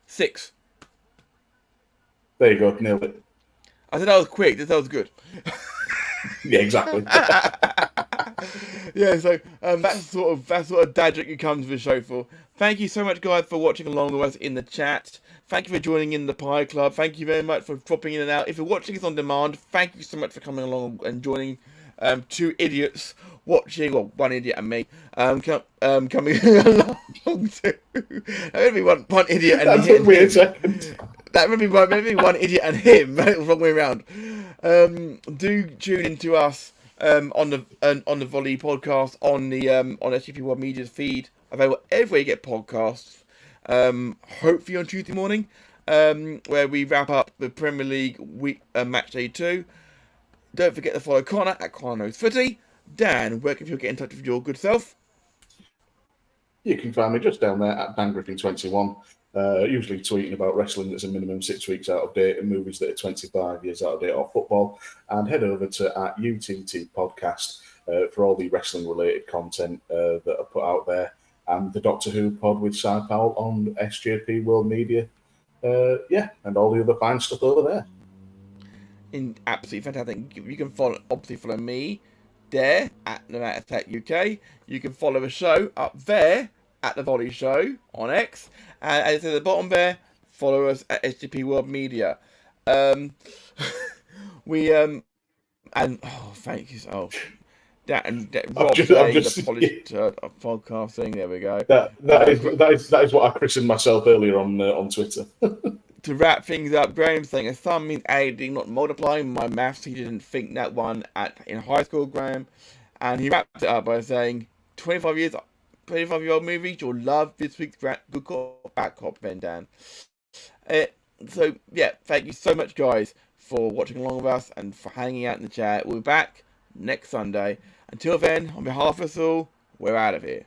6. There you go, nailed it. I said that was quick. That was good. Yeah, exactly. Yeah, so that's sort of dad joke you come to the show for. Thank you so much, guys, for watching along with us in the chat. Thank you for joining in the Pie Club. Thank you very much for dropping in and out. If you're watching us on demand, thank you so much for coming along and joining 2 idiots watching, well, 1 idiot and me, coming along to maybe one idiot and That's a weird second. That maybe one idiot and him, wrong way around. Do tune into us on the Volley Podcast on SJP World Media's feed, available everywhere you get podcasts. Hopefully on Tuesday morning, where we wrap up the Premier League week match day 2. Don't forget to follow Connor at Connor Knows Footy. Dan, where can you get in touch with your good self? You can find me just down there at Dan Griffin 21. Usually tweeting about wrestling that's a minimum 6 weeks out of date and movies that are 25 years out of date or football. And head over to at UTT Podcast for all the wrestling related content that are put out there. And the Doctor Who pod with Si Powell on SJP World Media. And all the other fine stuff over there. Absolutely fantastic. You can follow me there at the Attack UK. You can follow the show up there at the Volley Show on X, and as at the bottom there, follow us at SJP World Media. Thank you. Rob the polished podcast thing. There we go. That is what I christened myself earlier on Twitter. To wrap things up, Graham saying a sum means adding, not multiplying. My maths teacher didn't think that one in high school, Graham. And he wrapped it up by saying, 25-year-old movies you'll love this week's Good Cop, Bad Cop, then Dan. Thank you so much, guys, for watching along with us and for hanging out in the chat. We'll be back next Sunday. Until then, on behalf of us all, we're out of here.